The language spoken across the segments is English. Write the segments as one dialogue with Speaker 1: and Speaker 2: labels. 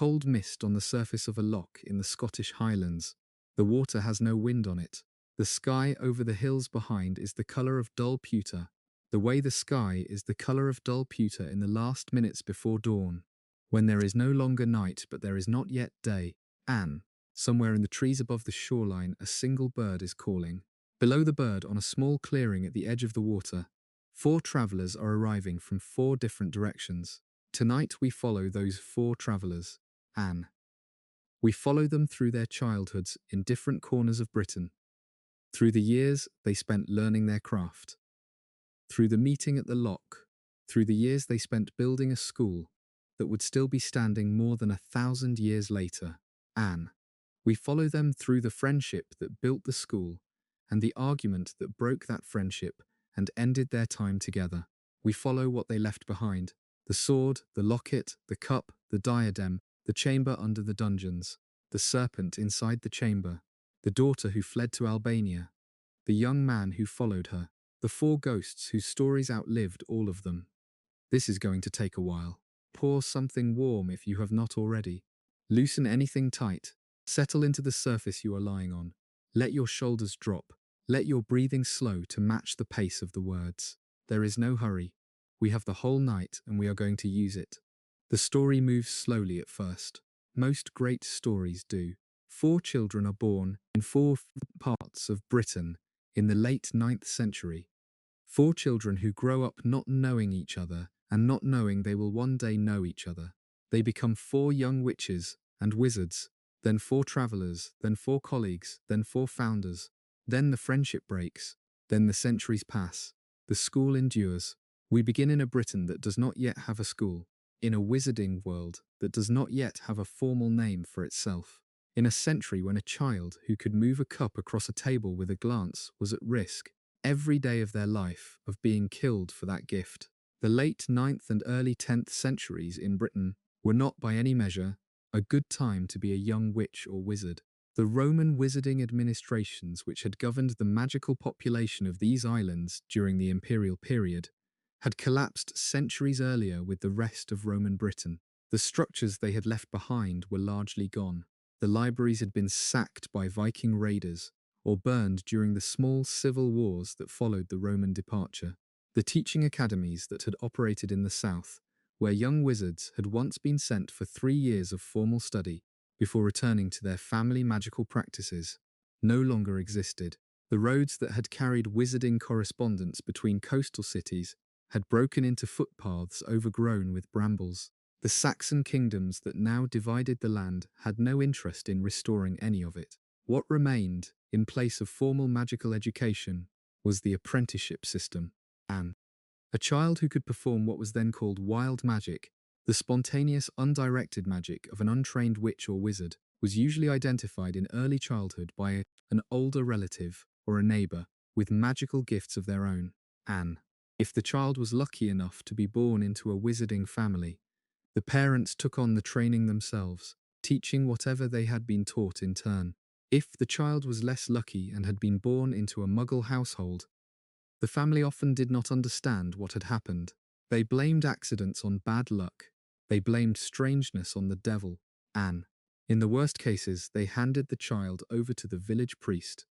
Speaker 1: cold mist on the surface of a loch in the Scottish Highlands. The water has no wind on it. The sky over the hills behind is the colour of dull pewter, the way the sky is the colour of dull pewter in the last minutes before dawn, when there is no longer night but there is not yet day, and, somewhere in the trees above the shoreline, a single bird is calling. Below the bird, on a small clearing at the edge of the water, 4 travellers are arriving from 4 different directions. Tonight we follow those 4 travellers, and we follow them through their childhoods in different corners of Britain, through the years they spent learning their craft, through the meeting at the loch, through the years they spent building a school that would still be standing more than 1,000 years later, and we follow them through the friendship that built the school and the argument that broke that friendship and ended their time together. We follow what they left behind: the sword, the locket, the cup, the diadem, the chamber under the dungeons, the serpent inside the chamber, the daughter who fled to Albania, the young man who followed her, the 4 ghosts whose stories outlived all of them. This is going to take a while. Pour something warm if you have not already. Loosen anything tight. Settle into the surface you are lying on. Let your shoulders drop. Let your breathing slow to match the pace of the words. There is no hurry. We have the whole night and we are going to use it. The story moves slowly at first. Most great stories do. 4 children are born in 4 parts of Britain in the late 9th century. 4 children who grow up not knowing each other and not knowing they will one day know each other. They become 4 young witches and wizards, then 4 travellers, then 4 colleagues, then 4 founders. Then the friendship breaks, then the centuries pass. The school endures. We begin in a Britain that does not yet have a school, in a wizarding world that does not yet have a formal name for itself, in a century when a child who could move a cup across a table with a glance was at risk, every day of their life, of being killed for that gift. The late 9th and early 10th centuries in Britain were not by any measure a good time to be a young witch or wizard. The Roman wizarding administrations which had governed the magical population of these islands during the imperial period had collapsed centuries earlier with the rest of Roman Britain. The structures they had left behind were largely gone. The libraries had been sacked by Viking raiders or burned during the small civil wars that followed the Roman departure. The teaching academies that had operated in the south, where young wizards had once been sent for 3 years of formal study before returning to their family magical practices, no longer existed. The roads that had carried wizarding correspondence between coastal cities had broken into footpaths overgrown with brambles. The Saxon kingdoms that now divided the land had no interest in restoring any of it. What remained, in place of formal magical education, was the apprenticeship system. And a child who could perform what was then called wild magic, the spontaneous, undirected magic of an untrained witch or wizard, was usually identified in early childhood by an older relative or a neighbour with magical gifts of their own. And if the child was lucky enough to be born into a wizarding family, the parents took on the training themselves, teaching whatever they had been taught in turn. If the child was less lucky and had been born into a muggle household, the family often did not understand what had happened. They blamed accidents on bad luck. They blamed strangeness on the devil. And, in the worst cases, they handed the child over to the village priest.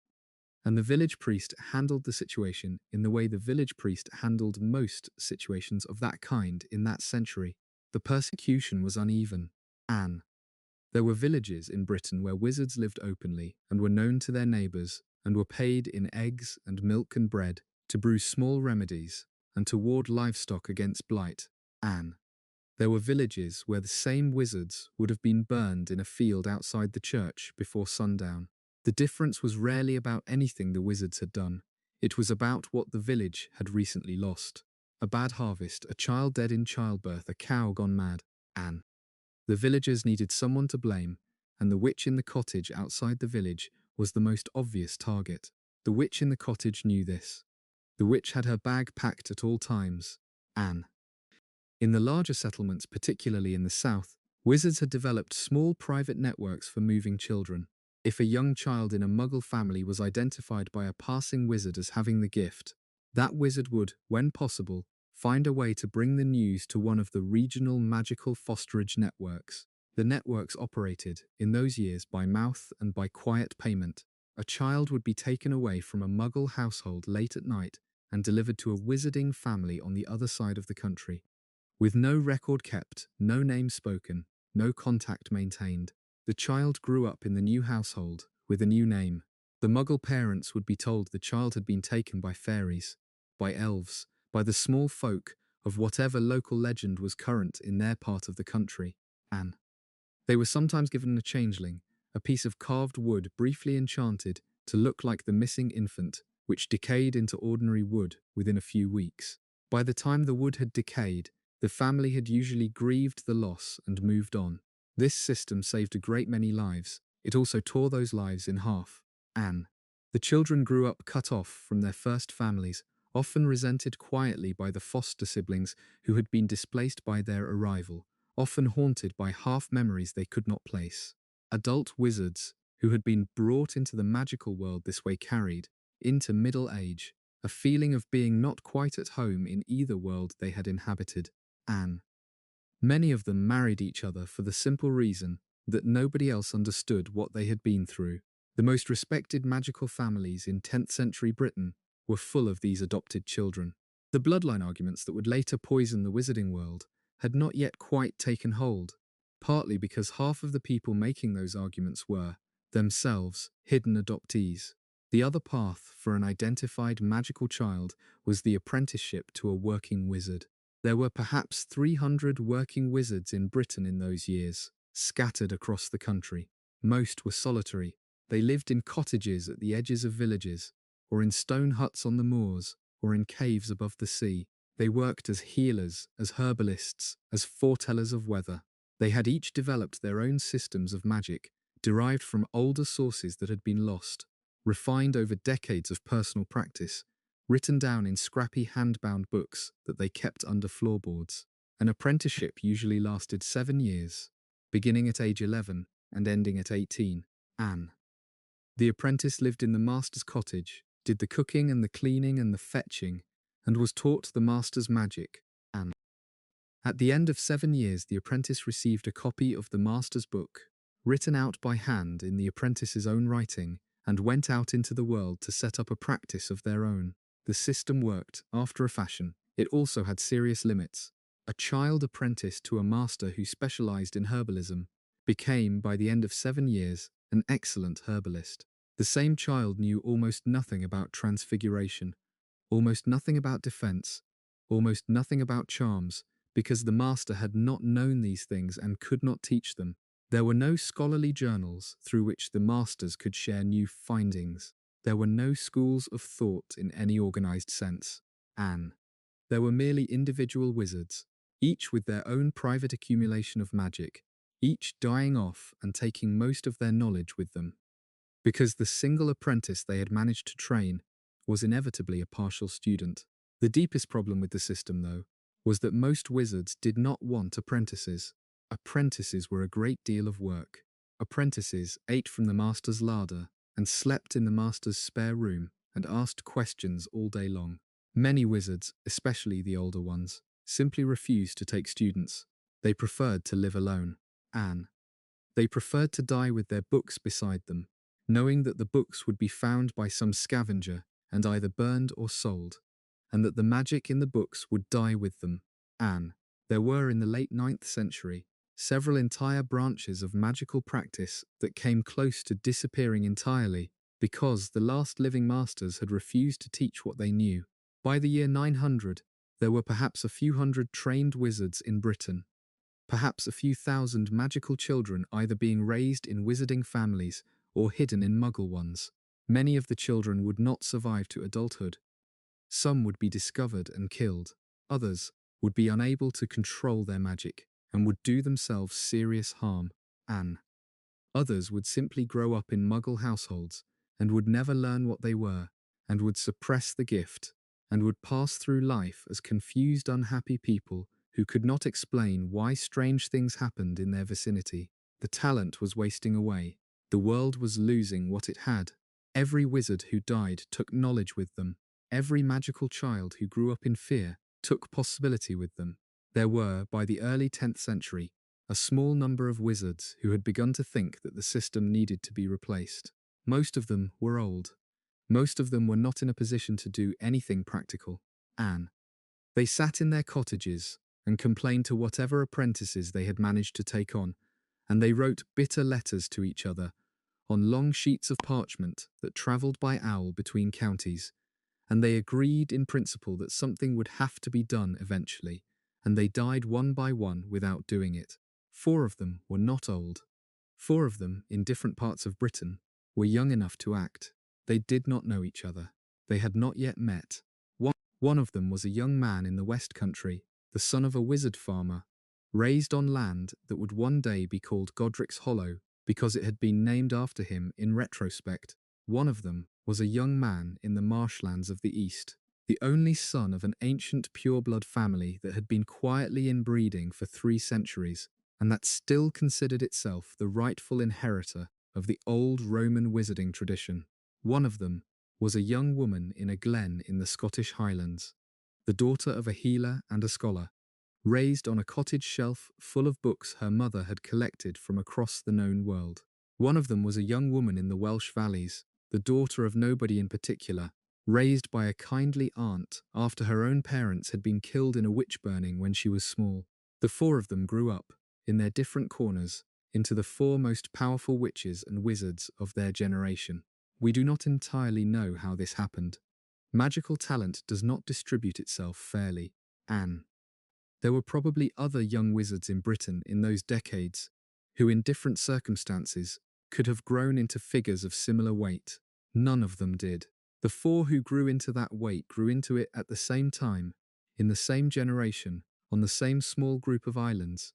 Speaker 1: And the village priest handled the situation in the way the village priest handled most situations of that kind in that century. The persecution was uneven. And there were villages in Britain where wizards lived openly and were known to their neighbours and were paid in eggs and milk and bread to brew small remedies and to ward livestock against blight. And there were villages where the same wizards would have been burned in a field outside the church before sundown. The difference was rarely about anything the wizards had done. It was about what the village had recently lost. A bad harvest, a child dead in childbirth, a cow gone mad. And the villagers needed someone to blame, and the witch in the cottage outside the village was the most obvious target. The witch in the cottage knew this. The witch had her bag packed at all times. And in the larger settlements, particularly in the south, wizards had developed small private networks for moving children. If a young child in a muggle family was identified by a passing wizard as having the gift, that wizard would, when possible, find a way to bring the news to one of the regional magical fosterage networks. The networks operated, in those years, by mouth and by quiet payment. A child would be taken away from a Muggle household late at night and delivered to a wizarding family on the other side of the country. With no record kept, no name spoken, no contact maintained, the child grew up in the new household, with a new name. The Muggle parents would be told the child had been taken by fairies, by elves, by the small folk of whatever local legend was current in their part of the country. And they were sometimes given a changeling, a piece of carved wood briefly enchanted to look like the missing infant, which decayed into ordinary wood within a few weeks. By the time the wood had decayed, the family had usually grieved the loss and moved on. This system saved a great many lives. It also tore those lives in half. The children grew up cut off from their first families, often resented quietly by the foster siblings who had been displaced by their arrival, often haunted by half-memories they could not place. Adult wizards, who had been brought into the magical world this way, carried, into middle age, a feeling of being not quite at home in either world they had inhabited. Many of them married each other for the simple reason that nobody else understood what they had been through. The most respected magical families in 10th century Britain were full of these adopted children. The bloodline arguments that would later poison the wizarding world had not yet quite taken hold, partly because half of the people making those arguments were, themselves, hidden adoptees. The other path for an identified magical child was the apprenticeship to a working wizard. There were perhaps 300 working wizards in Britain in those years, scattered across the country. Most were solitary. They lived in cottages at the edges of villages, or in stone huts on the moors, or in caves above the sea. They worked as healers, as herbalists, as foretellers of weather. They had each developed their own systems of magic, derived from older sources that had been lost, refined over decades of personal practice, written down in scrappy hand-bound books that they kept under floorboards. An apprenticeship usually lasted 7 years, beginning at age 11 and ending at 18. The apprentice lived in the master's cottage, did the cooking and the cleaning and the fetching, and was taught the master's magic. At the end of 7 years, the apprentice received a copy of the master's book, written out by hand in the apprentice's own writing, and went out into the world to set up a practice of their own. The system worked, after a fashion. It also had serious limits. A child apprenticed to a master who specialized in herbalism became, by the end of 7 years, an excellent herbalist. The same child knew almost nothing about transfiguration, almost nothing about defense, almost nothing about charms, because the master had not known these things and could not teach them. There were no scholarly journals through which the masters could share new findings. There were no schools of thought in any organized sense. There were merely individual wizards, each with their own private accumulation of magic, each dying off and taking most of their knowledge with them. Because the single apprentice they had managed to train was inevitably a partial student. The deepest problem with the system, though, was that most wizards did not want apprentices. Apprentices were a great deal of work. Apprentices ate from the master's larder and slept in the master's spare room and asked questions all day long. Many wizards, especially the older ones, simply refused to take students. They preferred to live alone. They preferred to die with their books beside them, knowing that the books would be found by some scavenger and either burned or sold, and that the magic in the books would die with them. There were in the late 9th century several entire branches of magical practice that came close to disappearing entirely because the last living masters had refused to teach what they knew. By the year 900, there were perhaps a few hundred trained wizards in Britain, perhaps a few thousand magical children either being raised in wizarding families or hidden in Muggle ones. Many of the children would not survive to adulthood. Some would be discovered and killed. Others would be unable to control their magic and would do themselves serious harm. Others would simply grow up in Muggle households and would never learn what they were, and would suppress the gift, and would pass through life as confused, unhappy people who could not explain why strange things happened in their vicinity. The talent was wasting away. The world was losing what it had. Every wizard who died took knowledge with them. Every magical child who grew up in fear took possibility with them. There were, by the early 10th century, a small number of wizards who had begun to think that the system needed to be replaced. Most of them were old. Most of them were not in a position to do anything practical. They sat in their cottages and complained to whatever apprentices they had managed to take on, and they wrote bitter letters to each other on long sheets of parchment that travelled by owl between counties, and they agreed in principle that something would have to be done eventually, and they died one by one without doing it. 4 of them were not old. 4 of them, in different parts of Britain, were young enough to act. They did not know each other. They had not yet met. One of them was a young man in the West Country, the son of a wizard farmer, raised on land that would one day be called Godric's Hollow because it had been named after him in retrospect. One of them was a young man in the marshlands of the East, the only son of an ancient pureblood family that had been quietly inbreeding for 3 centuries, and that still considered itself the rightful inheritor of the old Roman wizarding tradition. One of them was a young woman in a glen in the Scottish Highlands, the daughter of a healer and a scholar, raised on a cottage shelf full of books her mother had collected from across the known world. One of them was a young woman in the Welsh valleys, the daughter of nobody in particular, raised by a kindly aunt after her own parents had been killed in a witch burning when she was small. The 4 of them grew up, in their different corners, into the 4 most powerful witches and wizards of their generation. We do not entirely know how this happened. Magical talent does not distribute itself fairly. There were probably other young wizards in Britain in those decades who, in different circumstances, could have grown into figures of similar weight. None of them did. The 4 who grew into that weight grew into it at the same time, in the same generation, on the same small group of islands,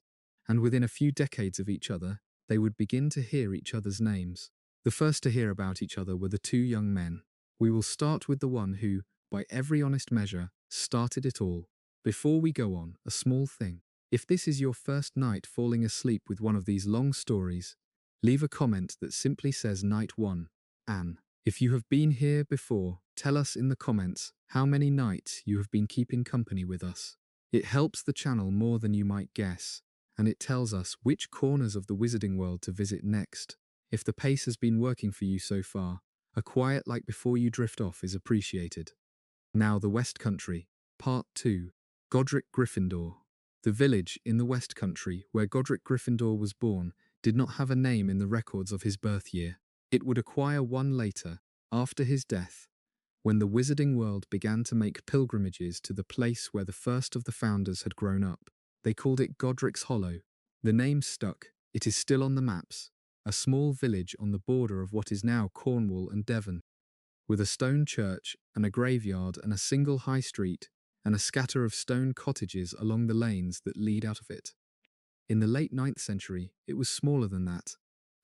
Speaker 1: and within a few decades of each other, they would begin to hear each other's names. The first to hear about each other were the 2 young men. We will start with the one who, by every honest measure, started it all. Before we go on, a small thing. If this is your first night falling asleep with one of these long stories, leave a comment that simply says Night 1, Anne. If you have been here before, tell us in the comments how many nights you have been keeping company with us. It helps the channel more than you might guess, and it tells us which corners of the wizarding world to visit next. If the pace has been working for you so far, a quiet like before you drift off is appreciated. Now the West Country, Part 2, Godric Gryffindor. The village in the West Country where Godric Gryffindor was born did not have a name in the records of his birth year. It would acquire one later, after his death, when the wizarding world began to make pilgrimages to the place where the first of the founders had grown up. They called it Godric's Hollow. The name stuck. It is still on the maps. A small village on the border of what is now Cornwall and Devon, with a stone church and a graveyard and a single high street and a scatter of stone cottages along the lanes that lead out of it. In the late 9th century, it was smaller than that,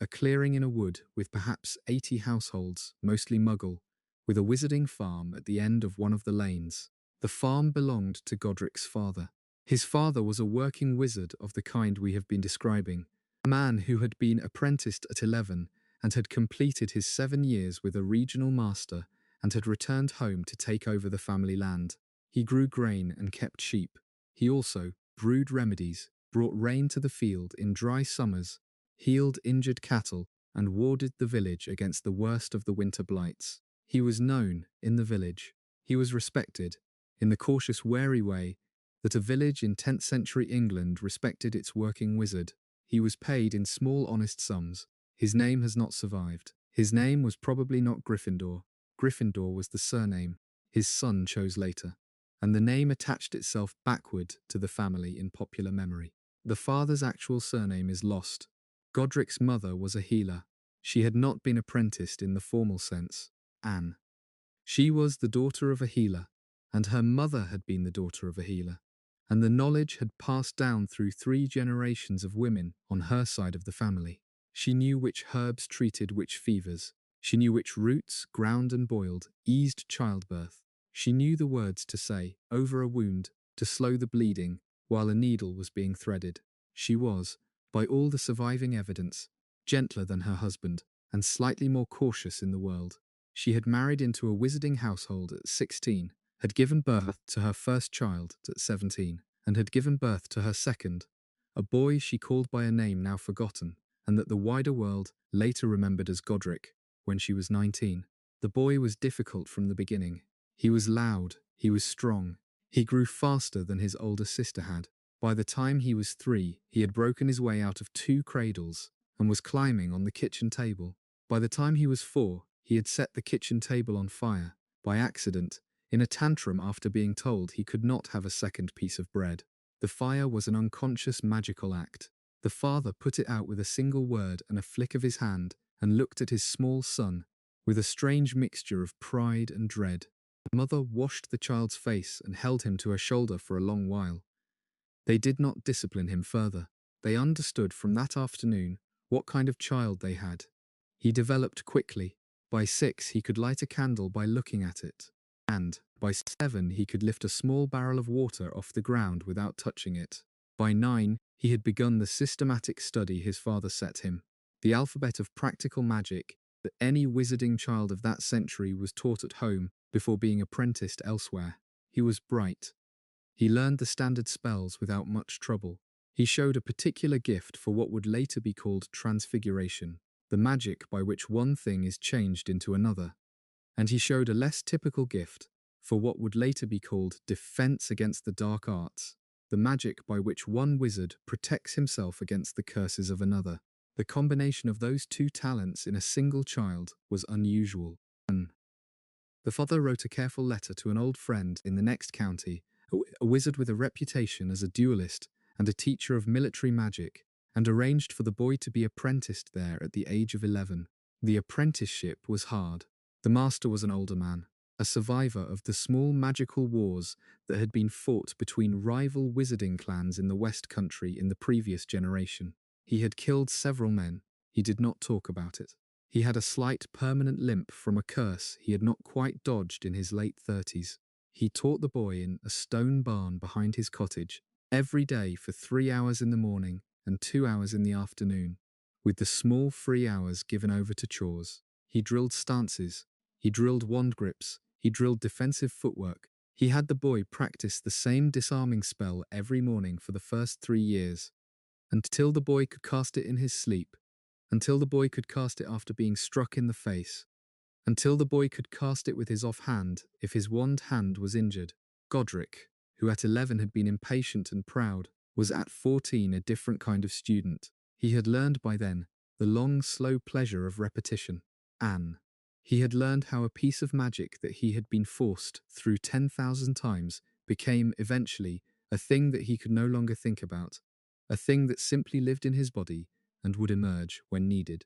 Speaker 1: a clearing in a wood with perhaps 80 households, mostly Muggle, with a wizarding farm at the end of one of the lanes. The farm belonged to Godric's father. His father was a working wizard of the kind we have been describing, a man who had been apprenticed at 11 and had completed his 7 years with a regional master and had returned home to take over the family land. He grew grain and kept sheep. He also brewed remedies, brought rain to the field in dry summers, healed injured cattle, and warded the village against the worst of the winter blights. He was known in the village. He was respected, in the cautious, wary way that a village in 10th century England respected its working wizard. He was paid in small honest sums. His name has not survived. His name was probably not Gryffindor. Gryffindor was the surname his son chose later, and the name attached itself backward to the family in popular memory. The father's actual surname is lost. Godric's mother was a healer. She had not been apprenticed in the formal sense. Anne. She was the daughter of a healer, and her mother had been the daughter of a healer, and the knowledge had passed down through 3 generations of women on her side of the family. She knew which herbs treated which fevers. She knew which roots, ground and boiled, eased childbirth. She knew the words to say over a wound to slow the bleeding while a needle was being threaded. She was, by all the surviving evidence, gentler than her husband and slightly more cautious in the world. She had married into a wizarding household at 16, had given birth to her first child at 17, and had given birth to her second, a boy she called by a name now forgotten, and that the wider world later remembered as Godric, when she was 19. The boy was difficult from the beginning. He was loud, he was strong, he grew faster than his older sister had. By the time he was 3, he had broken his way out of 2 cradles and was climbing on the kitchen table. By the time he was 4, he had set the kitchen table on fire, by accident, in a tantrum after being told he could not have a second piece of bread. The fire was an unconscious magical act. The father put it out with a single word and a flick of his hand, and looked at his small son with a strange mixture of pride and dread. The mother washed the child's face and held him to her shoulder for a long while. They did not discipline him further. They understood from that afternoon what kind of child they had. He developed quickly. By 6 he could light a candle by looking at it, and by 7 he could lift a small barrel of water off the ground without touching it. By 9 he had begun the systematic study his father set him, the alphabet of practical magic that any wizarding child of that century was taught at home before being apprenticed elsewhere. He was bright. He learned the standard spells without much trouble. He showed a particular gift for what would later be called transfiguration, the magic by which one thing is changed into another. And he showed a less typical gift for what would later be called defense against the dark arts, the magic by which one wizard protects himself against the curses of another. The combination of those 2 talents in a single child was unusual. The father wrote a careful letter to an old friend in the next county, a wizard with a reputation as a duelist and a teacher of military magic, and arranged for the boy to be apprenticed there at the age of 11. The apprenticeship was hard. The master was an older man, a survivor of the small magical wars that had been fought between rival wizarding clans in the West Country in the previous generation. He had killed several men. He did not talk about it. He had a slight permanent limp from a curse he had not quite dodged in his late 30s. He taught the boy in a stone barn behind his cottage, every day for 3 hours in the morning and 2 hours in the afternoon, with the small free hours given over to chores. He drilled stances, he drilled wand grips, he drilled defensive footwork. He had the boy practice the same disarming spell every morning for the first 3 years, until the boy could cast it in his sleep, until the boy could cast it after being struck in the face, until the boy could cast it with his offhand if his wand hand was injured. Godric, who at 11 had been impatient and proud, was at 14 a different kind of student. He had learned by then the long, slow pleasure of repetition. He had learned how a piece of magic that he had been forced through 10,000 times became, eventually, a thing that he could no longer think about, a thing that simply lived in his body and would emerge when needed.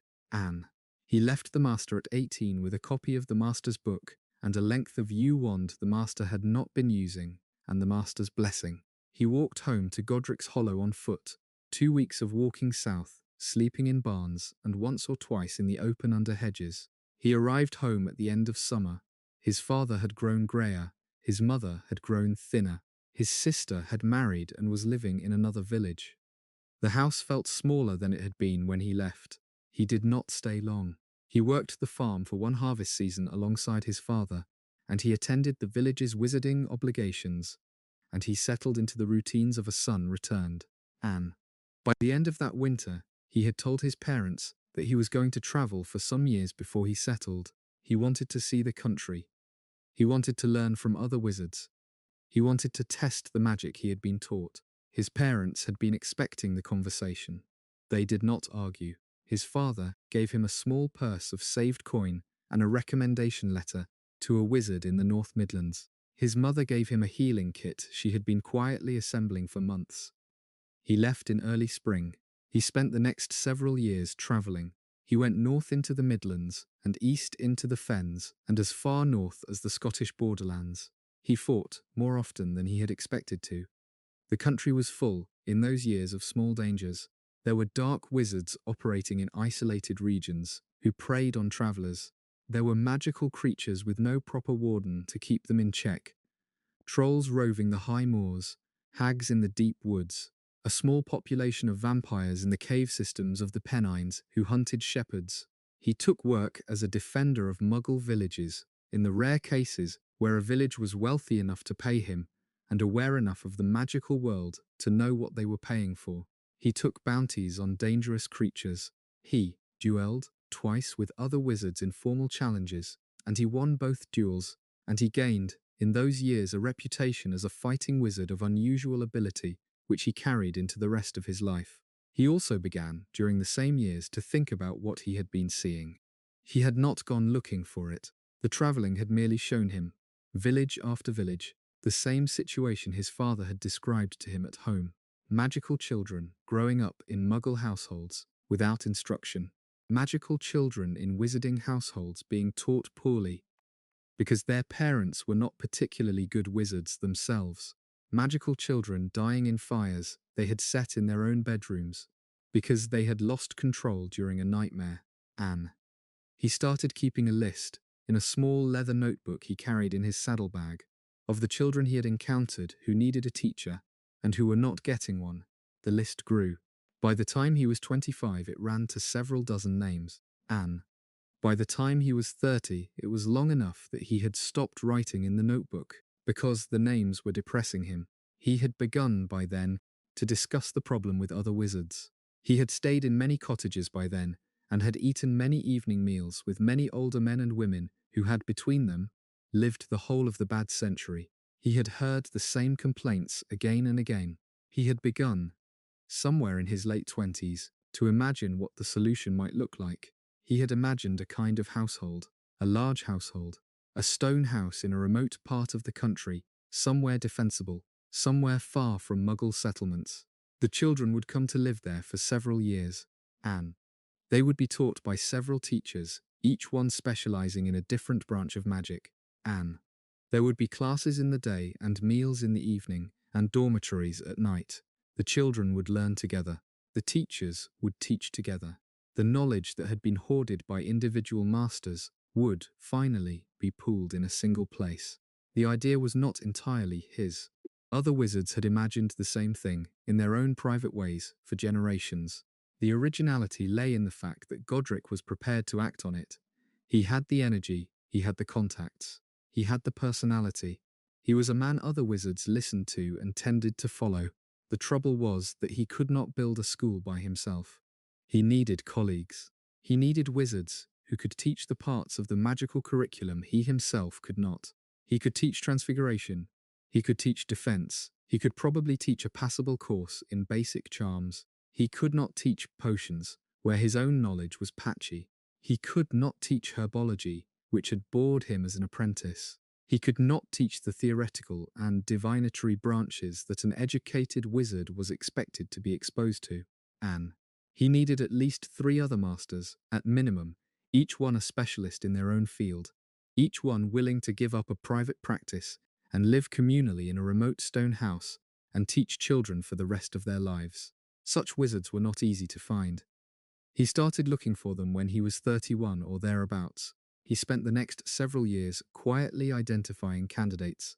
Speaker 1: He left the master at 18 with a copy of the master's book and a length of yew wand the master had not been using, and the master's blessing. He walked home to Godric's Hollow on foot, 2 weeks of walking south, sleeping in barns, and once or twice in the open under hedges. He arrived home at the end of summer. His father had grown greyer, his mother had grown thinner, his sister had married and was living in another village. The house felt smaller than it had been when he left. He did not stay long. He worked the farm for one harvest season alongside his father, and he attended the village's wizarding obligations, and he settled into the routines of a son returned. By the end of that winter, he had told his parents that he was going to travel for some years before he settled. He wanted to see the country. He wanted to learn from other wizards. He wanted to test the magic he had been taught. His parents had been expecting the conversation. They did not argue. His father gave him a small purse of saved coin and a recommendation letter to a wizard in the North Midlands. His mother gave him a healing kit she had been quietly assembling for months. He left in early spring. He spent the next several years travelling. He went north into the Midlands and east into the Fens and as far north as the Scottish borderlands. He fought more often than he had expected to. The country was full, in those years, of small dangers. There were dark wizards operating in isolated regions who preyed on travellers. There were magical creatures with no proper warden to keep them in check. Trolls roving the high moors, hags in the deep woods, a small population of vampires in the cave systems of the Pennines who hunted shepherds. He took work as a defender of Muggle villages, in the rare cases where a village was wealthy enough to pay him and aware enough of the magical world to know what they were paying for. He took bounties on dangerous creatures. He duelled twice with other wizards in formal challenges, and he won both duels, and he gained, in those years, a reputation as a fighting wizard of unusual ability, which he carried into the rest of his life. He also began, during the same years, to think about what he had been seeing. He had not gone looking for it. The travelling had merely shown him, village after village, the same situation his father had described to him at home. Magical children growing up in Muggle households without instruction. Magical children in wizarding households being taught poorly because their parents were not particularly good wizards themselves. Magical children dying in fires they had set in their own bedrooms because they had lost control during a nightmare. Anne. He started keeping a list, in a small leather notebook he carried in his saddlebag, of the children he had encountered who needed a teacher and who were not getting one. The list grew. By the time he was 25, it ran to several dozen names. Anne. By the time he was 30, it was long enough that he had stopped writing in the notebook, because the names were depressing him. He had begun, by then, to discuss the problem with other wizards. He had stayed in many cottages by then, and had eaten many evening meals with many older men and women who had, between them, lived the whole of the bad century. He had heard the same complaints again and again. He had begun, somewhere in his late 20s, to imagine what the solution might look like. He had imagined a kind of household, a large household, a stone house in a remote part of the country, somewhere defensible, somewhere far from Muggle settlements. The children would come to live there for several years. Anne. They would be taught by several teachers, each one specializing in a different branch of magic. Anne. There would be classes in the day and meals in the evening and dormitories at night. The children would learn together. The teachers would teach together. The knowledge that had been hoarded by individual masters would, finally, be pooled in a single place. The idea was not entirely his. Other wizards had imagined the same thing, in their own private ways, for generations. The originality lay in the fact that Godric was prepared to act on it. He had the energy, he had the contacts, he had the personality. He was a man other wizards listened to and tended to follow. The trouble was that he could not build a school by himself. He needed colleagues. He needed wizards who could teach the parts of the magical curriculum he himself could not. He could teach transfiguration. He could teach defense. He could probably teach a passable course in basic charms. He could not teach potions, where his own knowledge was patchy. He could not teach herbology, which had bored him as an apprentice. He could not teach the theoretical and divinatory branches that an educated wizard was expected to be exposed to. Anne. He needed at least 3 other masters, at minimum, each one a specialist in their own field, each one willing to give up a private practice and live communally in a remote stone house and teach children for the rest of their lives. Such wizards were not easy to find. He started looking for them when he was 31 or thereabouts. He spent the next several years quietly identifying candidates.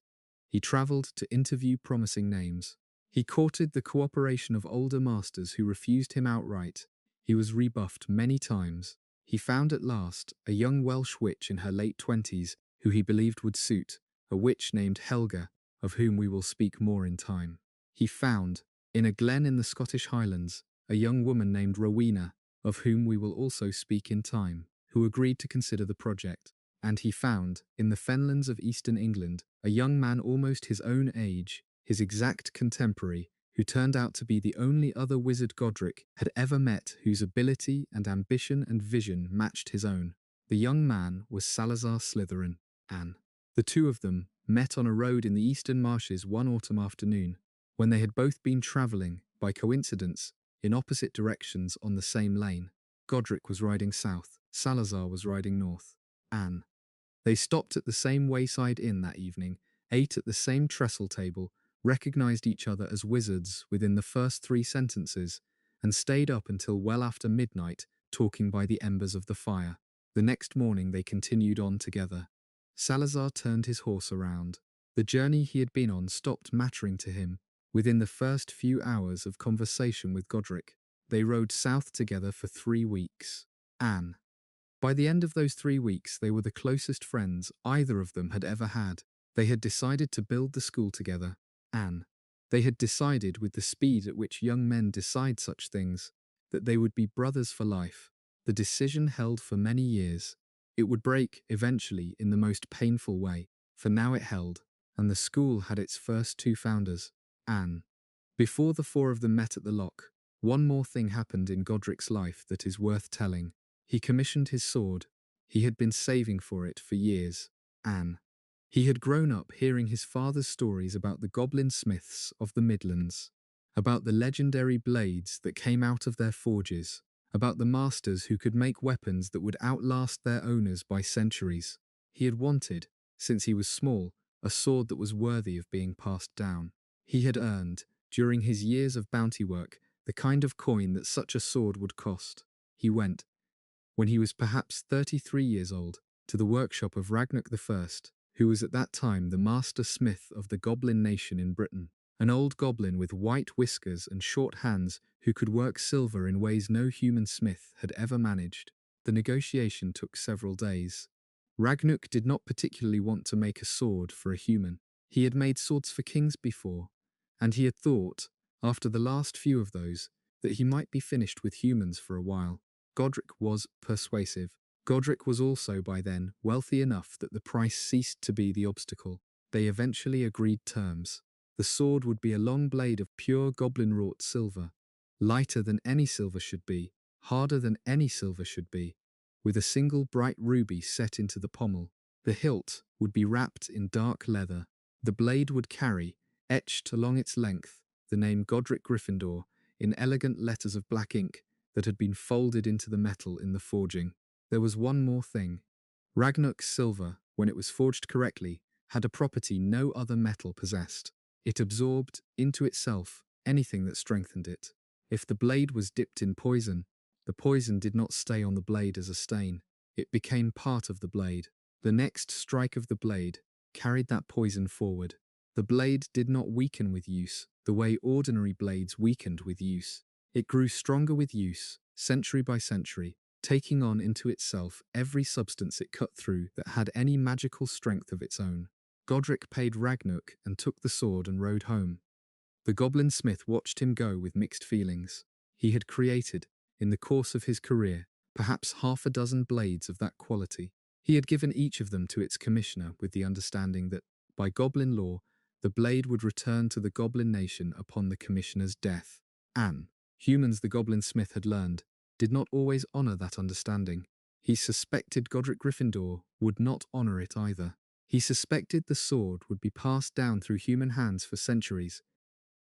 Speaker 1: He travelled to interview promising names. He courted the cooperation of older masters who refused him outright. He was rebuffed many times. He found at last a young Welsh witch in her late 20s who he believed would suit, a witch named Helga, of whom we will speak more in time. He found, in a glen in the Scottish Highlands, a young woman named Rowena, of whom we will also speak in time, who agreed to consider the project. And he found, in the fenlands of eastern England, a young man almost his own age, his exact contemporary, who turned out to be the only other wizard Godric had ever met whose ability and ambition and vision matched his own. The young man was Salazar Slytherin. Anne. The two of them met on a road in the eastern marshes one autumn afternoon, when they had both been travelling, by coincidence, in opposite directions on the same lane. Godric was riding south, Salazar was riding north. Anne. They stopped at the same wayside inn that evening, ate at the same trestle table, recognized each other as wizards within the first 3 sentences, and stayed up until well after midnight, talking by the embers of the fire. The next morning they continued on together. Salazar turned his horse around. The journey he had been on stopped mattering to him within the first few hours of conversation with Godric. They rode south together for 3 weeks. Anne. By the end of those 3 weeks, they were the closest friends either of them had ever had. They had decided to build the school together. Anne. They had decided, with the speed at which young men decide such things, that they would be brothers for life. The decision held for many years. It would break, eventually, in the most painful way, for now it held, and the school had its first two founders, Anne. Before the four of them met at the loch, one more thing happened in Godric's life that is worth telling. He commissioned his sword. He had been saving for it for years. Anne. He had grown up hearing his father's stories about the goblin smiths of the Midlands, about the legendary blades that came out of their forges, about the masters who could make weapons that would outlast their owners by centuries. He had wanted, since he was small, a sword that was worthy of being passed down. He had earned, during his years of bounty work, the kind of coin that such a sword would cost. He went, when he was perhaps 33 years old, to the workshop of Ragnar I, who was at that time the master smith of the goblin nation in Britain, an old goblin with white whiskers and short hands who could work silver in ways no human smith had ever managed. The negotiation took several days. Ragnar did not particularly want to make a sword for a human. He had made swords for kings before, and he had thought, after the last few of those, that he might be finished with humans for a while. Godric was persuasive. Godric was also by then wealthy enough that the price ceased to be the obstacle. They eventually agreed terms. The sword would be a long blade of pure goblin-wrought silver, lighter than any silver should be, harder than any silver should be, with a single bright ruby set into the pommel. The hilt would be wrapped in dark leather. The blade would carry, etched along its length, the name Godric Gryffindor in elegant letters of black ink that had been folded into the metal in the forging. There was one more thing. Ragnar's silver, when it was forged correctly, had a property no other metal possessed. It absorbed into itself anything that strengthened it. If the blade was dipped in poison, the poison did not stay on the blade as a stain. It became part of the blade. The next strike of the blade carried that poison forward. The blade did not weaken with use, the way ordinary blades weakened with use. It grew stronger with use, century by century, taking on into itself every substance it cut through that had any magical strength of its own. Godric paid Ragnar and took the sword and rode home. The goblin smith watched him go with mixed feelings. He had created, in the course of his career, perhaps half a dozen blades of that quality. He had given each of them to its commissioner with the understanding that, by goblin law, the blade would return to the goblin nation upon the commissioner's death. Anne, humans the goblin smith had learned, did not always honour that understanding. He suspected Godric Gryffindor would not honour it either. He suspected the sword would be passed down through human hands for centuries,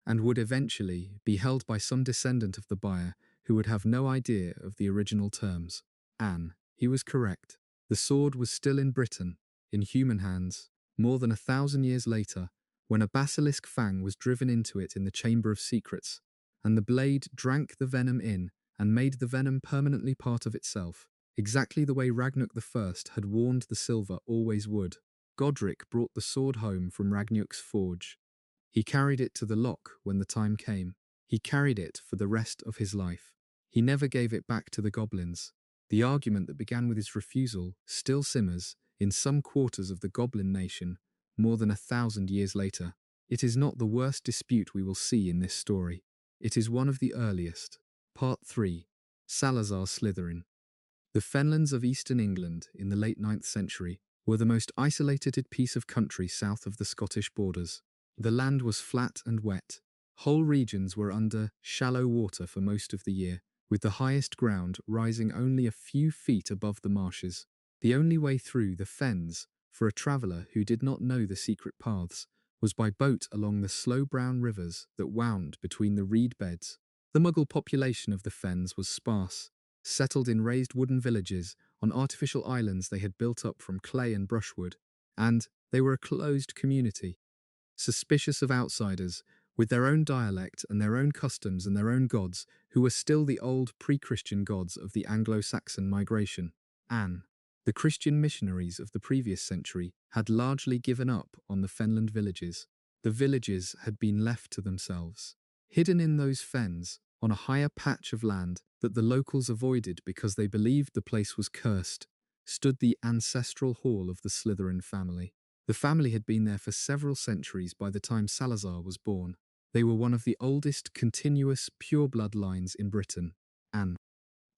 Speaker 1: and would eventually be held by some descendant of the buyer who would have no idea of the original terms. Anne, he was correct. The sword was still in Britain, in human hands, more than 1,000 years later, when a basilisk fang was driven into it in the Chamber of Secrets, and the blade drank the venom in and made the venom permanently part of itself, exactly the way Ragnar I had warned the silver always would. Godric brought the sword home from Ragnar's forge. He carried it to the loch when the time came. He carried it for the rest of his life. He never gave it back to the goblins. The argument that began with his refusal still simmers in some quarters of the goblin nation more than 1,000 years later. It is not the worst dispute we will see in this story. It is one of the earliest. Part 3. Salazar Slytherin. The fenlands of eastern England in the late 9th century were the most isolated piece of country south of the Scottish borders. The land was flat and wet. Whole regions were under shallow water for most of the year, with the highest ground rising only a few feet above the marshes. The only way through the fens, for a traveller who did not know the secret paths, was by boat along the slow brown rivers that wound between the reed beds. The Muggle population of the fens was sparse, settled in raised wooden villages on artificial islands they had built up from clay and brushwood, and they were a closed community, suspicious of outsiders, with their own dialect and their own customs and their own gods, who were still the old pre-Christian gods of the Anglo-Saxon migration. Anne, the Christian missionaries of the previous century, had largely given up on the fenland villages. The villages had been left to themselves. Hidden in those fens, on a higher patch of land that the locals avoided because they believed the place was cursed, stood the ancestral hall of the Slytherin family. The family had been there for several centuries by the time Salazar was born. They were one of the oldest continuous pure-blood lines in Britain, and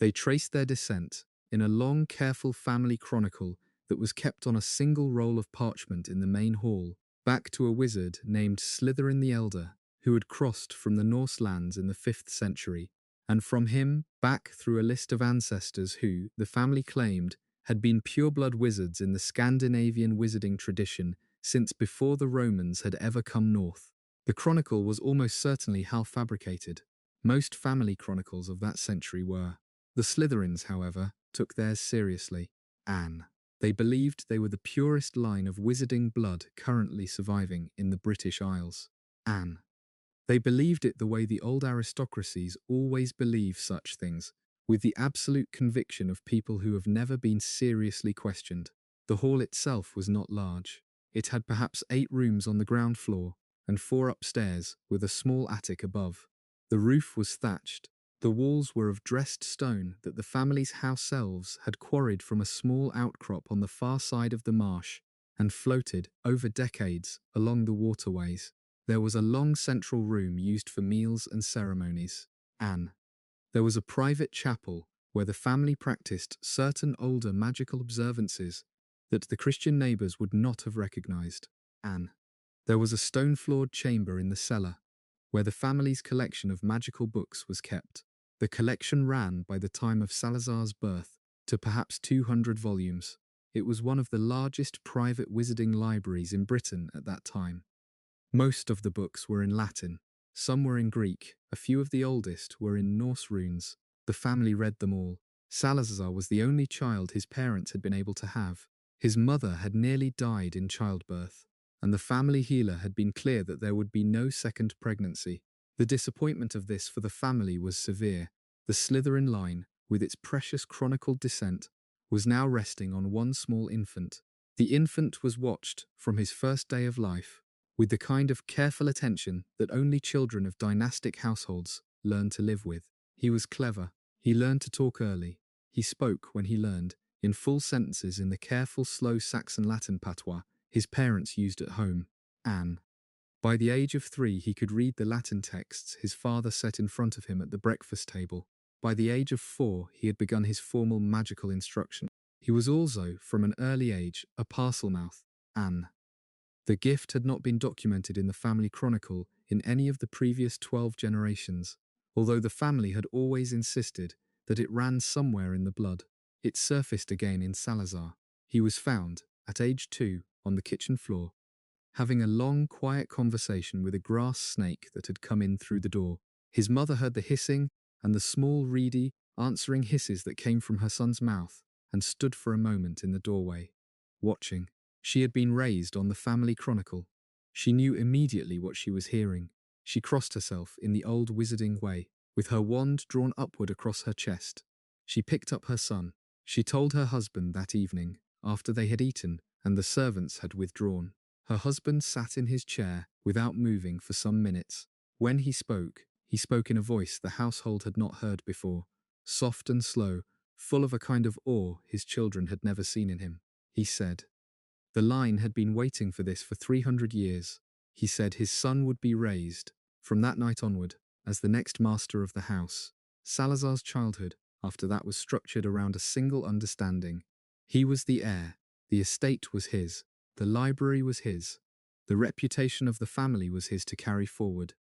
Speaker 1: they traced their descent in a long, careful family chronicle that was kept on a single roll of parchment in the main hall, back to a wizard named Slytherin the Elder, who had crossed from the Norse lands in the 5th century, and from him back through a list of ancestors who, the family claimed, had been pure-blood wizards in the Scandinavian wizarding tradition since before the Romans had ever come north. The chronicle was almost certainly half-fabricated. Most family chronicles of that century were. The Slytherins, however, took theirs seriously. They believed they were the purest line of wizarding blood currently surviving in the British Isles. They believed it the way the old aristocracies always believe such things, with the absolute conviction of people who have never been seriously questioned. The hall itself was not large. It had perhaps 8 rooms on the ground floor, and 4 upstairs, with a small attic above. The roof was thatched. The walls were of dressed stone that the family's house elves had quarried from a small outcrop on the far side of the marsh and floated, over decades, along the waterways. There was a long central room used for meals and ceremonies. There was a private chapel where the family practiced certain older magical observances that the Christian neighbours would not have recognised. There was a stone-floored chamber in the cellar where the family's collection of magical books was kept. The collection ran, by the time of Salazar's birth, to perhaps 200 volumes. It was one of the largest private wizarding libraries in Britain at that time. Most of the books were in Latin. Some were in Greek. A few of the oldest were in Norse runes. The family read them all. Salazar was the only child his parents had been able to have. His mother had nearly died in childbirth, and the family healer had been clear that there would be no second pregnancy. The disappointment of this for the family was severe. The Slytherin line, with its precious chronicled descent, was now resting on one small infant. The infant was watched from his first day of life, with the kind of careful attention that only children of dynastic households learn to live with. He was clever. He learned to talk early. He spoke, when he learned, in full sentences in the careful, slow Saxon Latin patois his parents used at home. By the age of 3, he could read the Latin texts his father set in front of him at the breakfast table. By the age of 4, he had begun his formal magical instruction. He was also, from an early age, a parcel mouth. The gift had not been documented in the family chronicle in any of the previous 12 generations, although the family had always insisted that it ran somewhere in the blood. It surfaced again in Salazar. He was found, at age 2, on the kitchen floor, having a long, quiet conversation with a grass snake that had come in through the door. His mother heard the hissing and the small, reedy, answering hisses that came from her son's mouth, and stood for a moment in the doorway, watching. She had been raised on the family chronicle. She knew immediately what she was hearing. She crossed herself in the old wizarding way, with her wand drawn upward across her chest. She picked up her son. She told her husband that evening, after they had eaten and the servants had withdrawn. Her husband sat in his chair, without moving, for some minutes. When he spoke in a voice the household had not heard before, soft and slow, full of a kind of awe his children had never seen in him. He said, the line had been waiting for this for 300 years. He said his son would be raised, from that night onward, as the next master of the house. Salazar's childhood, after that, was structured around a single understanding. He was the heir. The estate was his. The library was his. The reputation of the family was his to carry forward.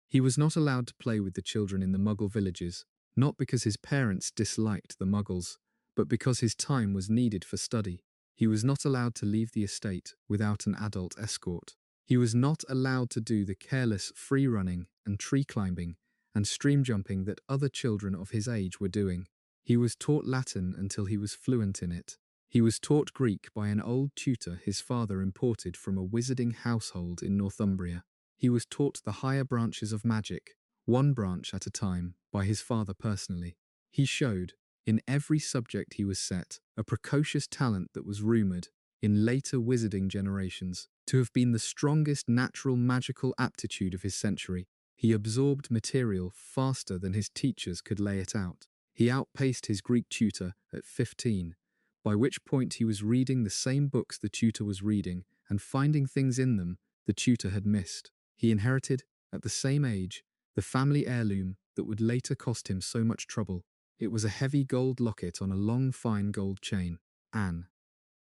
Speaker 1: He was not allowed to play with the children in the Muggle villages, not because his parents disliked the Muggles, but because his time was needed for study. He was not allowed to leave the estate without an adult escort. He was not allowed to do the careless free running and tree climbing and stream jumping that other children of his age were doing. He was taught Latin until he was fluent in it. He was taught Greek by an old tutor his father imported from a wizarding household in Northumbria. He was taught the higher branches of magic, one branch at a time, by his father personally. He showed, in every subject he was set, a precocious talent that was rumoured, in later wizarding generations, to have been the strongest natural magical aptitude of his century. He absorbed material faster than his teachers could lay it out. He outpaced his Greek tutor at 15, by which point he was reading the same books the tutor was reading and finding things in them the tutor had missed. He inherited, at the same age, the family heirloom that would later cost him so much trouble. It was a heavy gold locket on a long, fine gold chain. Anne.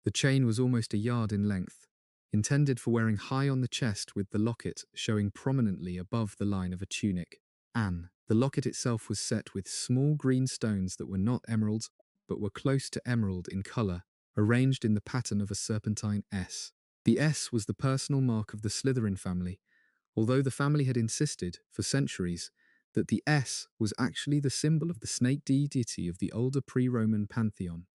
Speaker 1: The chain was almost a yard in length, intended for wearing high on the chest with the locket showing prominently above the line of a tunic. Anne. The locket itself was set with small green stones that were not emeralds, but were close to emerald in colour, arranged in the pattern of a serpentine S. The S was the personal mark of the Slytherin family, although the family had insisted, for centuries, that the S was actually the symbol of the snake deity of the older pre-Roman pantheon,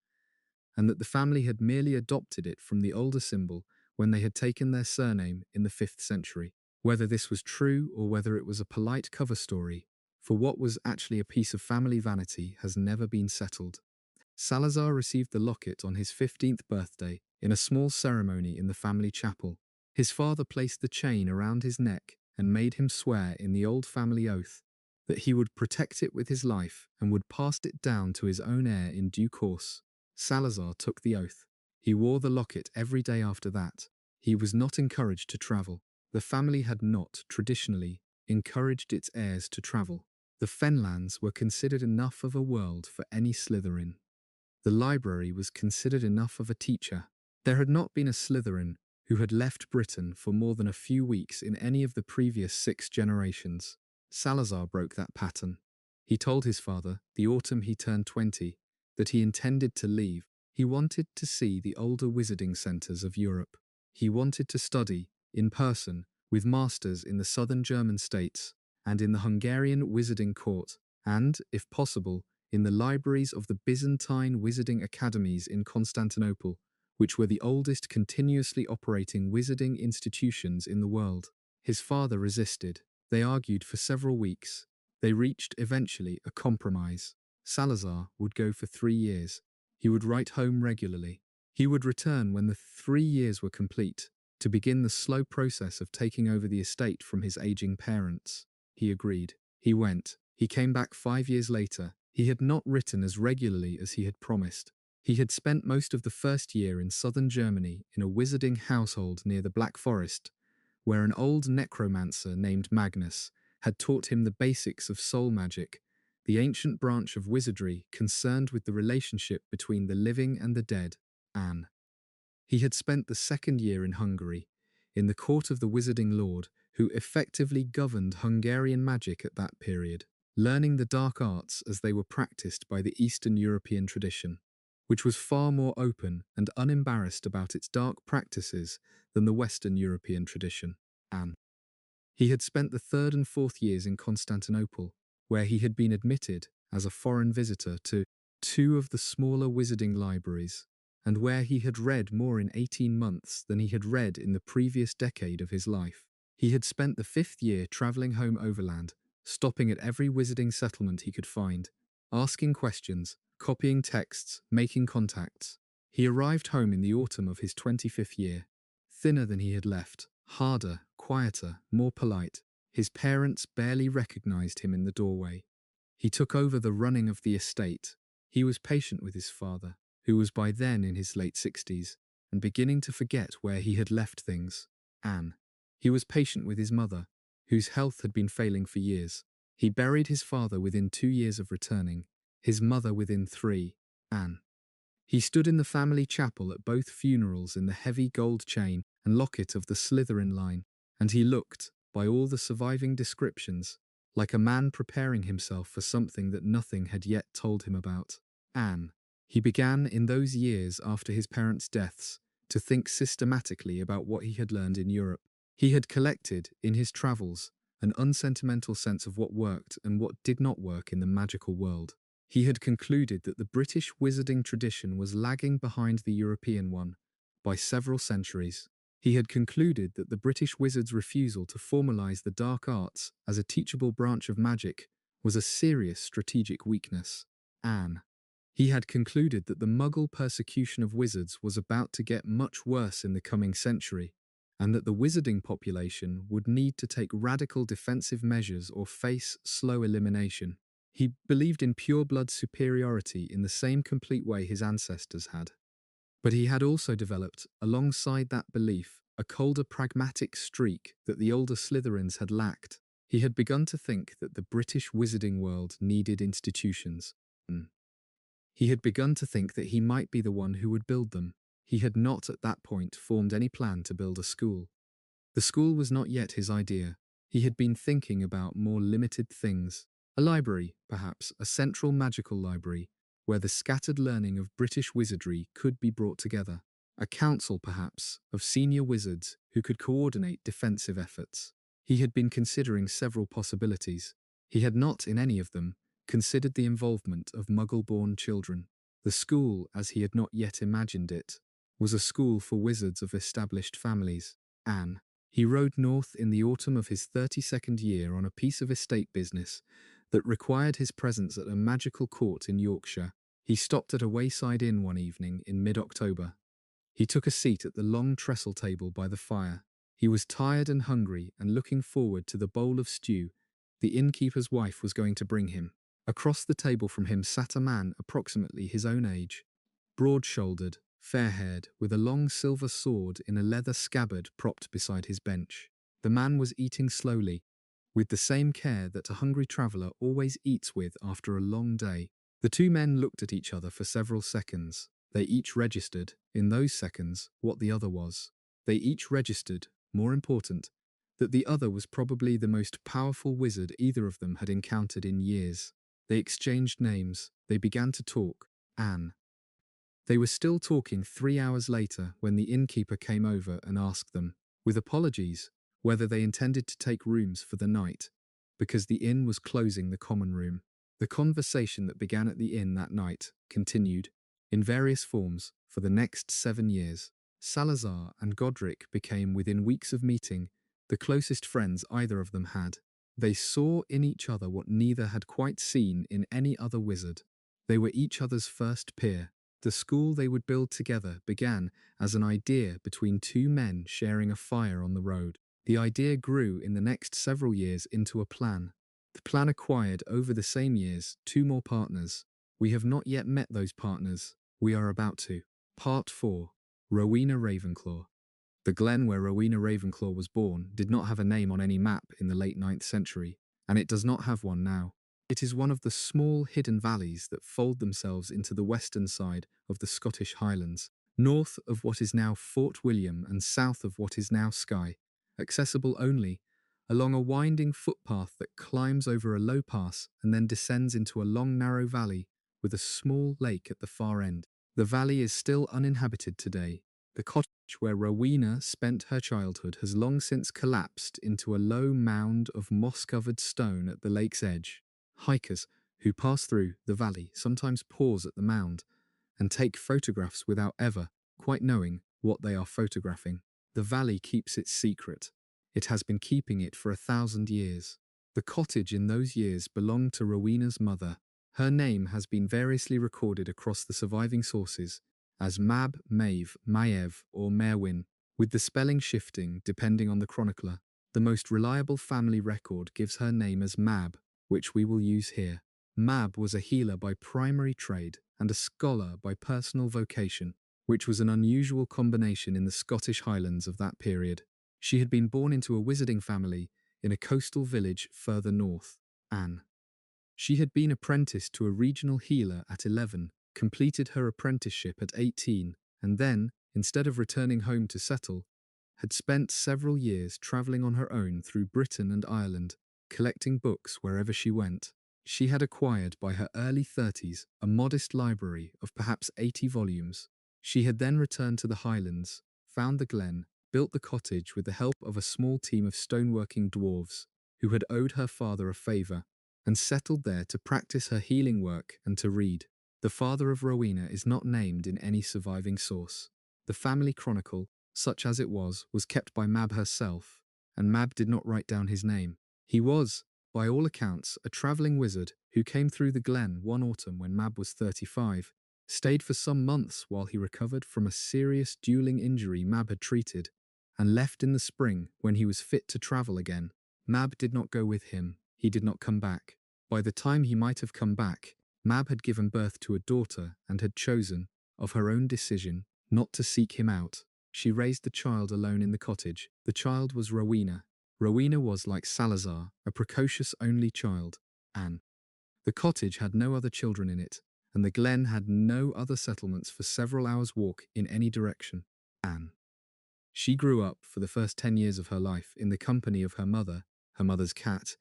Speaker 1: and that the family had merely adopted it from the older symbol when they had taken their surname in the 5th century. Whether this was true or whether it was a polite cover story for what was actually a piece of family vanity has never been settled. Salazar received the locket on his 15th birthday in a small ceremony in the family chapel. His father placed the chain around his neck and made him swear in the old family oath that he would protect it with his life and would pass it down to his own heir in due course. Salazar took the oath. He wore the locket every day after that. He was not encouraged to travel. The family had not, traditionally, encouraged its heirs to travel. The Fenlands were considered enough of a world for any Slytherin. The library was considered enough of a teacher. There had not been a Slytherin who had left Britain for more than a few weeks in any of the previous 6 generations. Salazar broke that pattern. He told his father, the autumn he turned 20, that he intended to leave. He wanted to see the older wizarding centres of Europe. He wanted to study, in person, with masters in the southern German states and in the Hungarian wizarding court, and, if possible, in the libraries of the Byzantine wizarding academies in Constantinople, which were the oldest continuously operating wizarding institutions in the world. His father resisted. They argued for several weeks. They reached, eventually, a compromise. Salazar would go for 3 years. He would write home regularly. He would return when the 3 years were complete, to begin the slow process of taking over the estate from his aging parents. He agreed. He went. He came back 5 years later. He had not written as regularly as he had promised. He had spent most of the first year in southern Germany in a wizarding household near the Black Forest, where an old necromancer named Magnus had taught him the basics of soul magic, the ancient branch of wizardry concerned with the relationship between the living and the dead. Anne. He had spent the 2nd year in Hungary, in the court of the wizarding lord, who effectively governed Hungarian magic at that period, learning the dark arts as they were practiced by the Eastern European tradition, which was far more open and unembarrassed about its dark practices than the Western European tradition. Anne. He had spent the 3rd and 4th years in Constantinople, where he had been admitted, as a foreign visitor, to 2 of the smaller wizarding libraries, and where he had read more in 18 months than he had read in the previous decade of his life. He had spent the 5th year travelling home overland, stopping at every wizarding settlement he could find, asking questions, copying texts, making contacts. He arrived home in the autumn of his 25th year, thinner than he had left, harder, quieter, more polite. His parents barely recognized him in the doorway. He took over the running of the estate. He was patient with his father, who was by then in his late 60s, and beginning to forget where he had left things. Anne. He was patient with his mother, whose health had been failing for years. He buried his father within 2 years of returning, his mother within 3. Anne. He stood in the family chapel at both funerals in the heavy gold chain and locket of the Slytherin line, and he looked, by all the surviving descriptions, like a man preparing himself for something that nothing had yet told him about. Anne. He began, in those years after his parents' deaths, to think systematically about what he had learned in Europe. He had collected, in his travels, an unsentimental sense of what worked and what did not work in the magical world. He had concluded that the British wizarding tradition was lagging behind the European one by several centuries. He had concluded that the British wizards' refusal to formalize the dark arts as a teachable branch of magic was a serious strategic weakness. Anne. He had concluded that the Muggle persecution of wizards was about to get much worse in the coming century, and that the wizarding population would need to take radical defensive measures or face slow elimination. He believed in pure-blood superiority in the same complete way his ancestors had. But he had also developed, alongside that belief, a colder pragmatic streak that the older Slytherins had lacked. He had begun to think that the British wizarding world needed institutions. He had begun to think that he might be the one who would build them. He had not at that point formed any plan to build a school. The school was not yet his idea. He had been thinking about more limited things. A library, perhaps, a central magical library, where the scattered learning of British wizardry could be brought together. A council, perhaps, of senior wizards who could coordinate defensive efforts. He had been considering several possibilities. He had not, in any of them, considered the involvement of Muggle-born children. The school, as he had not yet imagined it, was a school for wizards of established families. Anne. He rode north in the autumn of his 32nd year on a piece of estate business that required his presence at a magical court in Yorkshire. He stopped at a wayside inn one evening in mid-October. He took a seat at the long trestle table by the fire. He was tired and hungry and looking forward to the bowl of stew the innkeeper's wife was going to bring him. Across the table from him sat a man approximately his own age, broad-shouldered, fair-haired, with a long silver sword in a leather scabbard propped beside his bench. The man was eating slowly, with the same care that a hungry traveller always eats with after a long day. The two men looked at each other for several seconds. They each registered, in those seconds, what the other was. They each registered, more important, that the other was probably the most powerful wizard either of them had encountered in years. They exchanged names. They began to talk. Anne. They were still talking 3 hours later when the innkeeper came over and asked them, with apologies, whether they intended to take rooms for the night, because the inn was closing the common room. The conversation that began at the inn that night continued, in various forms, for the next 7 years. Salazar and Godric became, within weeks of meeting, the closest friends either of them had. They saw in each other what neither had quite seen in any other wizard. They were each other's first peer. The school they would build together began as an idea between two men sharing a fire on the road. The idea grew in the next several years into a plan. The plan acquired over the same years 2 more partners. We have not yet met those partners. We are about to. Part 4. Rowena Ravenclaw. The glen where Rowena Ravenclaw was born did not have a name on any map in the late 9th century, and it does not have one now. It is one of the small hidden valleys that fold themselves into the western side of the Scottish Highlands, north of what is now Fort William and south of what is now Skye, accessible only along a winding footpath that climbs over a low pass and then descends into a long narrow valley with a small lake at the far end. The valley is still uninhabited today. The cottage where Rowena spent her childhood has long since collapsed into a low mound of moss-covered stone at the lake's edge. Hikers who pass through the valley sometimes pause at the mound and take photographs without ever quite knowing what they are photographing. The valley keeps its secret. It has been keeping it for 1,000 years. The cottage in those years belonged to Rowena's mother. Her name has been variously recorded across the surviving sources as Mab, Maeve, Maiev, or Merwin, with the spelling shifting depending on the chronicler. The most reliable family record gives her name as Mab, which we will use here. Mab was a healer by primary trade and a scholar by personal vocation, which was an unusual combination in the Scottish Highlands of that period. She had been born into a wizarding family in a coastal village further north, Anne. She had been apprenticed to a regional healer at 11, completed her apprenticeship at 18, and then, instead of returning home to settle, had spent several years travelling on her own through Britain and Ireland, collecting books wherever she went. She had acquired by her early 30s a modest library of perhaps 80 volumes. She had then returned to the Highlands, found the glen, built the cottage with the help of a small team of stoneworking dwarves who had owed her father a favour, and settled there to practice her healing work and to read. The father of Rowena is not named in any surviving source. The family chronicle, such as it was kept by Mab herself, and Mab did not write down his name. He was, by all accounts, a travelling wizard who came through the glen one autumn when Mab was 35, stayed for some months while he recovered from a serious dueling injury Mab had treated, and left in the spring when he was fit to travel again. Mab did not go with him. He did not come back. By the time he might have come back, Mab had given birth to a daughter and had chosen, of her own decision, not to seek him out. She raised the child alone in the cottage. The child was Rowena. Rowena was, like Salazar, a precocious only child, Anne. The cottage had no other children in it, and the glen had no other settlements for several hours' walk in any direction. Anne. She grew up, for the first 10 years of her life, in the company of her mother's cat,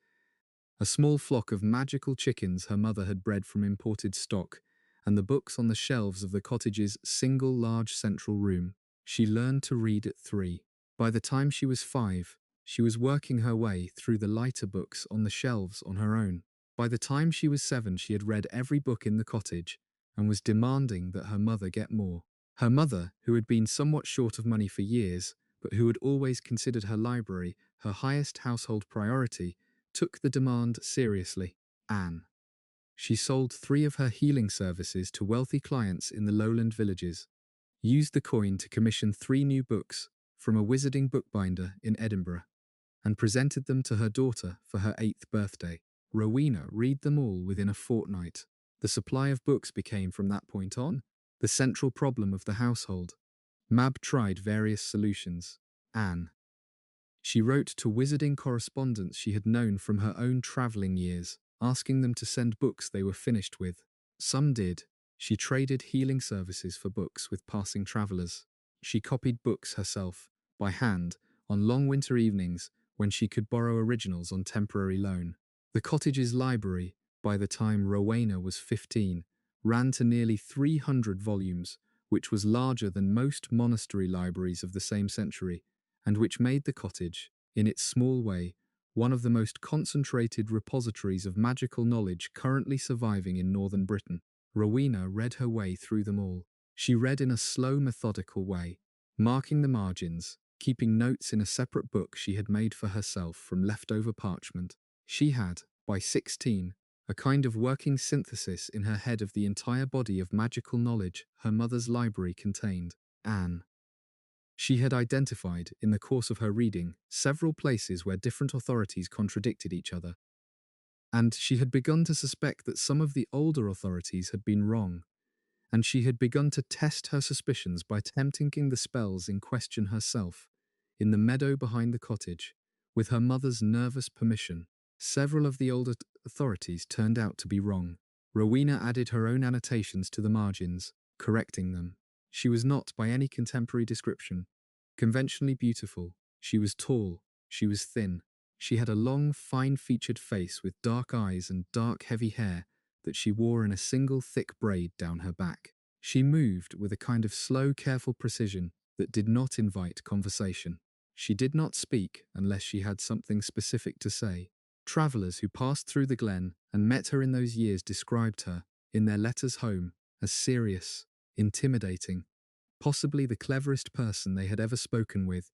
Speaker 1: a small flock of magical chickens her mother had bred from imported stock, and the books on the shelves of the cottage's single large central room. She learned to read at 3. By the time she was 5, she was working her way through the lighter books on the shelves on her own. By the time she was 7, she had read every book in the cottage and was demanding that her mother get more. Her mother, who had been somewhat short of money for years, but who had always considered her library her highest household priority, took the demand seriously. Anne. She sold 3 of her healing services to wealthy clients in the lowland villages, used the coin to commission 3 new books from a wizarding bookbinder in Edinburgh, and presented them to her daughter for her 8th birthday. Rowena read them all within a fortnight. The supply of books became, from that point on, the central problem of the household. Mab tried various solutions. Anne. She wrote to wizarding correspondents she had known from her own travelling years, asking them to send books they were finished with. Some did. She traded healing services for books with passing travellers. She copied books herself, by hand, on long winter evenings when she could borrow originals on temporary loan. The cottage's library, by the time Rowena was 15, ran to nearly 300 volumes, which was larger than most monastery libraries of the same century, and which made the cottage, in its small way, one of the most concentrated repositories of magical knowledge currently surviving in northern Britain. Rowena read her way through them all. She read in a slow, methodical way, marking the margins, keeping notes in a separate book she had made for herself from leftover parchment. She had, by 16, a kind of working synthesis in her head of the entire body of magical knowledge her mother's library contained. Anne. She had identified, in the course of her reading, several places where different authorities contradicted each other, and she had begun to suspect that some of the older authorities had been wrong, and she had begun to test her suspicions by attempting the spells in question herself, in the meadow behind the cottage, with her mother's nervous permission. Several of the older authorities turned out to be wrong. Rowena added her own annotations to the margins, correcting them. She was not, by any contemporary description, conventionally beautiful. She was tall, she was thin. She had a long, fine-featured face with dark eyes and dark, heavy hair that she wore in a single thick braid down her back. She moved with a kind of slow, careful precision that did not invite conversation. She did not speak unless she had something specific to say. Travellers who passed through the glen and met her in those years described her, in their letters home, as serious, intimidating, possibly the cleverest person they had ever spoken with,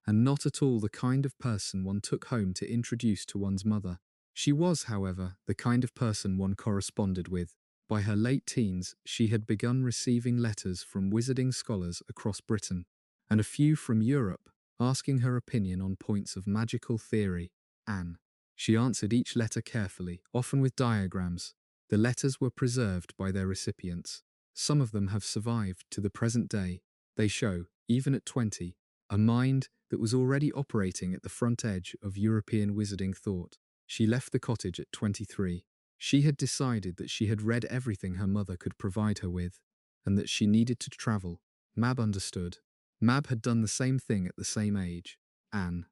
Speaker 1: and not at all the kind of person one took home to introduce to one's mother. She was, however, the kind of person one corresponded with. By her late teens, she had begun receiving letters from wizarding scholars across Britain, and a few from Europe, asking her opinion on points of magical theory. Anne. She answered each letter carefully, often with diagrams. The letters were preserved by their recipients. Some of them have survived to the present day. They show, even at 20, a mind that was already operating at the front edge of European wizarding thought. She left the cottage at 23. She had decided that she had read everything her mother could provide her with, and that she needed to travel. Mab understood. Mab had done the same thing at the same age. Anne.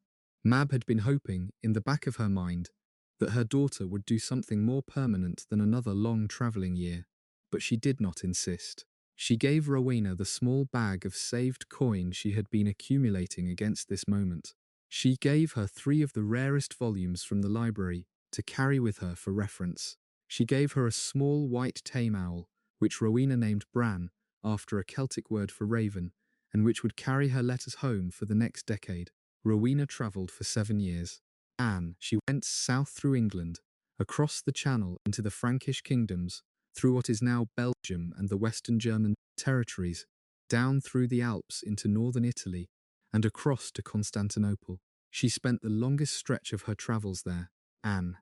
Speaker 1: Mab had been hoping, in the back of her mind, that her daughter would do something more permanent than another long travelling year, but she did not insist. She gave Rowena the small bag of saved coin she had been accumulating against this moment. She gave her 3 of the rarest volumes from the library to carry with her for reference. She gave her a small white tame owl, which Rowena named Bran, after a Celtic word for raven, and which would carry her letters home for the next decade. Rowena travelled for 7 years. Anne, she went south through England, across the Channel into the Frankish kingdoms, through what is now Belgium and the Western German territories, down through the Alps into northern Italy, and across to Constantinople. She spent the longest stretch of her travels there. Anne.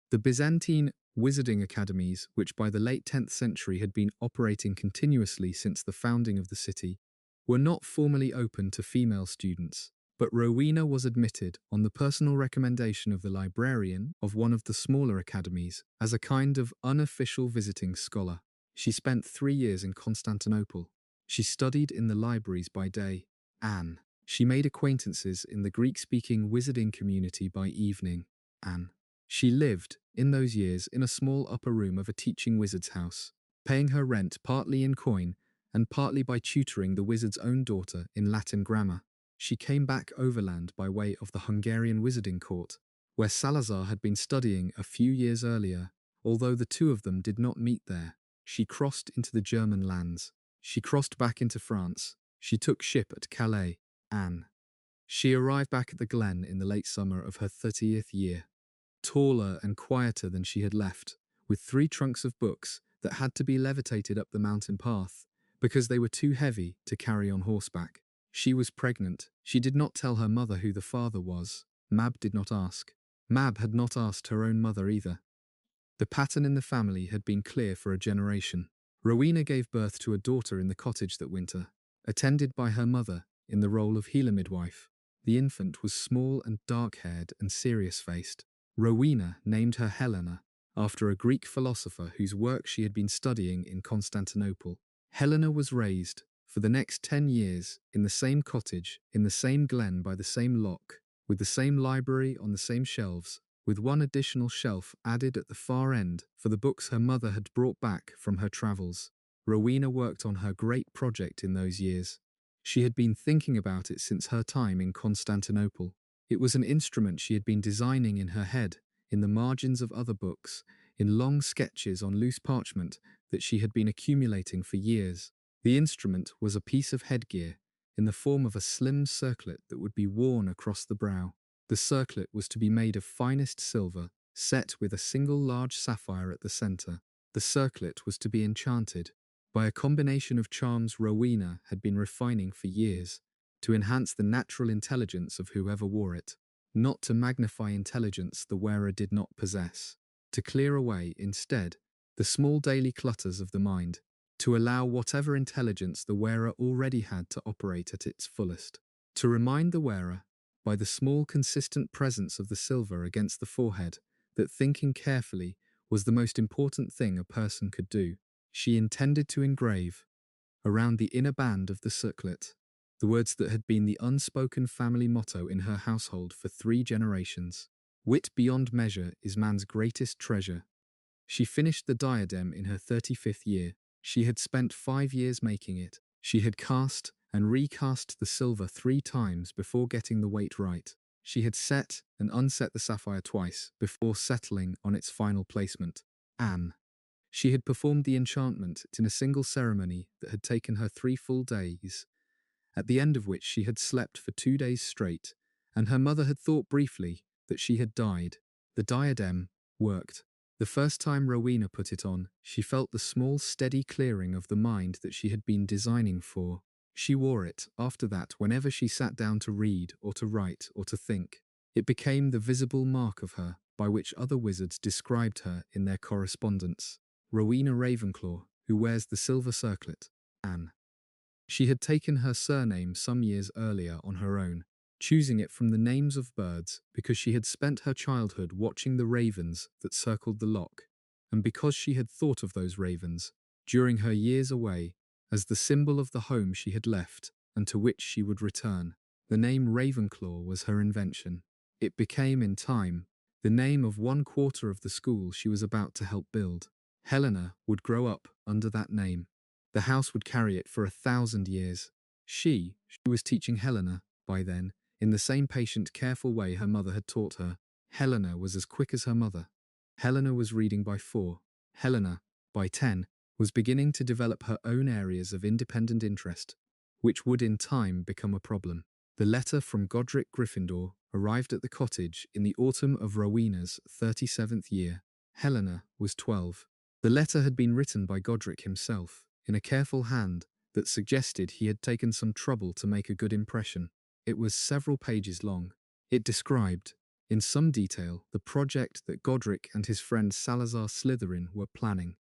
Speaker 1: The Byzantine wizarding academies, which by the late 10th century had been operating continuously since the founding of the city, were not formally open to female students, but Rowena was admitted on the personal recommendation of the librarian of one of the smaller academies as a kind of unofficial visiting scholar. She spent 3 years in Constantinople. She studied in the libraries by day. Anne. She made acquaintances in the Greek-speaking wizarding community by evening. Anne. She lived, in those years, in a small upper room of a teaching wizard's house, paying her rent partly in coin and partly by tutoring the wizard's own daughter in Latin grammar. She came back overland by way of the Hungarian wizarding court, where Salazar had been studying a few years earlier. Although the two of them did not meet there, she crossed into the German lands. She crossed back into France. She took ship at Calais. Anne. She arrived back at the Glen in the late summer of her 30th year, taller and quieter than she had left, with 3 trunks of books that had to be levitated up the mountain path because they were too heavy to carry on horseback. She was pregnant. She did not tell her mother who the father was. Mab did not ask. Mab had not asked her own mother either. The pattern in the family had been clear for a generation. Rowena gave birth to a daughter in the cottage that winter, attended by her mother in the role of healer midwife. The infant was small and dark-haired and serious-faced. Rowena named her Helena, after a Greek philosopher whose work she had been studying in Constantinople. Helena was raised, for the next 10 years, in the same cottage, in the same glen by the same loch, with the same library on the same shelves, with one additional shelf added at the far end for the books her mother had brought back from her travels. Rowena worked on her great project in those years. She had been thinking about it since her time in Constantinople. It was an instrument she had been designing in her head, in the margins of other books, in long sketches on loose parchment that she had been accumulating for years. The instrument was a piece of headgear, in the form of a slim circlet that would be worn across the brow. The circlet was to be made of finest silver, set with a single large sapphire at the center. The circlet was to be enchanted by a combination of charms Rowena had been refining for years, to enhance the natural intelligence of whoever wore it, not to magnify intelligence the wearer did not possess, to clear away, instead, the small daily clutters of the mind, to allow whatever intelligence the wearer already had to operate at its fullest, to remind the wearer, by the small consistent presence of the silver against the forehead, that thinking carefully was the most important thing a person could do. She intended to engrave, around the inner band of the circlet, the words that had been the unspoken family motto in her household for 3 generations. Wit beyond measure is man's greatest treasure. She finished the diadem in her 35th year. She had spent 5 years making it. She had cast and recast the silver 3 times before getting the weight right. She had set and unset the sapphire twice before settling on its final placement. Anne. She had performed the enchantment in a single ceremony that had taken her 3 full days, at the end of which she had slept for 2 days straight, and her mother had thought briefly that she had died. The diadem worked. The first time Rowena put it on, she felt the small, steady clearing of the mind that she had been designing for. She wore it, after that, whenever she sat down to read or to write or to think. It became the visible mark of her, by which other wizards described her in their correspondence. Rowena Ravenclaw, who wears the silver circlet. Anne. She had taken her surname some years earlier on her own, choosing it from the names of birds because she had spent her childhood watching the ravens that circled the loch, and because she had thought of those ravens, during her years away, as the symbol of the home she had left and to which she would return. The name Ravenclaw was her invention. It became, in time, the name of 1/4 of the school she was about to help build. Helena would grow up under that name. The house would carry it for 1,000 years. She was teaching Helena, by then, in the same patient, careful way her mother had taught her. Helena was as quick as her mother. Helena was reading by 4. Helena, by 10, was beginning to develop her own areas of independent interest, which would in time become a problem. The letter from Godric Gryffindor arrived at the cottage in the autumn of Rowena's 37th year. Helena was 12. The letter had been written by Godric himself, in a careful hand that suggested he had taken some trouble to make a good impression. It was several pages long. It described, in some detail, the project that Godric and his friend Salazar Slytherin were planning.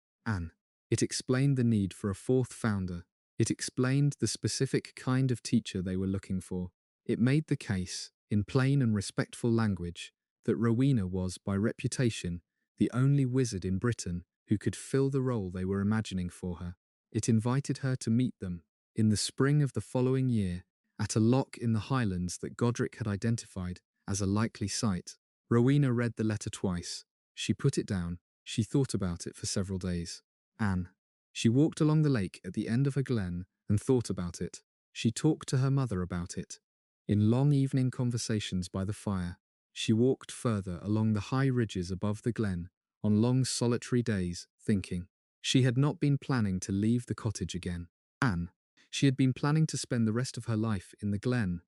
Speaker 1: It explained the need for a 4th founder, It explained the specific kind of teacher they were looking for. It made the case, in plain and respectful language, that Rowena was, by reputation, the only wizard in Britain who could fill the role they were imagining for her. It invited her to meet them, in the spring of the following year, at a loch in the Highlands that Godric had identified as a likely site. Rowena read the letter twice. She put it down. She thought about it for several days. Anne. She walked along the lake at the end of a glen and thought about it. She talked to her mother about it. In long evening conversations by the fire, she walked further along the high ridges above the glen, on long solitary days, thinking. She had not been planning to leave the cottage again. Anne. She had been planning to spend the rest of her life in the glen,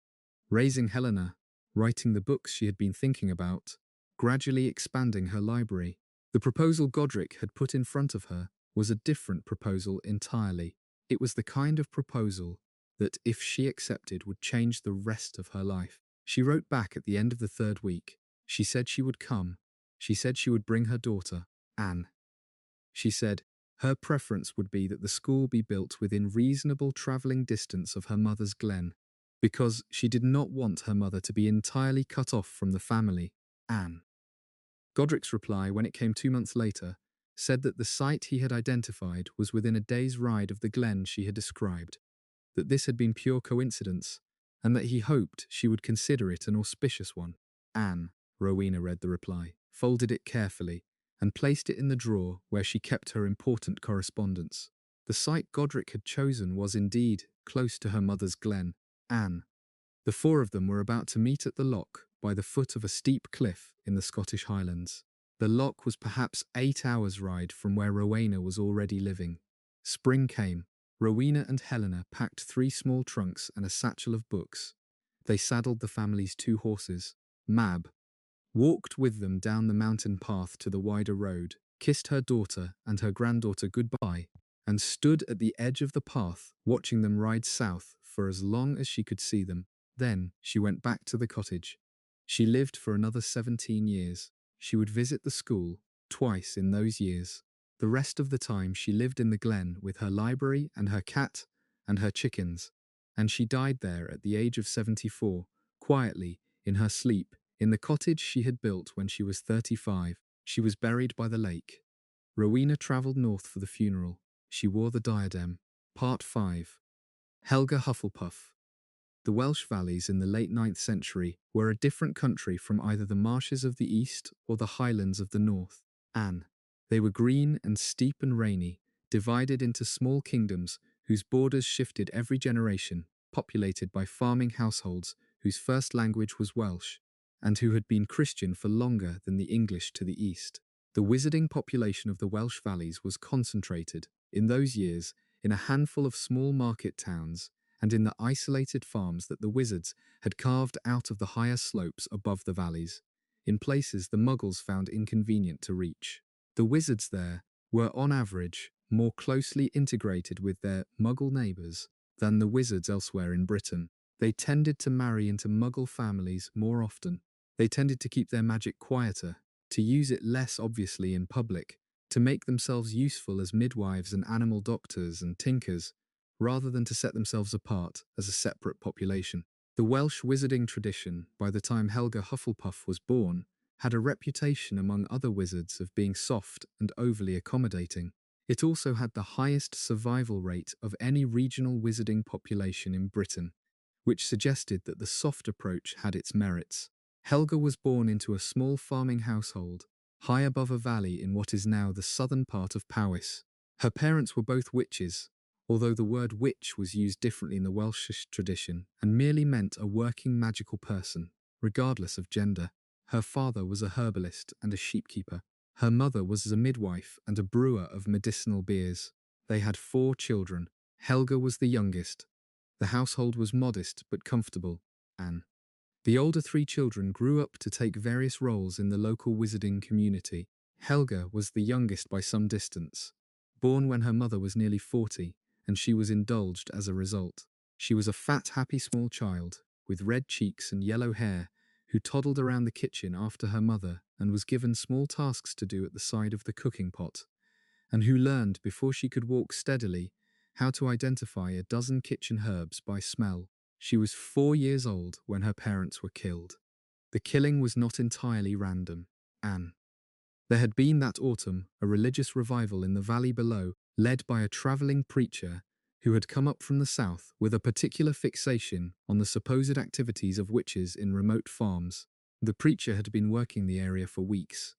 Speaker 1: raising Helena, writing the books she had been thinking about, gradually expanding her library. The proposal Godric had put in front of her was a different proposal entirely. It was the kind of proposal that, if she accepted, would change the rest of her life. She wrote back at the end of the third week. She said she would come. She said she would bring her daughter, Anne. She said her preference would be that the school be built within reasonable travelling distance of her mother's glen, because she did not want her mother to be entirely cut off from the family, Anne. Godric's reply, when it came 2 months later, said that the site he had identified was within a day's ride of the glen she had described, that this had been pure coincidence, and that he hoped she would consider it an auspicious one. Anne, Rowena read the reply, folded it carefully, and placed it in the drawer where she kept her important correspondence. The site Godric had chosen was indeed close to her mother's glen, Anne. The four of them were about to meet at the loch by the foot of a steep cliff in the Scottish Highlands. The loch was perhaps 8 hours' ride from where Rowena was already living. Spring came. Rowena and Helena packed 3 small trunks and a satchel of books. They saddled the family's 2 horses. Mab walked with them down the mountain path to the wider road, kissed her daughter and her granddaughter goodbye, and stood at the edge of the path watching them ride south for as long as she could see them. Then she went back to the cottage. She lived for another 17 years. She would visit the school twice in those years. The rest of the time she lived in the glen with her library and her cat and her chickens, and she died there at the age of 74, quietly, in her sleep, in the cottage she had built when she was 35. She was buried by the lake. Rowena travelled north for the funeral. She wore the diadem. Part 5. Helga Hufflepuff. The Welsh valleys in the late 9th century were a different country from either the marshes of the east or the highlands of the north. Anne. They were green and steep and rainy, divided into small kingdoms whose borders shifted every generation, populated by farming households whose first language was Welsh, and who had been Christian for longer than the English to the east. The wizarding population of the Welsh valleys was concentrated, in those years, in a handful of small market towns and in the isolated farms that the wizards had carved out of the higher slopes above the valleys, in places the Muggles found inconvenient to reach. The wizards there were, on average, more closely integrated with their Muggle neighbours than the wizards elsewhere in Britain. They tended to marry into Muggle families more often. They tended to keep their magic quieter, to use it less obviously in public, to make themselves useful as midwives and animal doctors and tinkers, rather than to set themselves apart as a separate population. The Welsh wizarding tradition, by the time Helga Hufflepuff was born, had a reputation among other wizards of being soft and overly accommodating. It also had the highest survival rate of any regional wizarding population in Britain, which suggested that the soft approach had its merits. Helga was born into a small farming household, high above a valley in what is now the southern part of Powys. Her parents were both witches, although the word witch was used differently in the Welsh tradition and merely meant a working magical person, regardless of gender. Her father was a herbalist and a sheepkeeper. Her mother was a midwife and a brewer of medicinal beers. They had 4 children. Helga was the youngest. The household was modest but comfortable. Anne. The older 3 children grew up to take various roles in the local wizarding community. Helga was the youngest by some distance, born when her mother was nearly 40, and she was indulged as a result. She was a fat, happy small child, with red cheeks and yellow hair, who toddled around the kitchen after her mother and was given small tasks to do at the side of the cooking pot, and who learned, before she could walk steadily, how to identify a dozen kitchen herbs by smell. She was 4 years old when her parents were killed. The killing was not entirely random. Anne. There had been that autumn a religious revival in the valley below, led by a travelling preacher who had come up from the south with a particular fixation on the supposed activities of witches in remote farms. The preacher had been working the area for weeks.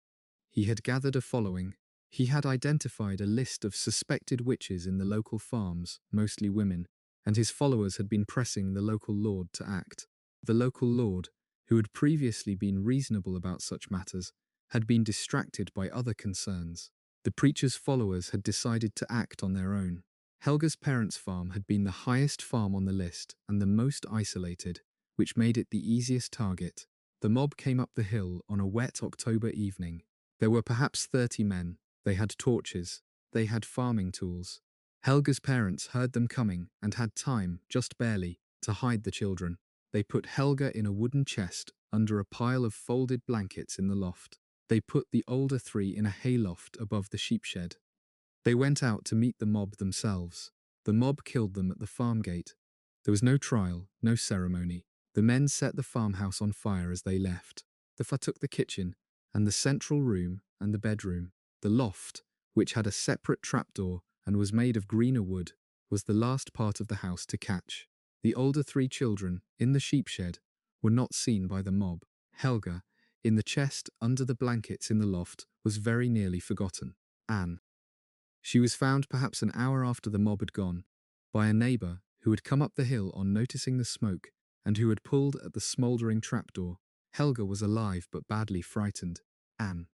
Speaker 1: He had gathered a following. He had identified a list of suspected witches in the local farms, mostly women, and his followers had been pressing the local lord to act. The local lord, who had previously been reasonable about such matters, had been distracted by other concerns. The preacher's followers had decided to act on their own. Helga's parents' farm had been the highest farm on the list and the most isolated, which made it the easiest target. The mob came up the hill on a wet October evening. There were perhaps 30 men. They had torches. They had farming tools. Helga's parents heard them coming and had time, just barely, to hide the children. They put Helga in a wooden chest under a pile of folded blankets in the loft. They put the older three in a hayloft above the sheep shed. They went out to meet the mob themselves. The mob killed them at the farm gate. There was no trial, no ceremony. The men set the farmhouse on fire as they left. The fa took the kitchen, and the central room, and the bedroom. The loft, which had a separate trapdoor and was made of greener wood, was the last part of the house to catch. The older three children, in the sheep shed, were not seen by the mob. Helga, in the chest under the blankets in the loft, was very nearly forgotten. Anne. She was found perhaps an hour after the mob had gone, by a neighbour who had come up the hill on noticing the smoke and who had pulled at the smouldering trapdoor. Helga was alive but badly frightened. Anne.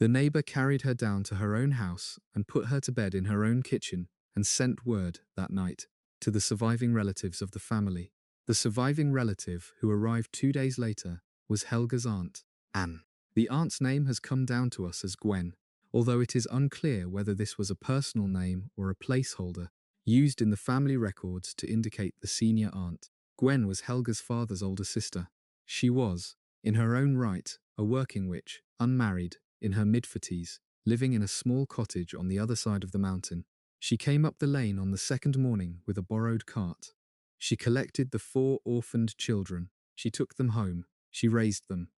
Speaker 1: The neighbour carried her down to her own house and put her to bed in her own kitchen and sent word, that night, to the surviving relatives of the family. The surviving relative, who arrived 2 days later, was Helga's aunt, Anne. The aunt's name has come down to us as Gwen, although it is unclear whether this was a personal name or a placeholder used in the family records to indicate the senior aunt. Gwen was Helga's father's older sister. She was, in her own right, a working witch, unmarried, in her mid-40s, living in a small cottage on the other side of the mountain. She came up the lane on the second morning with a borrowed cart. She collected the 4 orphaned children. She took them home. She raised them.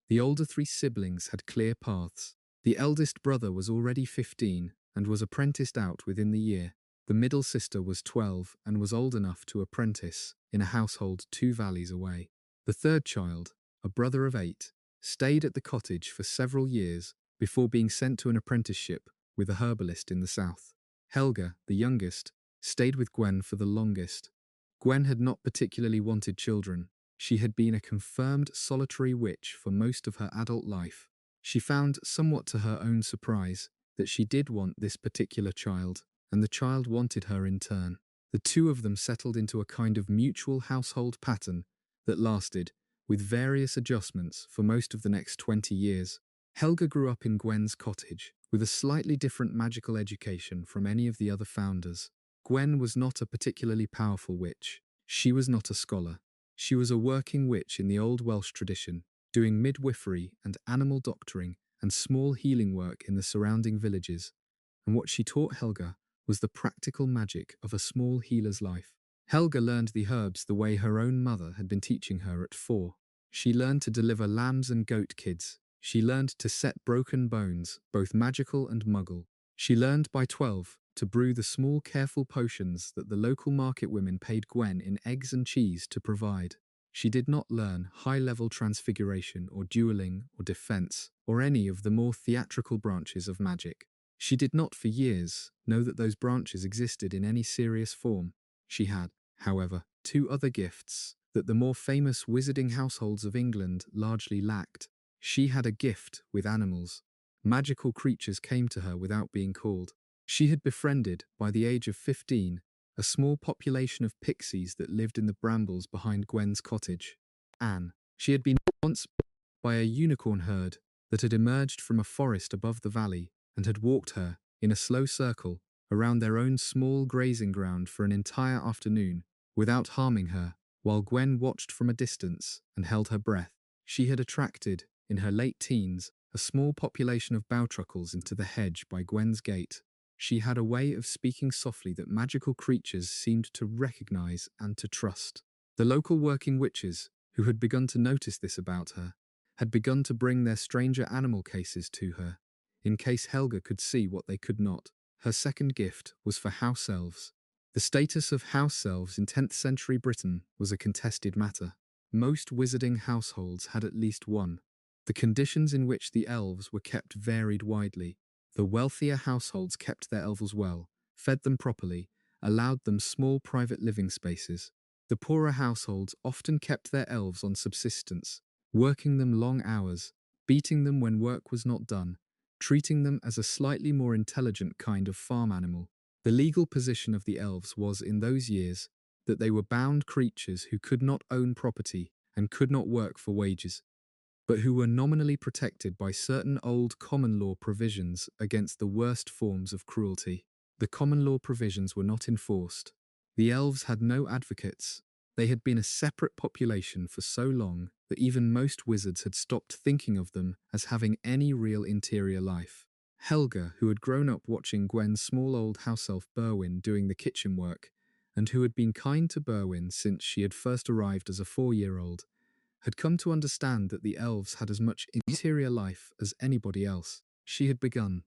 Speaker 1: The older 3 siblings had clear paths. The eldest brother was already 15 and was apprenticed out within the year. The middle sister was 12 and was old enough to apprentice in a household 2 valleys away. The third child, a brother of 8, stayed at the cottage for several years before being sent to an apprenticeship with a herbalist in the south. Helga, the youngest, stayed with Gwen for the longest. Gwen had not particularly wanted children. She had been a confirmed solitary witch for most of her adult life. She found, somewhat to her own surprise, that she did want this particular child, and the child wanted her in turn. The two of them settled into a kind of mutual household pattern that lasted, with various adjustments, for most of the next 20 years. Helga grew up in Gwen's cottage, with a slightly different magical education from any of the other founders. Gwen was not a particularly powerful witch. She was not a scholar. She was a working witch in the old Welsh tradition, doing midwifery and animal doctoring and small healing work in the surrounding villages. And what she taught Helga was the practical magic of a small healer's life. Helga learned the herbs the way her own mother had been teaching her at 4. She learned to deliver lambs and goat kids. She learned to set broken bones, both magical and muggle. She learned by 12 to brew the small careful potions that the local market women paid Gwen in eggs and cheese to provide. She did not learn high-level transfiguration or dueling or defense or any of the more theatrical branches of magic. She did not for years know that those branches existed in any serious form. She had, however, 2 other gifts that the more famous wizarding households of England largely lacked. She had a gift with animals. Magical creatures came to her without being called. She had befriended, by the age of 15, a small population of pixies that lived in the brambles behind Gwen's cottage. Anne. She had been once by a unicorn herd that had emerged from a forest above the valley and had walked her, in a slow circle, around their own small grazing ground for an entire afternoon, without harming her, while Gwen watched from a distance and held her breath. She had attracted, in her late teens, a small population of bowtruckles into the hedge by Gwen's gate. She had a way of speaking softly that magical creatures seemed to recognize and to trust. The local working witches, who had begun to notice this about her, had begun to bring their stranger animal cases to her, in case Helga could see what they could not. Her second gift was for house elves. The status of house elves in 10th century Britain was a contested matter. Most wizarding households had at least one. The conditions in which the elves were kept varied widely. The wealthier households kept their elves well, fed them properly, allowed them small private living spaces. The poorer households often kept their elves on subsistence, working them long hours, beating them when work was not done, treating them as a slightly more intelligent kind of farm animal. The legal position of the elves was, in those years, that they were bound creatures who could not own property and could not work for wages, but who were nominally protected by certain old common law provisions against the worst forms of cruelty. The common law provisions were not enforced. The elves had no advocates. They had been a separate population for so long that even most wizards had stopped thinking of them as having any real interior life. Helga, who had grown up watching Gwen's small old house elf Berwin doing the kitchen work, and who had been kind to Berwin since she had first arrived as a 4-year-old, had come to understand that the elves had as much interior life as anybody else. She had begun,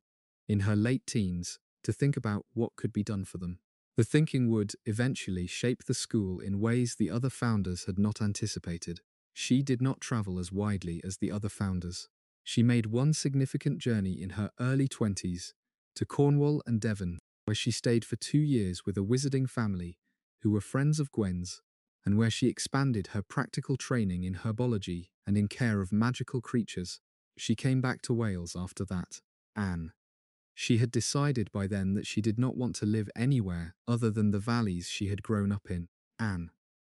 Speaker 1: in her late teens, to think about what could be done for them. The thinking would, eventually, shape the school in ways the other founders had not anticipated. She did not travel as widely as the other founders. She made one significant journey in her early 20s to Cornwall and Devon, where she stayed for 2 years with a wizarding family who were friends of Gwen's, and where she expanded her practical training in herbology and in care of magical creatures. She came back to Wales after that. Anne. She had decided by then that she did not want to live anywhere other than the valleys she had grown up in. Anne.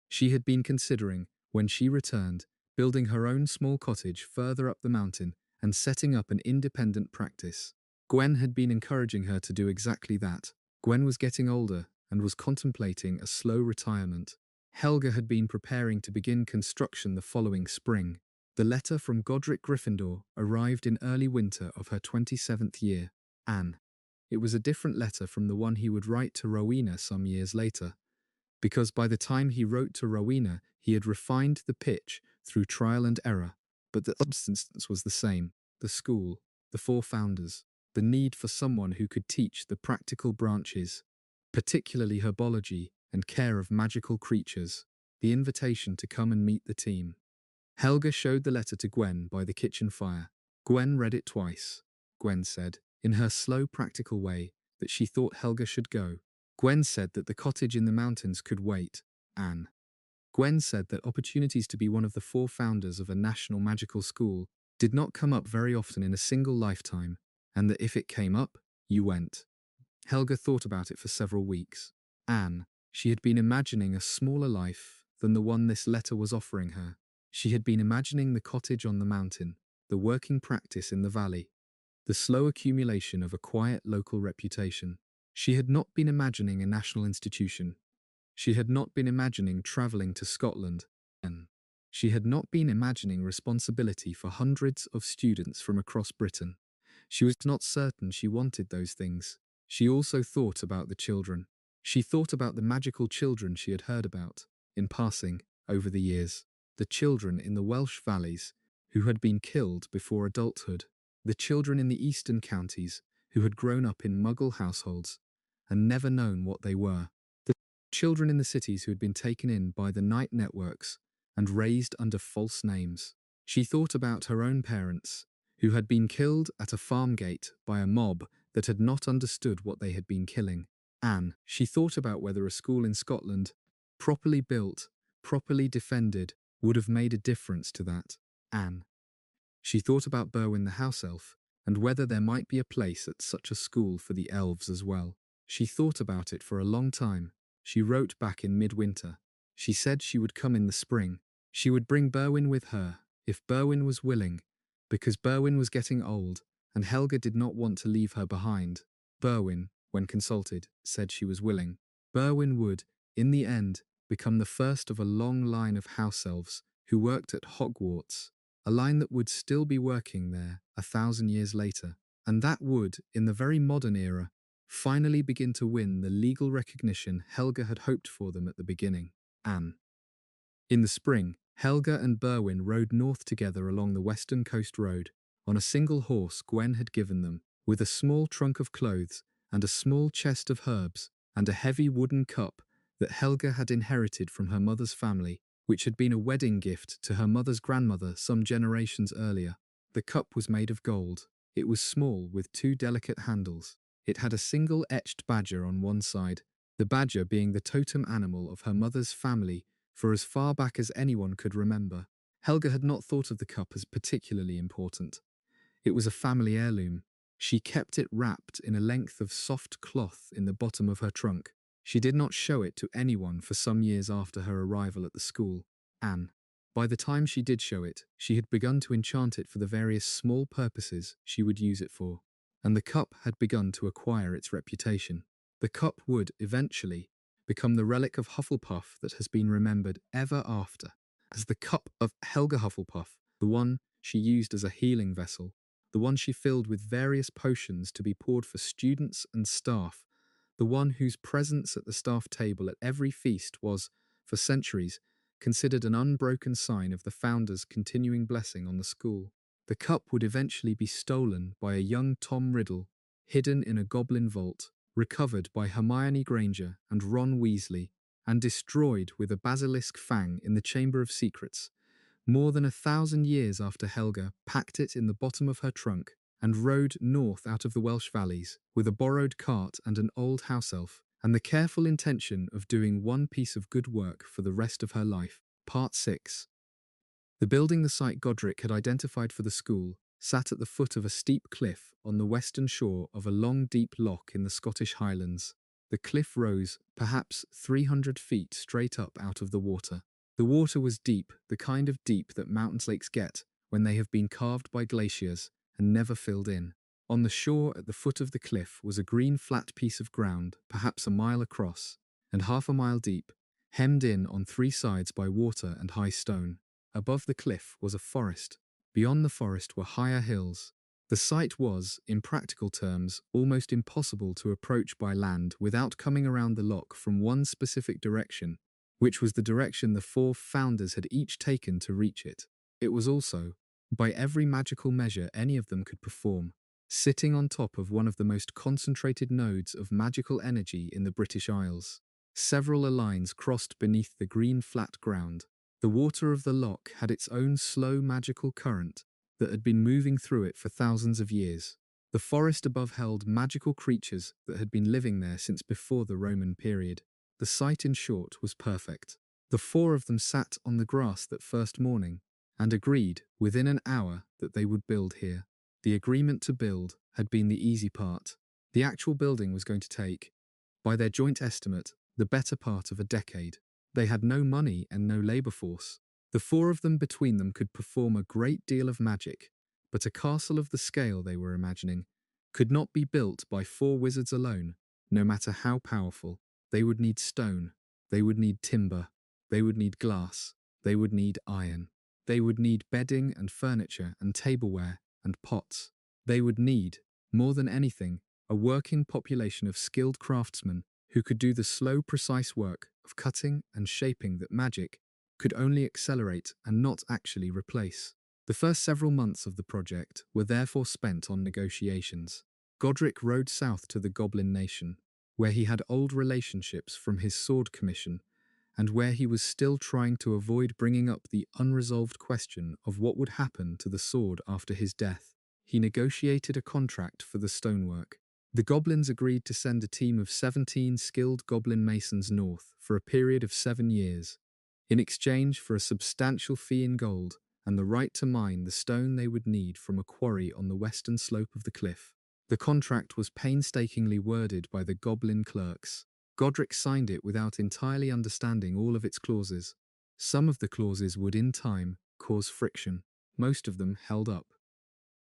Speaker 1: She had been considering, when she returned, building her own small cottage further up the mountain and setting up an independent practice. Gwen had been encouraging her to do exactly that. Gwen was getting older and was contemplating a slow retirement. Helga had been preparing to begin construction the following spring. The letter from Godric Gryffindor arrived in early winter of her 27th year. Anne. It was a different letter from the one he would write to Rowena some years later, because by the time he wrote to Rowena, he had refined the pitch through trial and error, but the substance was the same. The school, the 4 founders, the need for someone who could teach the practical branches, particularly herbology and care of magical creatures, the invitation to come and meet the team. Helga showed the letter to Gwen by the kitchen fire. Gwen read it twice. Gwen said, in her slow, practical way, that she thought Helga should go. Gwen said that the cottage in the mountains could wait. Anne. Gwen said that opportunities to be one of the 4 founders of a national magical school did not come up very often in a single lifetime, and that if it came up, you went. Helga thought about it for several weeks. Anne. She had been imagining a smaller life than the one this letter was offering her. She had been imagining the cottage on the mountain, the working practice in the valley, the slow accumulation of a quiet local reputation. She had not been imagining a national institution. She had not been imagining travelling to Scotland. She had not been imagining responsibility for hundreds of students from across Britain. She was not certain she wanted those things. She also thought about the children. She thought about the magical children she had heard about, in passing, over the years. The children in the Welsh valleys who had been killed before adulthood. The children in the eastern counties who had grown up in Muggle households and never known what they were. The children in the cities who had been taken in by the night networks and raised under false names. She thought about her own parents, who had been killed at a farm gate by a mob that had not understood what they had been killing. Anne. She thought about whether a school in Scotland, properly built, properly defended, would have made a difference to that. Anne. She thought about Berwin the house elf, and whether there might be a place at such a school for the elves as well. She thought about it for a long time. She wrote back in midwinter. She said she would come in the spring. She would bring Berwin with her, if Berwin was willing, because Berwin was getting old, and Helga did not want to leave her behind. Berwin, when consulted, said she was willing. Berwin would, in the end, become the first of a long line of house elves who worked at Hogwarts, a line that would still be working there 1,000 years later, and that would, in the very modern era, finally begin to win the legal recognition Helga had hoped for them at the beginning. Anne. In the spring, Helga and Berwin rode north together along the western coast road, on a single horse Gwen had given them, with a small trunk of clothes and a small chest of herbs and a heavy wooden cup that Helga had inherited from her mother's family, which had been a wedding gift to her mother's grandmother some generations earlier. The cup was made of gold. It was small, with two delicate handles. It had a single etched badger on one side, the badger being the totem animal of her mother's family for as far back as anyone could remember. Helga had not thought of the cup as particularly important. It was a family heirloom. She kept it wrapped in a length of soft cloth in the bottom of her trunk. She did not show it to anyone for some years after her arrival at the school. Anne. By the time she did show it, she had begun to enchant it for the various small purposes she would use it for, and the cup had begun to acquire its reputation. The cup would, eventually, become the relic of Hufflepuff that has been remembered ever after as the cup of Helga Hufflepuff, the one she used as a healing vessel, the one she filled with various potions to be poured for students and staff, the one whose presence at the staff table at every feast was, for centuries, considered an unbroken sign of the founder's continuing blessing on the school. The cup would eventually be stolen by a young Tom Riddle, hidden in a goblin vault, recovered by Hermione Granger and Ron Weasley, and destroyed with a basilisk fang in the Chamber of Secrets, more than 1,000 years after Helga packed it in the bottom of her trunk and rode north out of the Welsh valleys with a borrowed cart and an old house elf, and the careful intention of doing one piece of good work for the rest of her life. Part 6. The building the site Godric had identified for the school sat at the foot of a steep cliff on the western shore of a long, deep loch in the Scottish Highlands. The cliff rose, perhaps 300 feet straight up out of the water. The water was deep, the kind of deep that mountain lakes get when they have been carved by glaciers and never filled in. On the shore at the foot of the cliff was a green flat piece of ground, perhaps a mile across, and half a mile deep, hemmed in on three sides by water and high stone. Above the cliff was a forest. Beyond the forest were higher hills. The site was, in practical terms, almost impossible to approach by land without coming around the loch from one specific direction, which was the direction the four founders had each taken to reach it. It was also, by every magical measure any of them could perform, sitting on top of one of the most concentrated nodes of magical energy in the British Isles. Several lines crossed beneath the green flat ground. The water of the loch had its own slow magical current that had been moving through it for thousands of years. The forest above held magical creatures that had been living there since before the Roman period. The site, in short, was perfect. The four of them sat on the grass that first morning and agreed within an hour that they would build here. The agreement to build had been the easy part. The actual building was going to take, by their joint estimate, the better part of a decade. They had no money and no labor force. The four of them between them could perform a great deal of magic, but a castle of the scale they were imagining could not be built by four wizards alone, no matter how powerful. They would need stone, they would need timber, they would need glass, they would need iron. They would need bedding and furniture and tableware and pots. They would need, more than anything, a working population of skilled craftsmen who could do the slow, precise work of cutting and shaping that magic could only accelerate and not actually replace. The first several months of the project were therefore spent on negotiations. Godric rode south to the Goblin Nation, where he had old relationships from his sword commission, and where he was still trying to avoid bringing up the unresolved question of what would happen to the sword after his death. He negotiated a contract for the stonework. The goblins agreed to send a team of 17 skilled goblin masons north for a period of 7 years, in exchange for a substantial fee in gold and the right to mine the stone they would need from a quarry on the western slope of the cliff. The contract was painstakingly worded by the goblin clerks. Godric signed it without entirely understanding all of its clauses. Some of the clauses would in time cause friction. Most of them held up.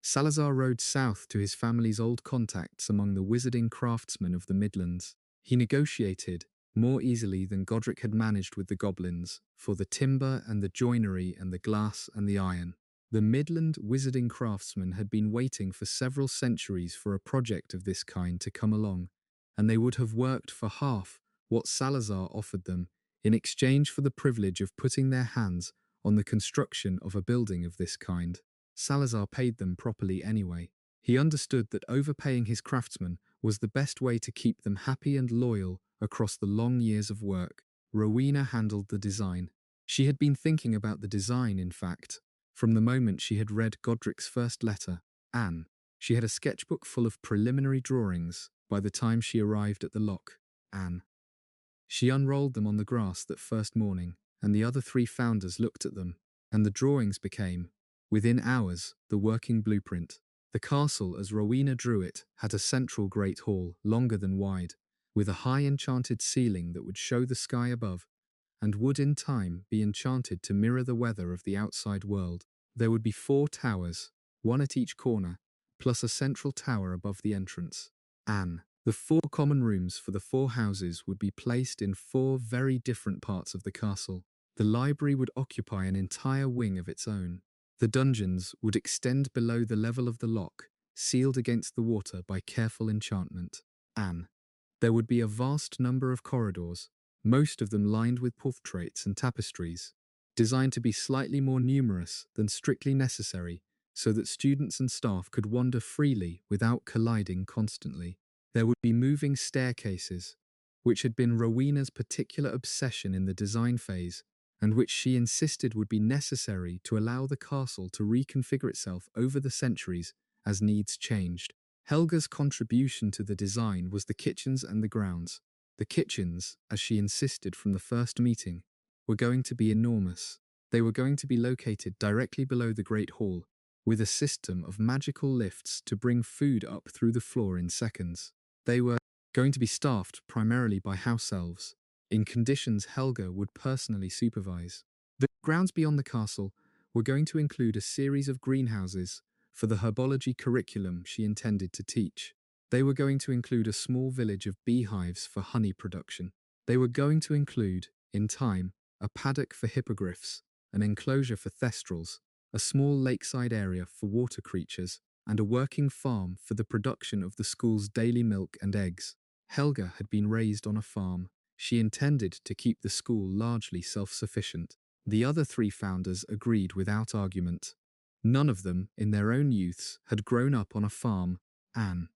Speaker 1: Salazar rode south to his family's old contacts among the wizarding craftsmen of the Midlands. He negotiated, more easily than Godric had managed with the goblins, for the timber and the joinery and the glass and the iron. The Midland wizarding craftsmen had been waiting for several centuries for a project of this kind to come along, and they would have worked for half what Salazar offered them in exchange for the privilege of putting their hands on the construction of a building of this kind. Salazar paid them properly anyway. He understood that overpaying his craftsmen was the best way to keep them happy and loyal across the long years of work. Rowena handled the design. She had been thinking about the design, in fact, from the moment she had read Godric's first letter, Anne. She had a sketchbook full of preliminary drawings by the time she arrived at the loch, Anne. She unrolled them on the grass that first morning, and the other three founders looked at them, and the drawings became, within hours, the working blueprint. The castle, as Rowena drew it, had a central great hall, longer than wide, with a high enchanted ceiling that would show the sky above, and would in time be enchanted to mirror the weather of the outside world. There would be 4 towers, one at each corner, plus a central tower above the entrance. Anne. The 4 common rooms for the 4 houses would be placed in 4 very different parts of the castle. The library would occupy an entire wing of its own. The dungeons would extend below the level of the loch, sealed against the water by careful enchantment. Anne. There would be a vast number of corridors, most of them lined with portraits and tapestries, designed to be slightly more numerous than strictly necessary, so that students and staff could wander freely without colliding constantly. There would be moving staircases, which had been Rowena's particular obsession in the design phase, and which she insisted would be necessary to allow the castle to reconfigure itself over the centuries as needs changed. Helga's contribution to the design was the kitchens and the grounds. The kitchens, as she insisted from the first meeting, were going to be enormous. They were going to be located directly below the Great Hall, with a system of magical lifts to bring food up through the floor in seconds. They were going to be staffed primarily by house elves, in conditions Helga would personally supervise. The grounds beyond the castle were going to include a series of greenhouses for the herbology curriculum she intended to teach. They were going to include a small village of beehives for honey production. They were going to include, in time, a paddock for hippogriffs, an enclosure for thestrals, a small lakeside area for water creatures, and a working farm for the production of the school's daily milk and eggs. Helga had been raised on a farm. She intended to keep the school largely self-sufficient. The other 3 founders agreed without argument. None of them, in their own youths, had grown up on a farm. Anne.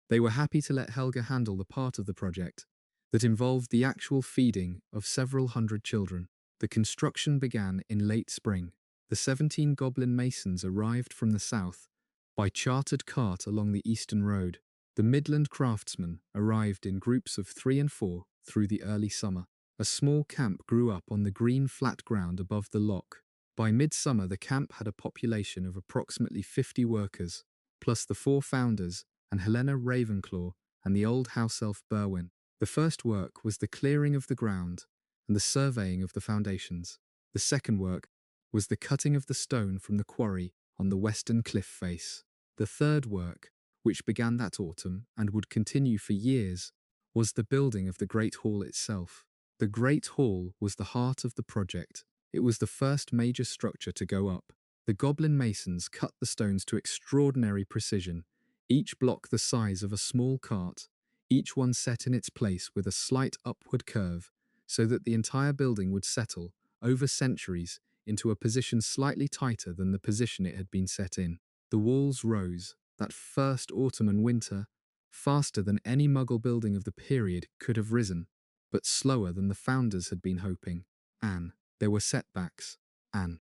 Speaker 1: They were happy to let Helga handle the part of the project that involved the actual feeding of several hundred children. The construction began in late spring. The 17 goblin masons arrived from the south by chartered cart along the eastern road. The Midland craftsmen arrived in groups of 3 and 4 through the early summer. A small camp grew up on the green flat ground above the loch. By midsummer, the camp had a population of approximately 50 workers, plus the 4 founders and Helena Ravenclaw and the old house elf Berwin. The first work was the clearing of the ground and the surveying of the foundations. The second work was the cutting of the stone from the quarry on the western cliff face. The third work, which began that autumn and would continue for years, was the building of the Great Hall itself. The Great Hall was the heart of the project. It was the first major structure to go up. The goblin masons cut the stones to extraordinary precision, each block the size of a small cart, each one set in its place with a slight upward curve, so that the entire building would settle, over centuries, into a position slightly tighter than the position it had been set in. The walls rose, that first autumn and winter, faster than any Muggle building of the period could have risen, but slower than the founders had been hoping. Anne. There were setbacks. Anne.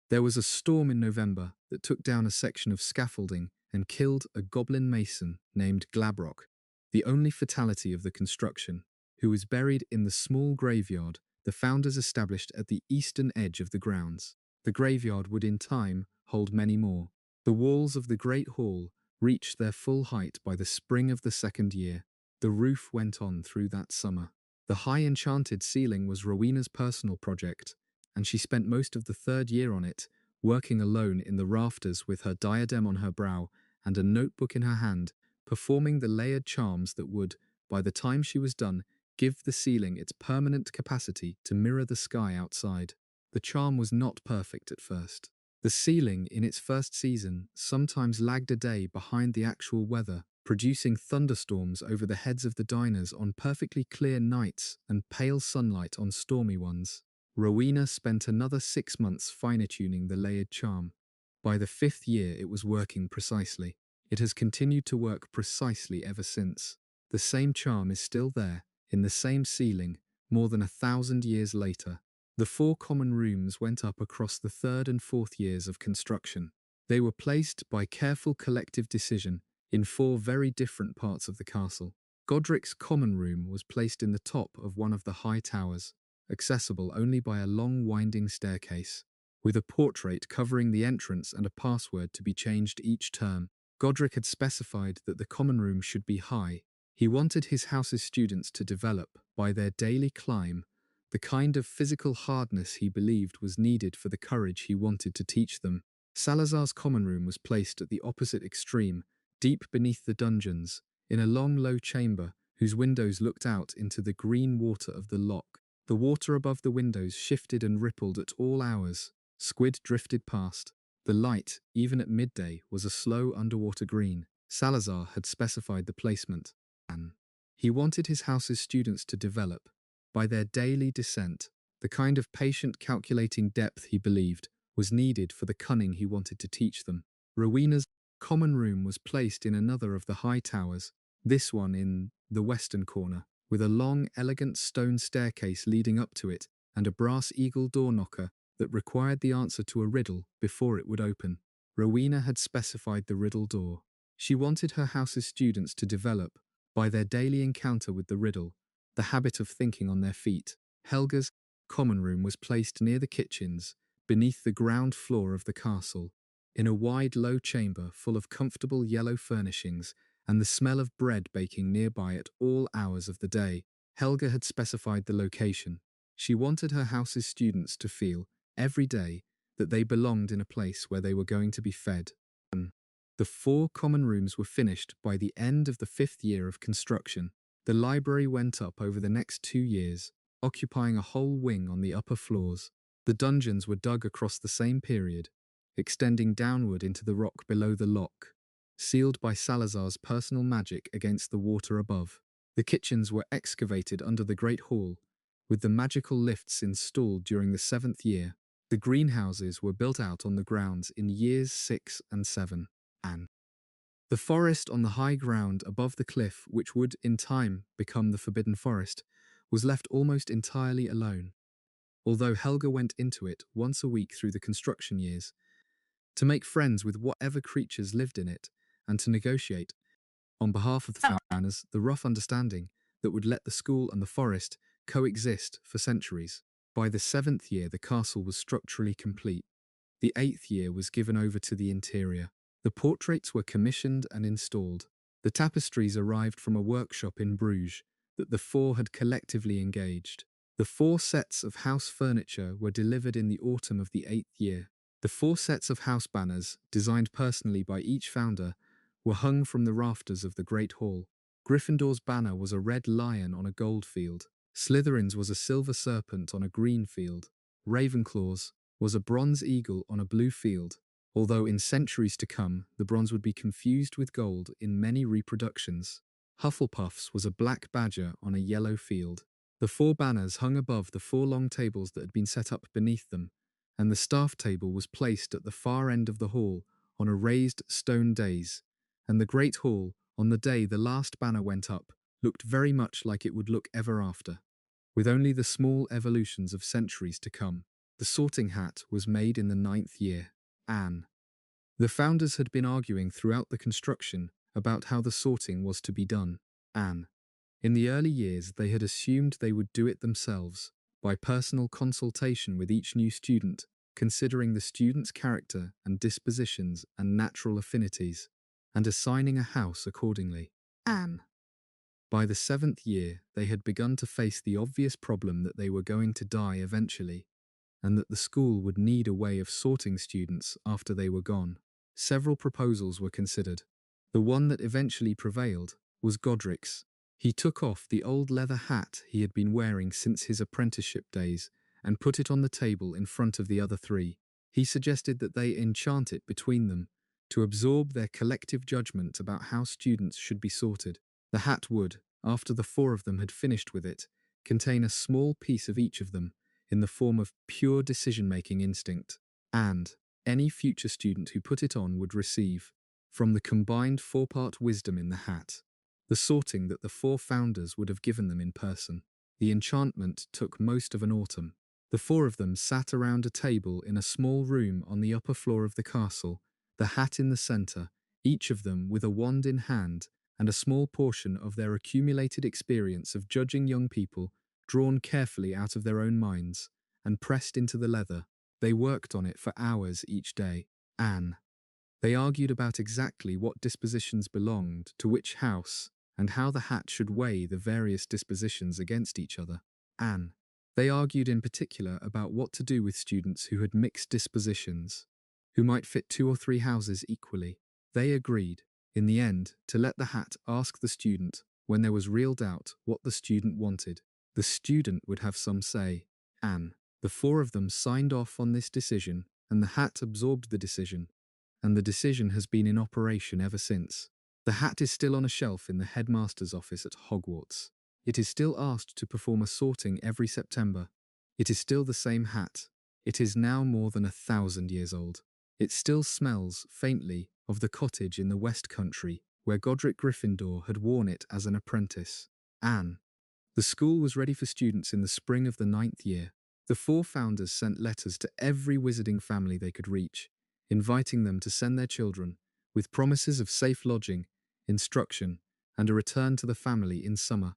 Speaker 1: There was a storm in November that took down a section of scaffolding and killed a goblin mason named Glabrock, the only fatality of the construction, who was buried in the small graveyard the founders established at the eastern edge of the grounds. The graveyard would in time hold many more. The walls of the Great Hall reached their full height by the spring of the second year. The roof went on through that summer. The high enchanted ceiling was Rowena's personal project, and she spent most of the third year on it, working alone in the rafters with her diadem on her brow and a notebook in her hand, performing the layered charms that would, by the time she was done, give the ceiling its permanent capacity to mirror the sky outside. The charm was not perfect at first. The ceiling, in its first season, sometimes lagged a day behind the actual weather producing thunderstorms over the heads of the diners on perfectly clear nights and pale sunlight on stormy ones. Rowena spent another 6 months fine-tuning the layered charm. By the 5th year it was working precisely. It has continued to work precisely ever since. The same charm is still there, in the same ceiling, more than 1,000 years later. The 4 common rooms went up across the 3rd and 4th years of construction. They were placed by careful collective decision in 4 very different parts of the castle. Godric's common room was placed in the top of one of the high towers, accessible only by a long winding staircase, with a portrait covering the entrance and a password to be changed each term. Godric had specified that the common room should be high. He wanted his house's students to develop, by their daily climb, the kind of physical hardness he believed was needed for the courage he wanted to teach them. Salazar's common room was placed at the opposite extreme, deep beneath the dungeons, in a long low chamber whose windows looked out into the green water of the loch. The water above the windows shifted and rippled at all hours. Squid drifted past. The light, even at midday, was a slow underwater green. Salazar had specified the placement. He wanted his house's students to develop, by their daily descent, the kind of patient calculating depth he believed was needed for the cunning he wanted to teach them. Rowena's common room was placed in another of the high towers, this one in the western corner, with a long, elegant stone staircase leading up to it and a brass eagle door knocker that required the answer to a riddle before it would open. Rowena had specified the riddle door. She wanted her house's students to develop, by their daily encounter with the riddle, the habit of thinking on their feet. Helga's common room was placed near the kitchens, beneath the ground floor of the castle, in a wide low chamber full of comfortable yellow furnishings and the smell of bread baking nearby at all hours of the day. Helga had specified the location. She wanted her house's students to feel, every day, that they belonged in a place where they were going to be fed. The 4 common rooms were finished by the end of the 5th year of construction. The library went up over the next 2 years, occupying a whole wing on the upper floors. The dungeons were dug across the same period, extending downward into the rock below the loch, sealed by Salazar's personal magic against the water above. The kitchens were excavated under the Great Hall, with the magical lifts installed during the 7th year. The greenhouses were built out on the grounds in years 6 and 7. The forest on the high ground above the cliff, which would in time become the Forbidden Forest, was left almost entirely alone, although Helga went into it once a week through the construction years, to make friends with whatever creatures lived in it, and to negotiate, on behalf of the founders, the rough understanding that would let the school and the forest coexist for centuries. By the 7th year the castle was structurally complete. The 8th year was given over to the interior. The portraits were commissioned and installed. The tapestries arrived from a workshop in Bruges that the 4 had collectively engaged. The 4 sets of house furniture were delivered in the autumn of the 8th year. The 4 sets of house banners, designed personally by each founder, were hung from the rafters of the Great Hall. Gryffindor's banner was a red lion on a gold field. Slytherin's was a silver serpent on a green field. Ravenclaw's was a bronze eagle on a blue field, although in centuries to come the bronze would be confused with gold in many reproductions. Hufflepuff's was a black badger on a yellow field. The 4 banners hung above the 4 long tables that had been set up beneath them, and the staff table was placed at the far end of the hall on a raised stone dais, and the Great Hall, on the day the last banner went up, looked very much like it would look ever after, with only the small evolutions of centuries to come. The sorting hat was made in the 9th year. The founders had been arguing throughout the construction about how the sorting was to be done. In the early years they had assumed they would do it themselves, by personal consultation with each new student, considering the student's character and dispositions and natural affinities, and assigning a house accordingly. By the 7th year they had begun to face the obvious problem that they were going to die eventually, and that the school would need a way of sorting students after they were gone. Several proposals were considered. The one that eventually prevailed was Godric's. He took off the old leather hat he had been wearing since his apprenticeship days and put it on the table in front of the other 3. He suggested that they enchant it between them to absorb their collective judgment about how students should be sorted. The hat would, after the four of them had finished with it, contain a small piece of each of them in the form of pure decision-making instinct, and any future student who put it on would receive, from the combined four-part wisdom in the hat, the sorting that the four founders would have given them in person. The enchantment took most of an autumn. The four of them sat around a table in a small room on the upper floor of the castle, the hat in the centre, each of them with a wand in hand and a small portion of their accumulated experience of judging young people drawn carefully out of their own minds and pressed into the leather. They worked on it for hours each day. They argued about exactly what dispositions belonged to which house and how the hat should weigh the various dispositions against each other. They argued in particular about what to do with students who had mixed dispositions, who might fit 2 or 3 houses equally. They agreed, in the end, to let the hat ask the student, when there was real doubt, what the student wanted. The student would have some say. The four of them signed off on this decision, and the hat absorbed the decision, and the decision has been in operation ever since. The hat is still on a shelf in the headmaster's office at Hogwarts. It is still asked to perform a sorting every September. It is still the same hat. It is now more than 1,000 years old. It still smells, faintly, of the cottage in the West Country, where Godric Gryffindor had worn it as an apprentice. The school was ready for students in the spring of the 9th year. The four founders sent letters to every wizarding family they could reach, inviting them to send their children, with promises of safe lodging, instruction, and a return to the family in summer.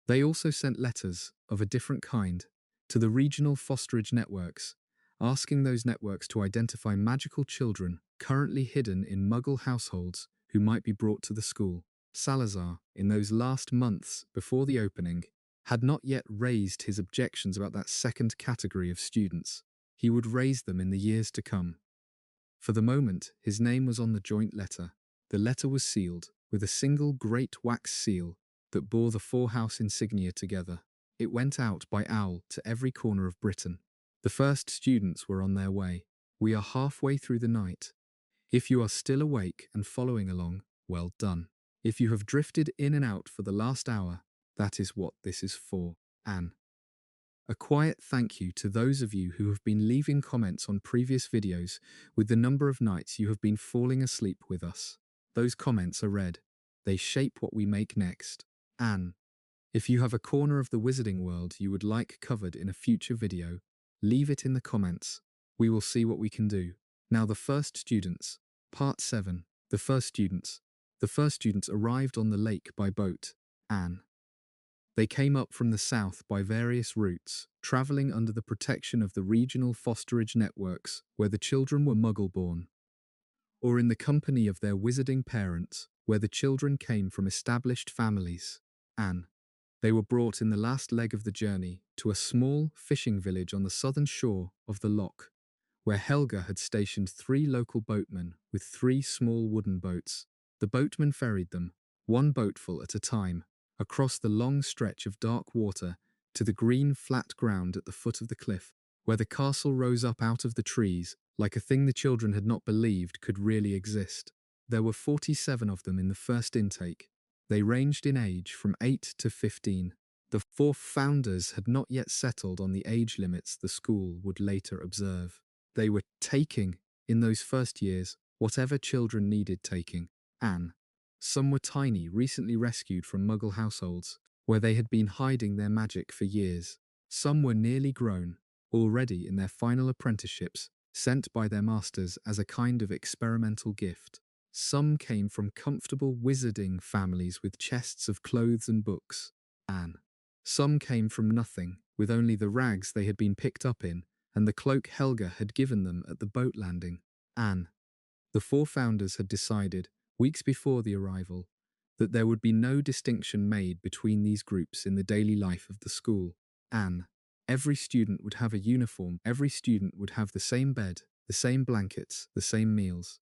Speaker 1: They also sent letters, of a different kind, to the regional fosterage networks, asking those networks to identify magical children currently hidden in Muggle households who might be brought to the school. Salazar, in those last months before the opening, had not yet raised his objections about that second category of students. He would raise them in the years to come. For the moment, his name was on the joint letter. The letter was sealed with a single great wax seal that bore the four-house insignia together. It went out by owl to every corner of Britain. The first students were on their way. We are halfway through the night. If you are still awake and following along, well done. If you have drifted in and out for the last hour, that is what this is for. A quiet thank you to those of you who have been leaving comments on previous videos with the number of nights you have been falling asleep with us. Those comments are read. They shape what we make next. If you have a corner of the wizarding world you would like covered in a future video, leave it in the comments. We will see what we can do. Now the first students. Part 7. The first students. The first students arrived on the lake by boat. They came up from the south by various routes, travelling under the protection of the regional fosterage networks where the children were Muggle-born, or in the company of their wizarding parents where the children came from established families. They were brought in the last leg of the journey to a small fishing village on the southern shore of the loch, where Helga had stationed 3 local boatmen with 3 small wooden boats. The boatmen ferried them, one boatful at a time, across the long stretch of dark water to the green flat ground at the foot of the cliff, where the castle rose up out of the trees like a thing the children had not believed could really exist. There were 47 of them in the first intake. They ranged in age from 8 to 15. The 4 founders had not yet settled on the age limits the school would later observe. They were taking, in those first years, whatever children needed taking. Some were tiny, recently rescued from Muggle households, where they had been hiding their magic for years. Some were nearly grown, already in their final apprenticeships, sent by their masters as a kind of experimental gift. Some came from comfortable wizarding families with chests of clothes and books. Some came from nothing, with only the rags they had been picked up in and the cloak Helga had given them at the boat landing. The 4 founders had decided, weeks before the arrival, that there would be no distinction made between these groups in the daily life of the school. Every student would have a uniform, every student would have the same bed, the same blankets, the same meals.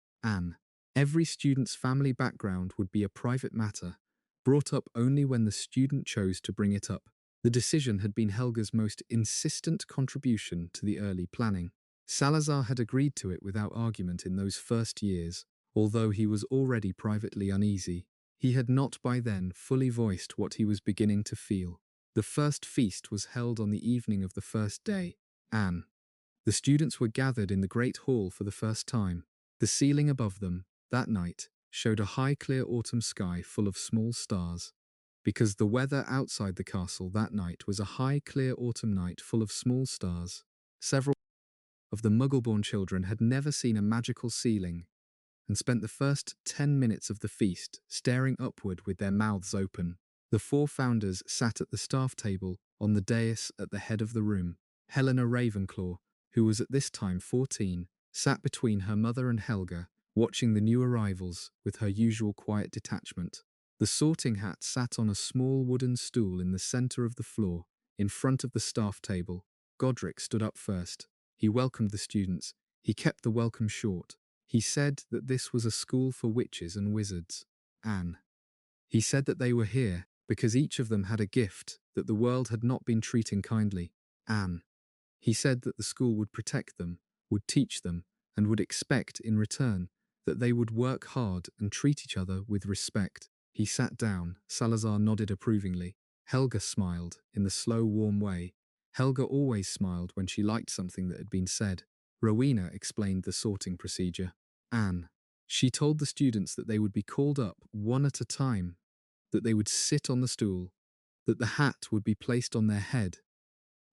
Speaker 1: Every student's family background would be a private matter, brought up only when the student chose to bring it up. The decision had been Helga's most insistent contribution to the early planning. Salazar had agreed to it without argument in those first years, although he was already privately uneasy. He had not by then fully voiced what he was beginning to feel. The first feast was held on the evening of the first day, Anne. The students were gathered in the great hall for the first time. The ceiling above them, that night, showed a high clear autumn sky full of small stars. Because the weather outside the castle that night was a high clear autumn night full of small stars. Several of the Muggle-born children had never seen a magical ceiling and spent the first 10 minutes of the feast staring upward with their mouths open. The four founders sat at the staff table on the dais at the head of the room. Helena Ravenclaw, who was at this time 14, sat between her mother and Helga, watching the new arrivals with her usual quiet detachment. The sorting hat sat on a small wooden stool in the center of the floor, in front of the staff table. Godric stood up first. He welcomed the students. He kept the welcome short. He said that this was a school for witches and wizards. Anne. He said that they were here because each of them had a gift that the world had not been treating kindly. Anne. He said that the school would protect them, would teach them, and would expect in return that they would work hard and treat each other with respect. He sat down. Salazar nodded approvingly. Helga smiled in the slow, warm way. Helga always smiled when she liked something that had been said. Rowena explained the sorting procedure. Anne. She told the students that they would be called up one at a time, that they would sit on the stool, that the hat would be placed on their head,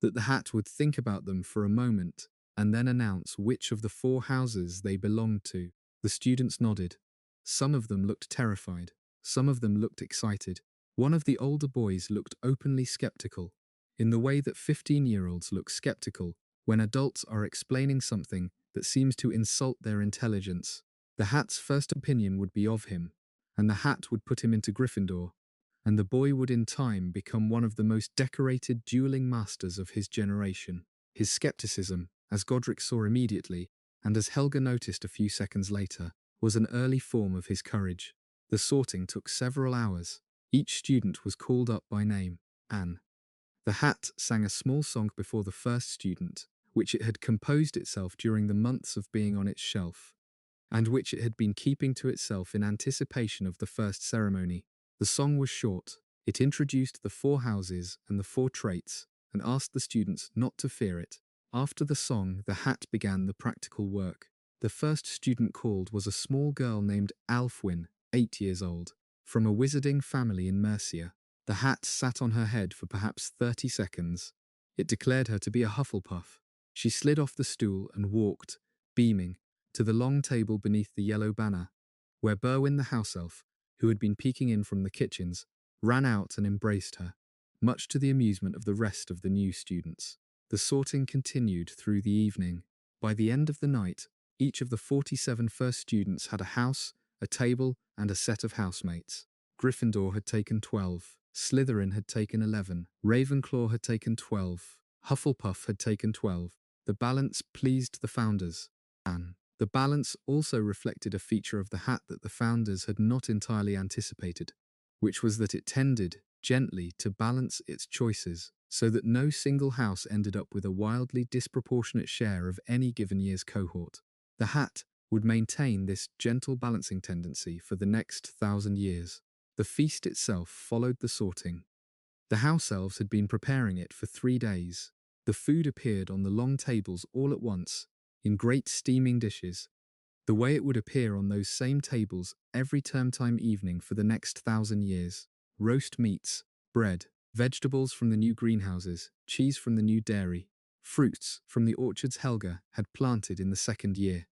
Speaker 1: that the hat would think about them for a moment and then announce which of the four houses they belonged to. The students nodded. Some of them looked terrified. Some of them looked excited. One of the older boys looked openly skeptical, in the way that 15-year-olds look skeptical when adults are explaining something that seems to insult their intelligence. The hat's first opinion would be of him, and the hat would put him into Gryffindor, and the boy would in time become one of the most decorated dueling masters of his generation. His skepticism, as Godric saw immediately, and as Helga noticed a few seconds later, was an early form of his courage. The sorting took several hours. Each student was called up by name. Anne. The hat sang a small song before the first student, which it had composed itself during the months of being on its shelf, and which it had been keeping to itself in anticipation of the first ceremony. The song was short. It introduced the four houses and the four traits, and asked the students not to fear it. After the song, the hat began the practical work. The first student called was a small girl named Alfwyn, 8 years old, from a wizarding family in Mercia. The hat sat on her head for perhaps 30 seconds. It declared her to be a Hufflepuff. She slid off the stool and walked, beaming, to the long table beneath the yellow banner, where Berwin the house elf, who had been peeking in from the kitchens, ran out and embraced her, much to the amusement of the rest of the new students. The sorting continued through the evening. By the end of the night, each of the 47 first students had a house, a table, and a set of housemates. Gryffindor had taken 12, Slytherin had taken 11, Ravenclaw had taken 12, Hufflepuff had taken 12. The balance pleased the founders. Anne. The balance also reflected a feature of the hat that the founders had not entirely anticipated, which was that it tended, gently, to balance its choices, so that no single house ended up with a wildly disproportionate share of any given year's cohort. The hat would maintain this gentle balancing tendency for the next 1,000 years. The feast itself followed the sorting. The house elves had been preparing it for 3 days. The food appeared on the long tables all at once, in great steaming dishes, the way it would appear on those same tables every term time evening for the next 1,000 years. Roast meats, bread, vegetables from the new greenhouses, cheese from the new dairy, fruits from the orchards Helga had planted in the second year,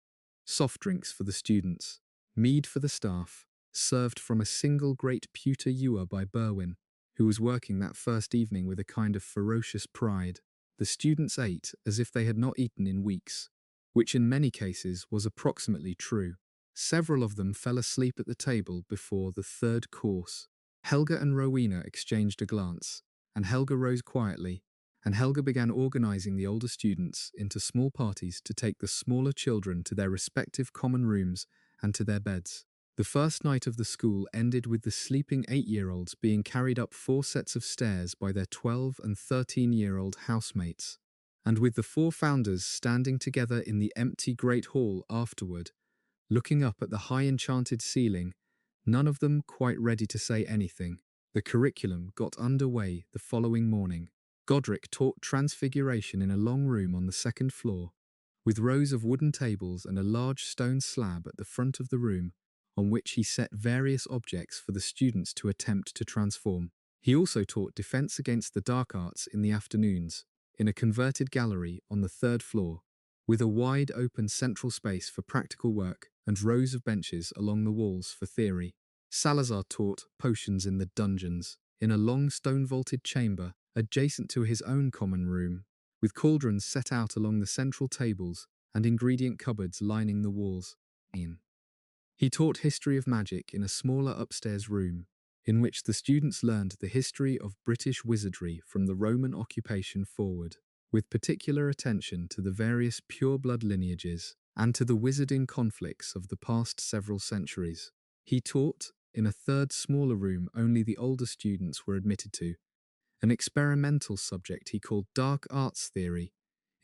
Speaker 1: soft drinks for the students, mead for the staff, served from a single great pewter ewer by Berwin, who was working that first evening with a kind of ferocious pride. The students ate as if they had not eaten in weeks, which in many cases was approximately true. Several of them fell asleep at the table before the third course. Helga and Rowena exchanged a glance, and Helga rose quietly, and Helga began organizing the older students into small parties to take the smaller children to their respective common rooms and to their beds. The first night of the school ended with the sleeping 8-year-olds being carried up 4 sets of stairs by their 12 and 13-year-old housemates, And with the four founders standing together in the empty great hall afterward, looking up at the high enchanted ceiling, none of them quite ready to say anything, the curriculum got underway the following morning. Godric taught transfiguration in a long room on the second floor, with rows of wooden tables and a large stone slab at the front of the room, on which he set various objects for the students to attempt to transform. He also taught defense against the dark arts in the afternoons, in a converted gallery on the third floor, with a wide open central space for practical work and rows of benches along the walls for theory. Salazar taught potions in the dungeons, in a long stone-vaulted chamber adjacent to his own common room, with cauldrons set out along the central tables and ingredient cupboards lining the walls. He taught history of magic in a smaller upstairs room, in which the students learned the history of British wizardry from the Roman occupation forward, with particular attention to the various pure-blood lineages and to the wizarding conflicts of the past several centuries. He taught, in a third smaller room only the older students were admitted to, an experimental subject he called dark arts theory,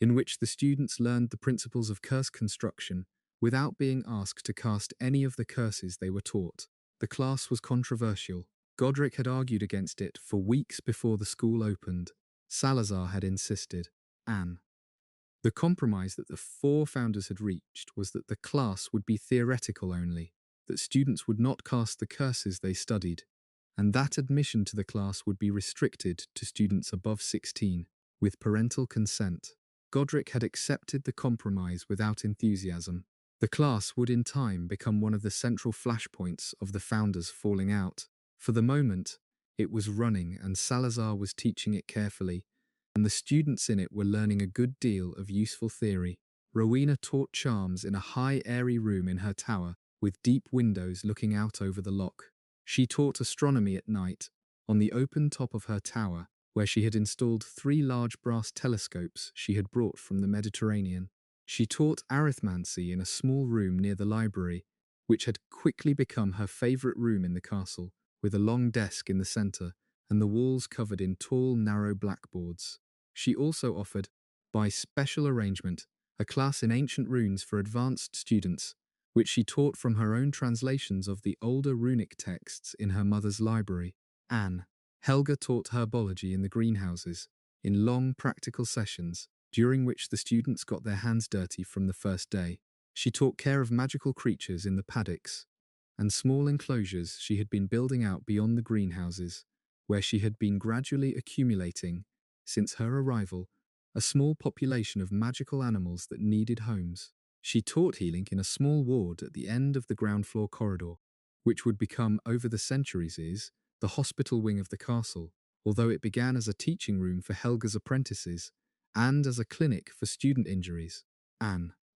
Speaker 1: in which the students learned the principles of curse construction without being asked to cast any of the curses they were taught. The class was controversial. Godric had argued against it for weeks before the school opened. Salazar had insisted. The compromise that the four founders had reached was that the class would be theoretical only, that students would not cast the curses they studied, and that admission to the class would be restricted to students above 16, with parental consent. Godric had accepted the compromise without enthusiasm. The class would in time become one of the central flashpoints of the founders' falling out. For the moment, it was running and Salazar was teaching it carefully, and the students in it were learning a good deal of useful theory. Rowena taught charms in a high airy room in her tower, with deep windows looking out over the loch. She taught astronomy at night, on the open top of her tower, where she had installed 3 large brass telescopes she had brought from the Mediterranean. She taught arithmancy in a small room near the library, which had quickly become her favourite room in the castle, with a long desk in the centre, and the walls covered in tall, narrow blackboards. She also offered, by special arrangement, a class in ancient runes for advanced students, which she taught from her own translations of the older runic texts in her mother's library. Helga taught herbology in the greenhouses, in long practical sessions, during which the students got their hands dirty from the first day. She taught care of magical creatures in the paddocks and small enclosures she had been building out beyond the greenhouses, where she had been gradually accumulating, since her arrival, a small population of magical animals that needed homes. She taught healing in a small ward at the end of the ground floor corridor, which would become, over the centuries, the hospital wing of the castle, although it began as a teaching room for Helga's apprentices and as a clinic for student injuries.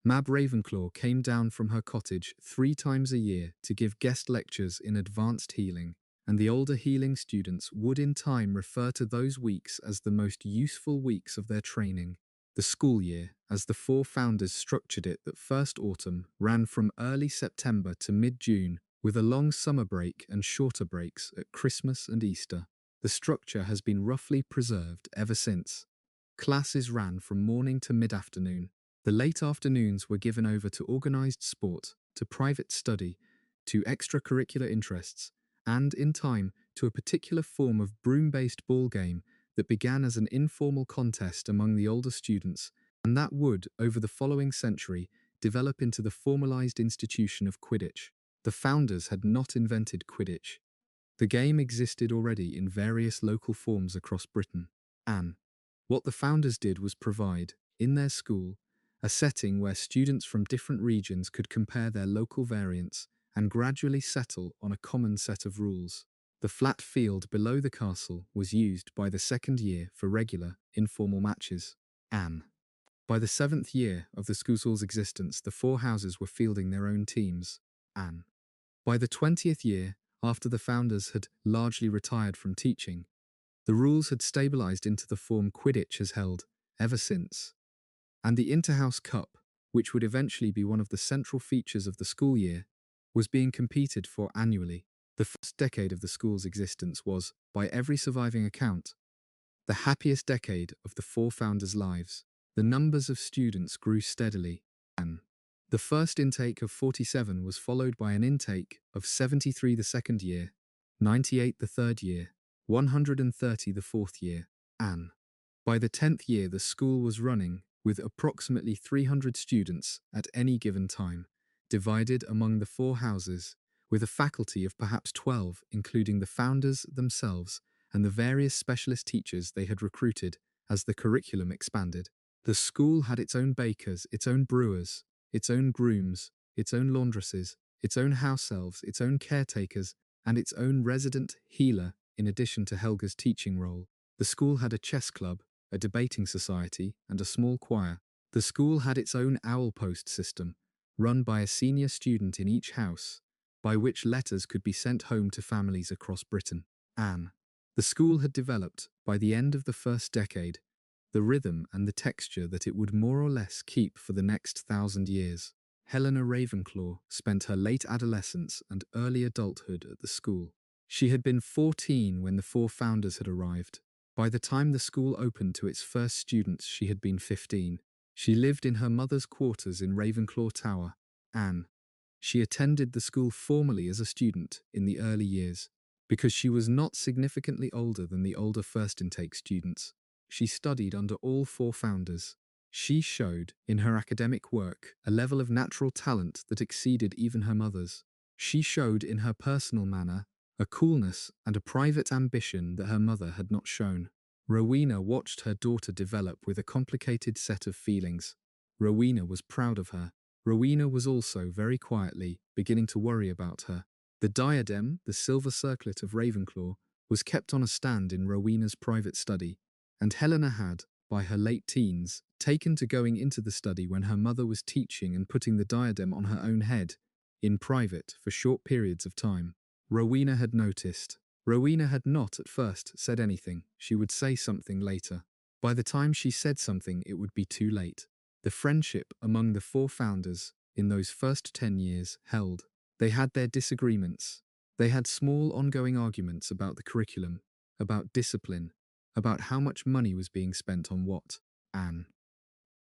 Speaker 1: Mab Ravenclaw came down from her cottage 3 times a year to give guest lectures in advanced healing, and the older healing students would in time refer to those weeks as the most useful weeks of their training. The school year, as the 4 founders structured it that first autumn, ran from early September to mid-June, with a long summer break and shorter breaks at Christmas and Easter. The structure has been roughly preserved ever since. Classes ran from morning to mid-afternoon. The late afternoons were given over to organised sport, to private study, to extracurricular interests, and, in time, to a particular form of broom-based ball game that began as an informal contest among the older students, and that would, over the following century, develop into the formalised institution of Quidditch. The founders had not invented Quidditch. The game existed already in various local forms across Britain. What the founders did was provide, in their school, a setting where students from different regions could compare their local variants and gradually settle on a common set of rules. The flat field below the castle was used by the second year for regular, informal matches. By the 7th year of the school's existence, the 4 houses were fielding their own teams. By the 20th year, after the founders had largely retired from teaching, the rules had stabilised into the form Quidditch has held ever since. And the Interhouse Cup, which would eventually be one of the central features of the school year, was being competed for annually. The first decade of the school's existence was, by every surviving account, the happiest decade of the 4 founders' lives. The numbers of students grew steadily. The first intake of 47 was followed by an intake of 73 the second year, 98 the third year, 130 the fourth year, and by the 10th year the school was running with approximately 300 students at any given time, divided among the 4 houses, with a faculty of perhaps 12, including the founders themselves and the various specialist teachers they had recruited as the curriculum expanded. The school had its own bakers, its own brewers, its own grooms, its own laundresses, its own house elves, its own caretakers, and its own resident healer, in addition to Helga's teaching role. The school had a chess club, a debating society, and a small choir. The school had its own owl post system, run by a senior student in each house, by which letters could be sent home to families across Britain. The school had developed, by the end of the first decade, the rhythm and the texture that it would more or less keep for the next 1,000 years. Helena Ravenclaw spent her late adolescence and early adulthood at the school. She had been 14 when the 4 founders had arrived. By the time the school opened to its first students, she had been 15. She lived in her mother's quarters in Ravenclaw Tower. She attended the school formally as a student in the early years, because she was not significantly older than the older first intake students. She studied under all 4 founders. She showed, in her academic work, a level of natural talent that exceeded even her mother's. She showed in her personal manner a coolness and a private ambition that her mother had not shown. Rowena watched her daughter develop with a complicated set of feelings. Rowena was proud of her. Rowena was also, very quietly, beginning to worry about her. The diadem, the silver circlet of Ravenclaw, was kept on a stand in Rowena's private study, and Helena had, by her late teens, taken to going into the study when her mother was teaching and putting the diadem on her own head, in private, for short periods of time. Rowena had noticed. Rowena had not at first said anything. She would say something later. By the time she said something, it would be too late. The friendship among the 4 founders, in those first 10 years, held. They had their disagreements. They had small ongoing arguments about the curriculum, about discipline, about how much money was being spent on what.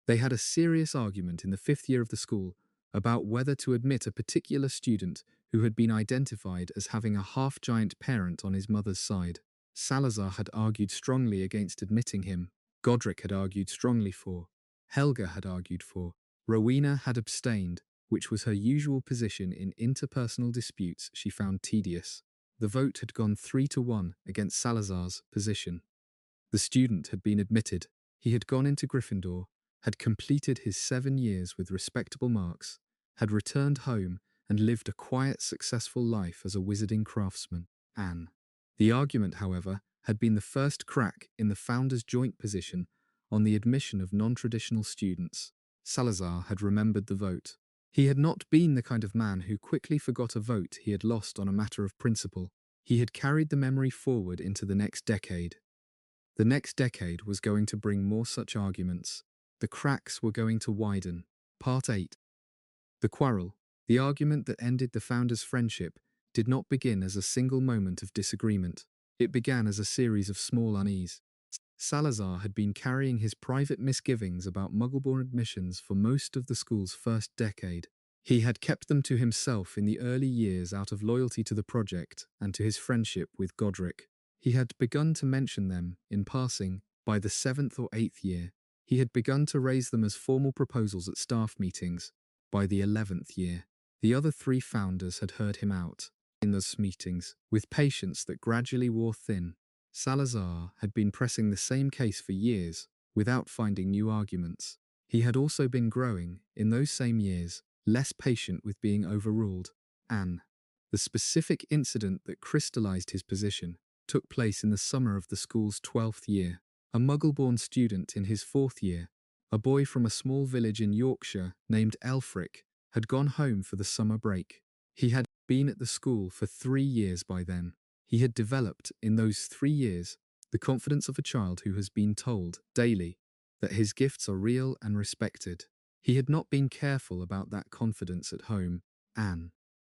Speaker 1: They had a serious argument in the 5th year of the school about whether to admit a particular student who had been identified as having a half-giant parent on his mother's side. Salazar had argued strongly against admitting him. Godric had argued strongly for. Helga had argued for. Rowena had abstained, which was her usual position in interpersonal disputes she found tedious. The vote had gone 3-1 against Salazar's position. The student had been admitted. He had gone into Gryffindor, had completed his 7 years with respectable marks, had returned home and lived a quiet, successful life as a wizarding craftsman. The argument, however, had been the first crack in the founders' joint position on the admission of non-traditional students. Salazar had remembered the vote. He had not been the kind of man who quickly forgot a vote he had lost on a matter of principle. He had carried the memory forward into the next decade. The next decade was going to bring more such arguments. The cracks were going to widen. Part 8. The quarrel, the argument that ended the founders' friendship, did not begin as a single moment of disagreement. It began as a series of small unease. Salazar had been carrying his private misgivings about Muggleborn admissions for most of the school's first decade. He had kept them to himself in the early years out of loyalty to the project and to his friendship with Godric. He had begun to mention them, in passing, by the 7th or 8th year. He had begun to raise them as formal proposals at staff meetings, by the 11th year. The other 3 founders had heard him out, in those meetings, with patience that gradually wore thin. Salazar had been pressing the same case for years, without finding new arguments. He had also been growing, in those same years, less patient with being overruled. The specific incident that crystallized his position took place in the summer of the school's 12th year. A Muggle-born student in his 4th year, a boy from a small village in Yorkshire named Elfric, had gone home for the summer break. He had been at the school for 3 years by then. He had developed, in those 3 years, the confidence of a child who has been told, daily, that his gifts are real and respected. He had not been careful about that confidence at home.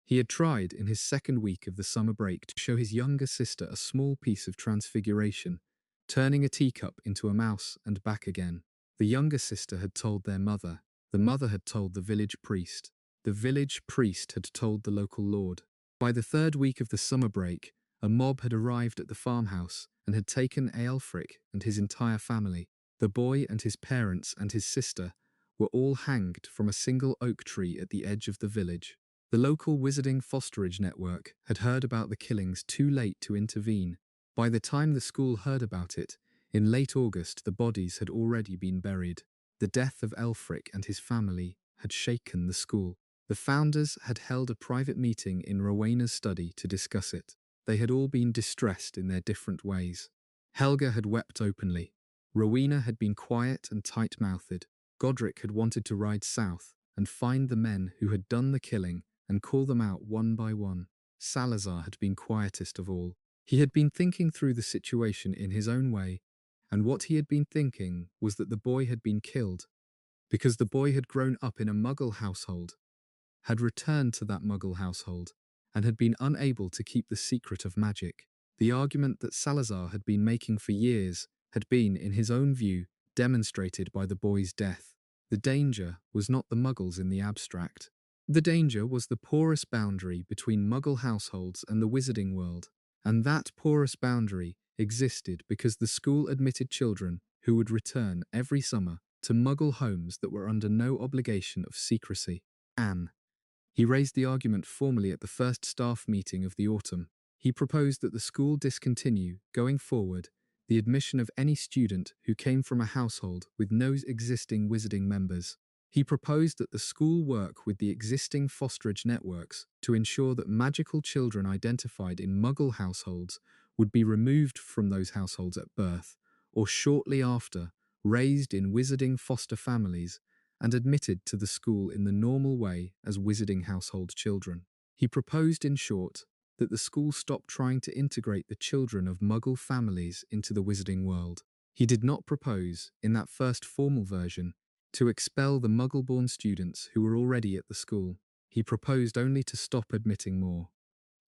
Speaker 1: He had tried, in his 2nd week of the summer break, to show his younger sister a small piece of transfiguration, turning a teacup into a mouse and back again. The younger sister had told their mother. The mother had told the village priest. The village priest had told the local lord. By the third week of the summer break, a mob had arrived at the farmhouse and had taken Aelfric and his entire family. The boy and his parents and his sister were all hanged from a single oak tree at the edge of the village. The local wizarding fosterage network had heard about the killings too late to intervene. By the time the school heard about it, in late August the bodies had already been buried. The death of Aelfric and his family had shaken the school. The founders had held a private meeting in Rowena's study to discuss it. They had all been distressed in their different ways. Helga had wept openly. Rowena had been quiet and tight-mouthed. Godric had wanted to ride south and find the men who had done the killing and call them out one by one. Salazar had been quietest of all. He had been thinking through the situation in his own way, and what he had been thinking was that the boy had been killed because the boy had grown up in a Muggle household, had returned to that Muggle household, and had been unable to keep the secret of magic. The argument that Salazar had been making for years had been, in his own view, demonstrated by the boy's death. The danger was not the Muggles in the abstract. The danger was the porous boundary between Muggle households and the wizarding world, and that porous boundary existed because the school admitted children who would return every summer to Muggle homes that were under no obligation of secrecy. Anne. He raised the argument formally at the first staff meeting of the autumn. He proposed that the school discontinue, going forward, the admission of any student who came from a household with no existing wizarding members. He proposed that the school work with the existing fosterage networks to ensure that magical children identified in Muggle households would be removed from those households at birth, or shortly after, raised in wizarding foster families, and admitted to the school in the normal way as wizarding household children. He proposed, in short, that the school stop trying to integrate the children of Muggle families into the wizarding world. He did not propose, in that first formal version, to expel the Muggle-born students who were already at the school. He proposed only to stop admitting more.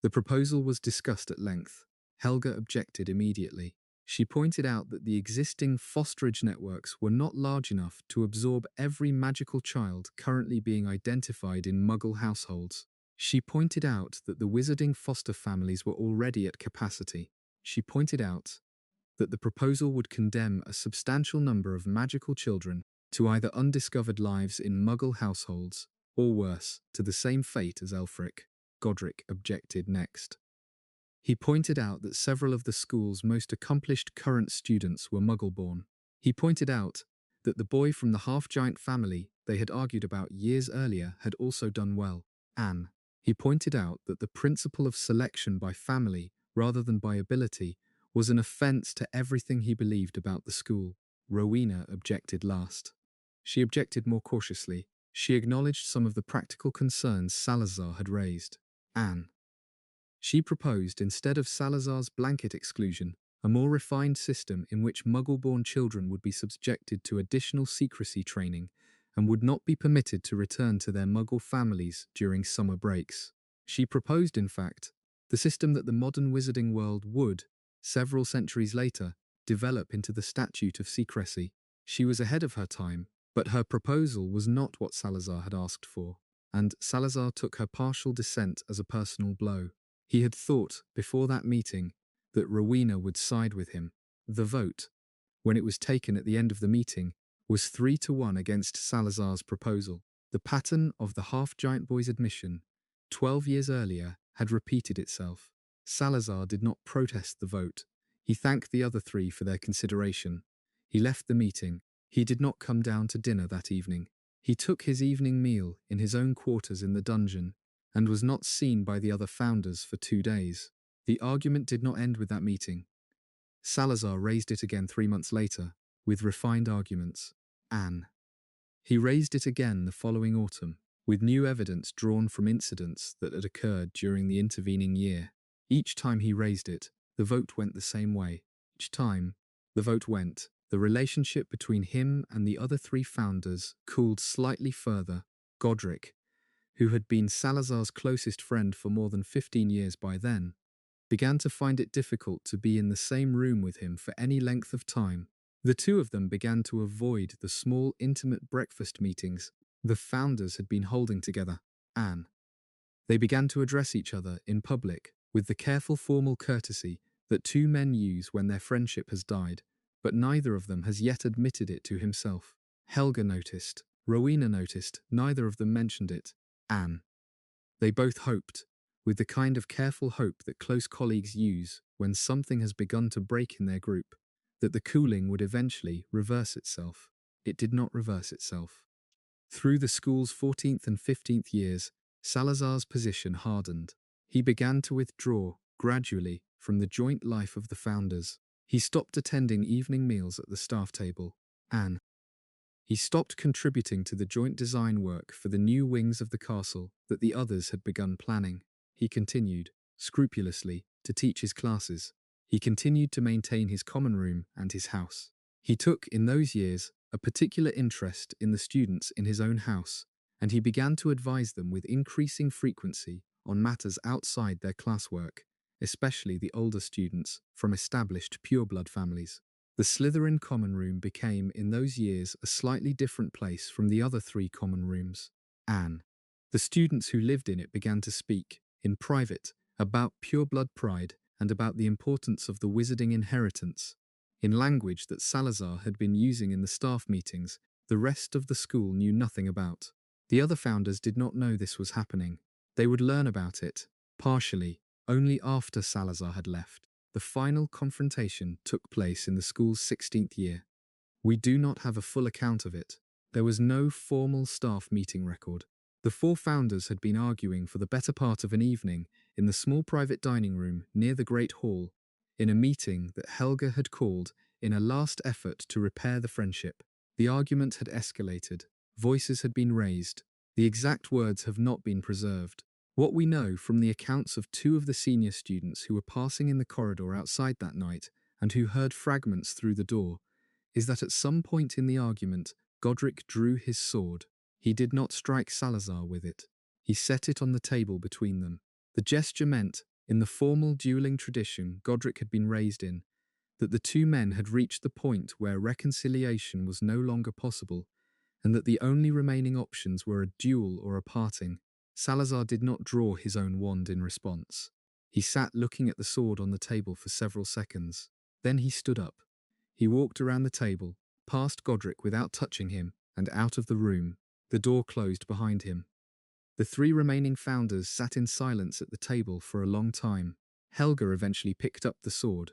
Speaker 1: The proposal was discussed at length. Helga objected immediately. She pointed out that the existing fosterage networks were not large enough to absorb every magical child currently being identified in Muggle households. She pointed out that the wizarding foster families were already at capacity. She pointed out that the proposal would condemn a substantial number of magical children to either undiscovered lives in Muggle households, or worse, to the same fate as Aelfric. Godric objected next. He pointed out that several of the school's most accomplished current students were Muggle-born. He pointed out that the boy from the half-giant family they had argued about years earlier had also done well. Anne. He pointed out that the principle of selection by family rather than by ability was an offense to everything he believed about the school. Rowena objected last. She objected more cautiously. She acknowledged some of the practical concerns Salazar had raised. Anne. She proposed, instead of Salazar's blanket exclusion, a more refined system in which Muggle-born children would be subjected to additional secrecy training and would not be permitted to return to their Muggle families during summer breaks. She proposed, in fact, the system that the modern wizarding world would, several centuries later, develop into the Statute of Secrecy. She was ahead of her time, but her proposal was not what Salazar had asked for, and Salazar took her partial dissent as a personal blow. He had thought, before that meeting, that Rowena would side with him. The vote, when it was taken at the end of the meeting, was 3-1 against Salazar's proposal. The pattern of the half-giant boy's admission, 12 years earlier, had repeated itself. Salazar did not protest the vote. He thanked the other three for their consideration. He left the meeting. He did not come down to dinner that evening. He took his evening meal in his own quarters in the dungeon, and was not seen by the other founders for 2 days. The argument did not end with that meeting. Salazar raised it again 3 months later, with refined arguments. Anne. He raised it again the following autumn, with new evidence drawn from incidents that had occurred during the intervening year. Each time he raised it, the vote went the same way. Each time the vote went, the relationship between him and the other 3 founders cooled slightly further. Godric, who had been Salazar's closest friend for more than 15 years by then, began to find it difficult to be in the same room with him for any length of time. The two of them began to avoid the small, intimate breakfast meetings the founders had been holding together. Anne. They began to address each other in public with the careful formal courtesy that two men use when their friendship has died, but neither of them has yet admitted it to himself. Helga noticed. Rowena noticed. Neither of them mentioned it. Anne. They both hoped, with the kind of careful hope that close colleagues use when something has begun to break in their group, that the cooling would eventually reverse itself. It did not reverse itself. Through the school's 14th and 15th years, Salazar's position hardened. He began to withdraw, gradually, from the joint life of the founders. He stopped attending evening meals at the staff table. Anne. He stopped contributing to the joint design work for the new wings of the castle that the others had begun planning. He continued, scrupulously, to teach his classes. He continued to maintain his common room and his house. He took, in those years, a particular interest in the students in his own house, and he began to advise them with increasing frequency on matters outside their classwork, especially the older students from established pureblood families. The Slytherin common room became, in those years, a slightly different place from the other three common rooms. Anne. The students who lived in it began to speak, in private, about pureblood pride and about the importance of the wizarding inheritance. In language that Salazar had been using in the staff meetings, the rest of the school knew nothing about. The other founders did not know this was happening. They would learn about it, partially, only after Salazar had left. The final confrontation took place in the school's 16th year. We do not have a full account of it. There was no formal staff meeting record. The four founders had been arguing for the better part of an evening in the small private dining room near the Great Hall, in a meeting that Helga had called in a last effort to repair the friendship. The argument had escalated. Voices had been raised. The exact words have not been preserved. What we know from the accounts of two of the senior students who were passing in the corridor outside that night and who heard fragments through the door is that at some point in the argument, Godric drew his sword. He did not strike Salazar with it. He set it on the table between them. The gesture meant, in the formal dueling tradition Godric had been raised in, that the two men had reached the point where reconciliation was no longer possible, and that the only remaining options were a duel or a parting. Salazar did not draw his own wand in response. He sat looking at the sword on the table for several seconds. Then he stood up. He walked around the table, past Godric without touching him, and out of the room. The door closed behind him. The three remaining founders sat in silence at the table for a long time. Helga eventually picked up the sword.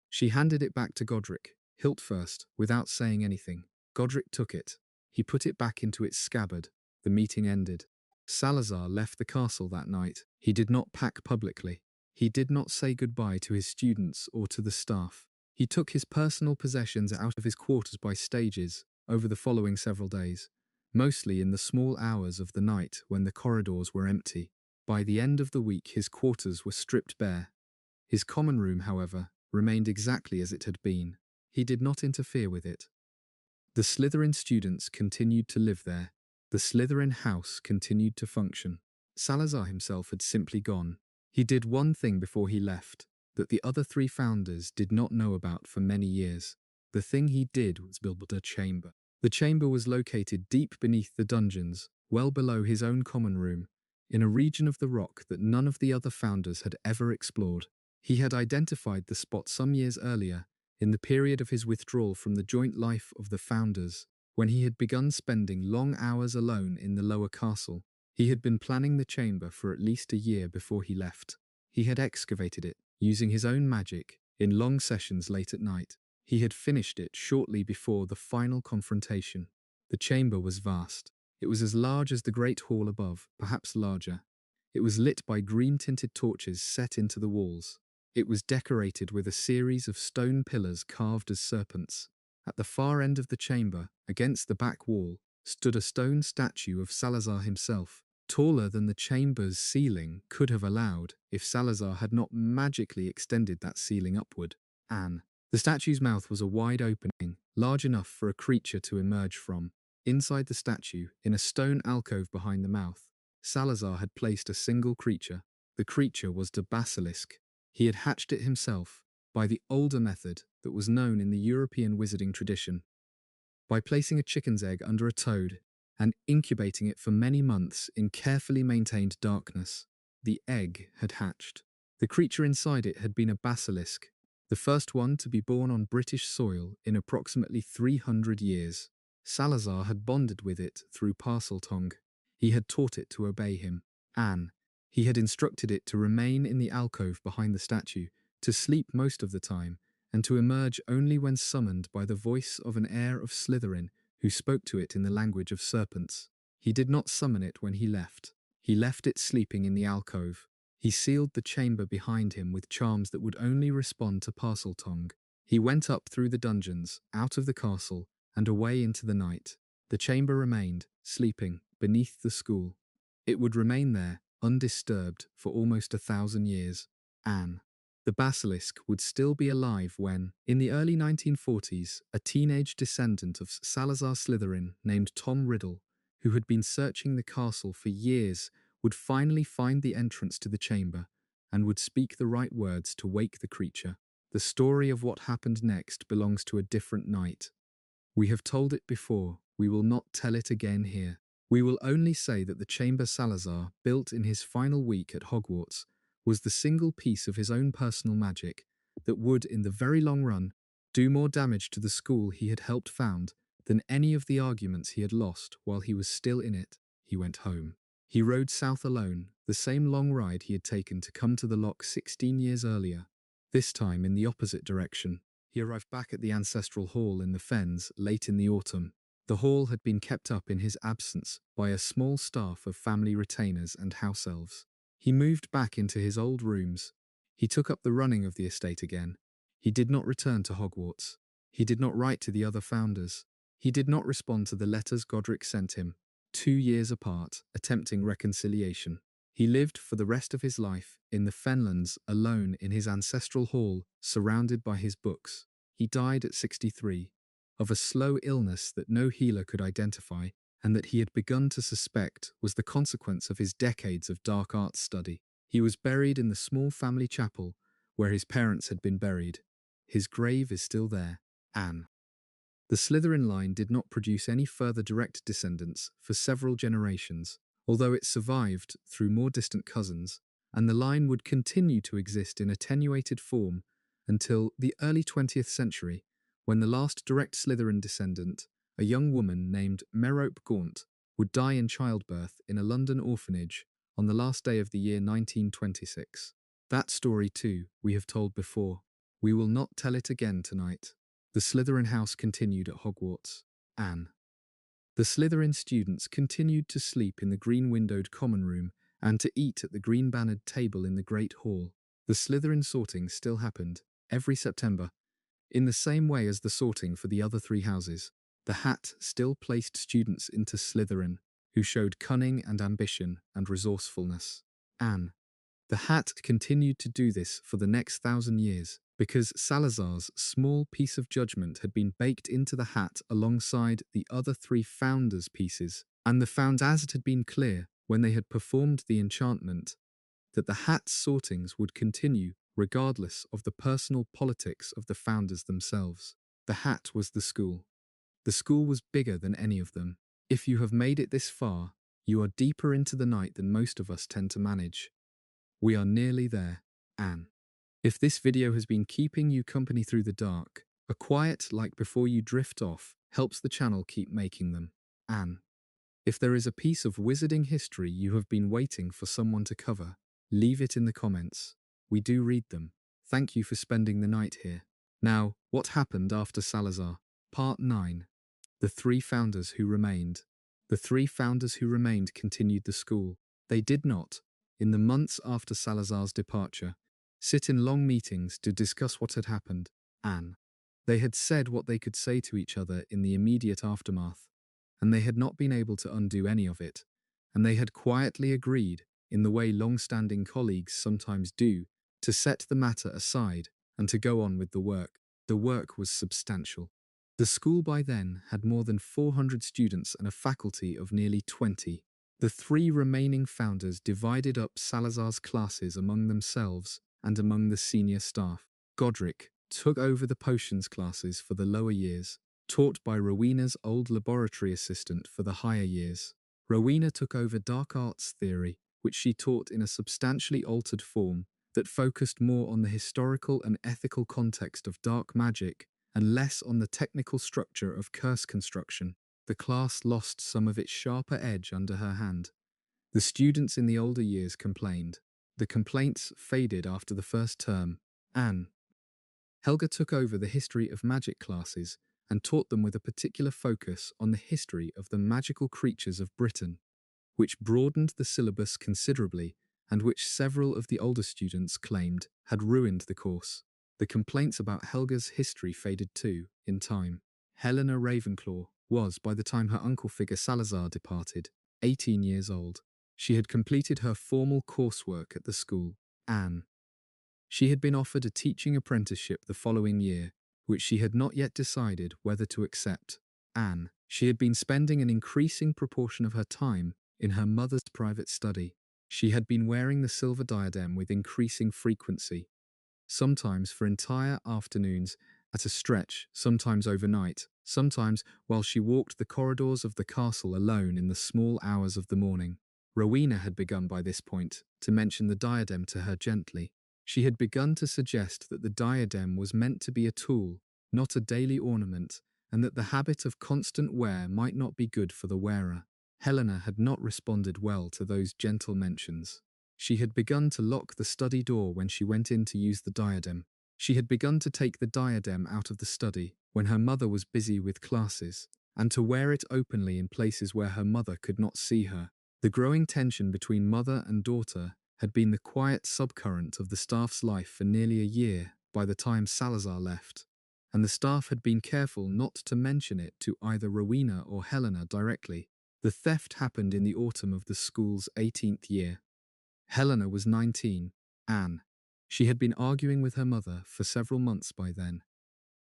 Speaker 1: She handed it back to Godric, hilt first, without saying anything. Godric took it. He put it back into its scabbard. The meeting ended. Salazar left the castle that night. He did not pack publicly. He did not say goodbye to his students or to the staff. He took his personal possessions out of his quarters by stages over the following several days, mostly in the small hours of the night when the corridors were empty. By the end of the week, his quarters were stripped bare. His common room, however, remained exactly as it had been. He did not interfere with it. The Slytherin students continued to live there. The Slytherin house continued to function. Salazar himself had simply gone. He did one thing before he left that the other three founders did not know about for many years. The thing he did was build a chamber. The chamber was located deep beneath the dungeons, well below his own common room, in a region of the rock that none of the other founders had ever explored. He had identified the spot some years earlier, in the period of his withdrawal from the joint life of the founders, when he had begun spending long hours alone in the lower castle. He had been planning the chamber for at least a year before he left. He had excavated it, using his own magic, in long sessions late at night. He had finished it shortly before the final confrontation. The chamber was vast. It was as large as the great hall above, perhaps larger. It was lit by green-tinted torches set into the walls. It was decorated with a series of stone pillars carved as serpents. At the far end of the chamber, against the back wall, stood a stone statue of Salazar himself, taller than the chamber's ceiling could have allowed if Salazar had not magically extended that ceiling upward. Anne. The statue's mouth was a wide opening, large enough for a creature to emerge from. Inside the statue, in a stone alcove behind the mouth, Salazar had placed a single creature. The creature was the basilisk. He had hatched it himself, by the older method that was known in the European wizarding tradition. By placing a chicken's egg under a toad and incubating it for many months in carefully maintained darkness, the egg had hatched. The creature inside it had been a basilisk, the first one to be born on British soil in approximately 300 years. Salazar had bonded with it through parseltongue. He had taught it to obey him. He had instructed it to remain in the alcove behind the statue, to sleep most of the time, and to emerge only when summoned by the voice of an heir of Slytherin who spoke to it in the language of serpents. He did not summon it when he left. He left it sleeping in the alcove. He sealed the chamber behind him with charms that would only respond to parseltongue. He went up through the dungeons, out of the castle, and away into the night. The chamber remained, sleeping, beneath the school. It would remain there, undisturbed, for almost 1,000 years. The basilisk would still be alive when, in the early 1940s, a teenage descendant of Salazar Slytherin named Tom Riddle, who had been searching the castle for years, would finally find the entrance to the chamber and would speak the right words to wake the creature. The story of what happened next belongs to a different night. We have told it before, we will not tell it again here. We will only say that the chamber Salazar built in his final week at Hogwarts was the single piece of his own personal magic that would, in the very long run, do more damage to the school he had helped found than any of the arguments he had lost while he was still in it. He went home. He rode south alone, the same long ride he had taken to come to the loch 16 years earlier, this time in the opposite direction. He arrived back at the ancestral hall in the fens late in the autumn. The hall had been kept up in his absence by a small staff of family retainers and house elves. He moved back into his old rooms. He took up the running of the estate again. He did not return to Hogwarts. He did not write to the other founders. He did not respond to the letters Godric sent him, 2 years apart, attempting reconciliation. He lived for the rest of his life in the Fenlands alone in his ancestral hall, surrounded by his books. He died at 63, of a slow illness that no healer could identify and that he had begun to suspect was the consequence of his decades of dark arts study. He was buried in the small family chapel where his parents had been buried. His grave is still there. Anne. The Slytherin line did not produce any further direct descendants for several generations, although it survived through more distant cousins, and the line would continue to exist in attenuated form until the early 20th century, when the last direct Slytherin descendant, a young woman named Merope Gaunt, would die in childbirth in a London orphanage on the last day of the year 1926. That story, too, we have told before. We will not tell it again tonight. The Slytherin house continued at Hogwarts. Anne. The Slytherin students continued to sleep in the green-windowed common room and to eat at the green-bannered table in the Great Hall. The Slytherin sorting still happened, every September, in the same way as the sorting for the other 3 houses. The hat still placed students into Slytherin, who showed cunning and ambition and resourcefulness. Anne. The hat continued to do this for the next 1,000 years, because Salazar's small piece of judgment had been baked into the hat alongside the other 3 founders' pieces, and the founders had been clear, when they had performed the enchantment, that the hat's sortings would continue regardless of the personal politics of the founders themselves. The hat was the school. The school was bigger than any of them. If you have made it this far, you are deeper into the night than most of us tend to manage. We are nearly there, Anne. If this video has been keeping you company through the dark, a quiet like before you drift off helps the channel keep making them. Anne. If there is a piece of wizarding history you have been waiting for someone to cover, leave it in the comments. We do read them. Thank you for spending the night here. Now, what happened after Salazar? Part 9. The 3 founders who remained. The 3 founders who remained continued the school. They did not, in the months after Salazar's departure, sit in long meetings to discuss what had happened. Anne. They had said what they could say to each other in the immediate aftermath, and they had not been able to undo any of it, and they had quietly agreed, in the way long-standing colleagues sometimes do, to set the matter aside and to go on with the work. The work was substantial. The school by then had more than 400 students and a faculty of nearly 20. The 3 remaining founders divided up Salazar's classes among themselves and among the senior staff. Godric took over the potions classes for the lower years, taught by Rowena's old laboratory assistant for the higher years. Rowena took over dark arts theory, which she taught in a substantially altered form that focused more on the historical and ethical context of dark magic and less on the technical structure of curse construction. The class lost some of its sharper edge under her hand. The students in the older years complained. The complaints faded after the first term. Helga took over the history of magic classes and taught them with a particular focus on the history of the magical creatures of Britain, which broadened the syllabus considerably and which several of the older students claimed had ruined the course. The complaints about Helga's history faded too, in time. Helena Ravenclaw was, by the time her uncle figure Salazar departed, 18 years old. She had completed her formal coursework at the school. She had been offered a teaching apprenticeship the following year, which she had not yet decided whether to accept. She had been spending an increasing proportion of her time in her mother's private study. She had been wearing the silver diadem with increasing frequency, sometimes for entire afternoons at a stretch, sometimes overnight, sometimes while she walked the corridors of the castle alone in the small hours of the morning. Rowena had begun by this point to mention the diadem to her gently. She had begun to suggest that the diadem was meant to be a tool, not a daily ornament, and that the habit of constant wear might not be good for the wearer. Helena had not responded well to those gentle mentions. She had begun to lock the study door when she went in to use the diadem. She had begun to take the diadem out of the study when her mother was busy with classes, and to wear it openly in places where her mother could not see her. The growing tension between mother and daughter had been the quiet subcurrent of the staff's life for nearly a year by the time Salazar left, and the staff had been careful not to mention it to either Rowena or Helena directly. The theft happened in the autumn of the school's 18th year. Helena was 19. She had been arguing with her mother for several months by then.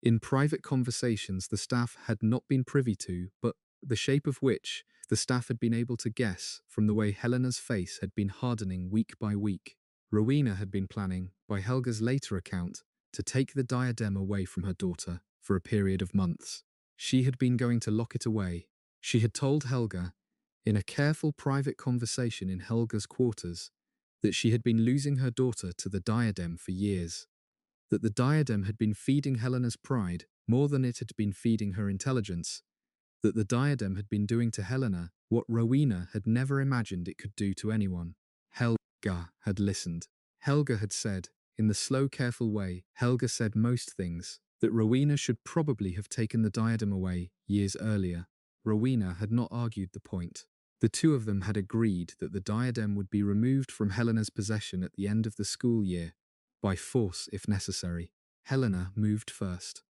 Speaker 1: In private conversations the staff had not been privy to, but the shape of which the staff had been able to guess from the way Helena's face had been hardening week by week. Rowena had been planning, by Helga's later account, to take the diadem away from her daughter for a period of months. She had been going to lock it away. She had told Helga, in a careful private conversation in Helga's quarters, that she had been losing her daughter to the diadem for years, that the diadem had been feeding Helena's pride more than it had been feeding her intelligence, that the diadem had been doing to Helena what Rowena had never imagined it could do to anyone. Helga had listened. Helga had said, in the slow, careful way Helga said most things, that Rowena should probably have taken the diadem away years earlier. Rowena had not argued the point. The two of them had agreed that the diadem would be removed from Helena's possession at the end of the school year, by force if necessary. Helena moved first.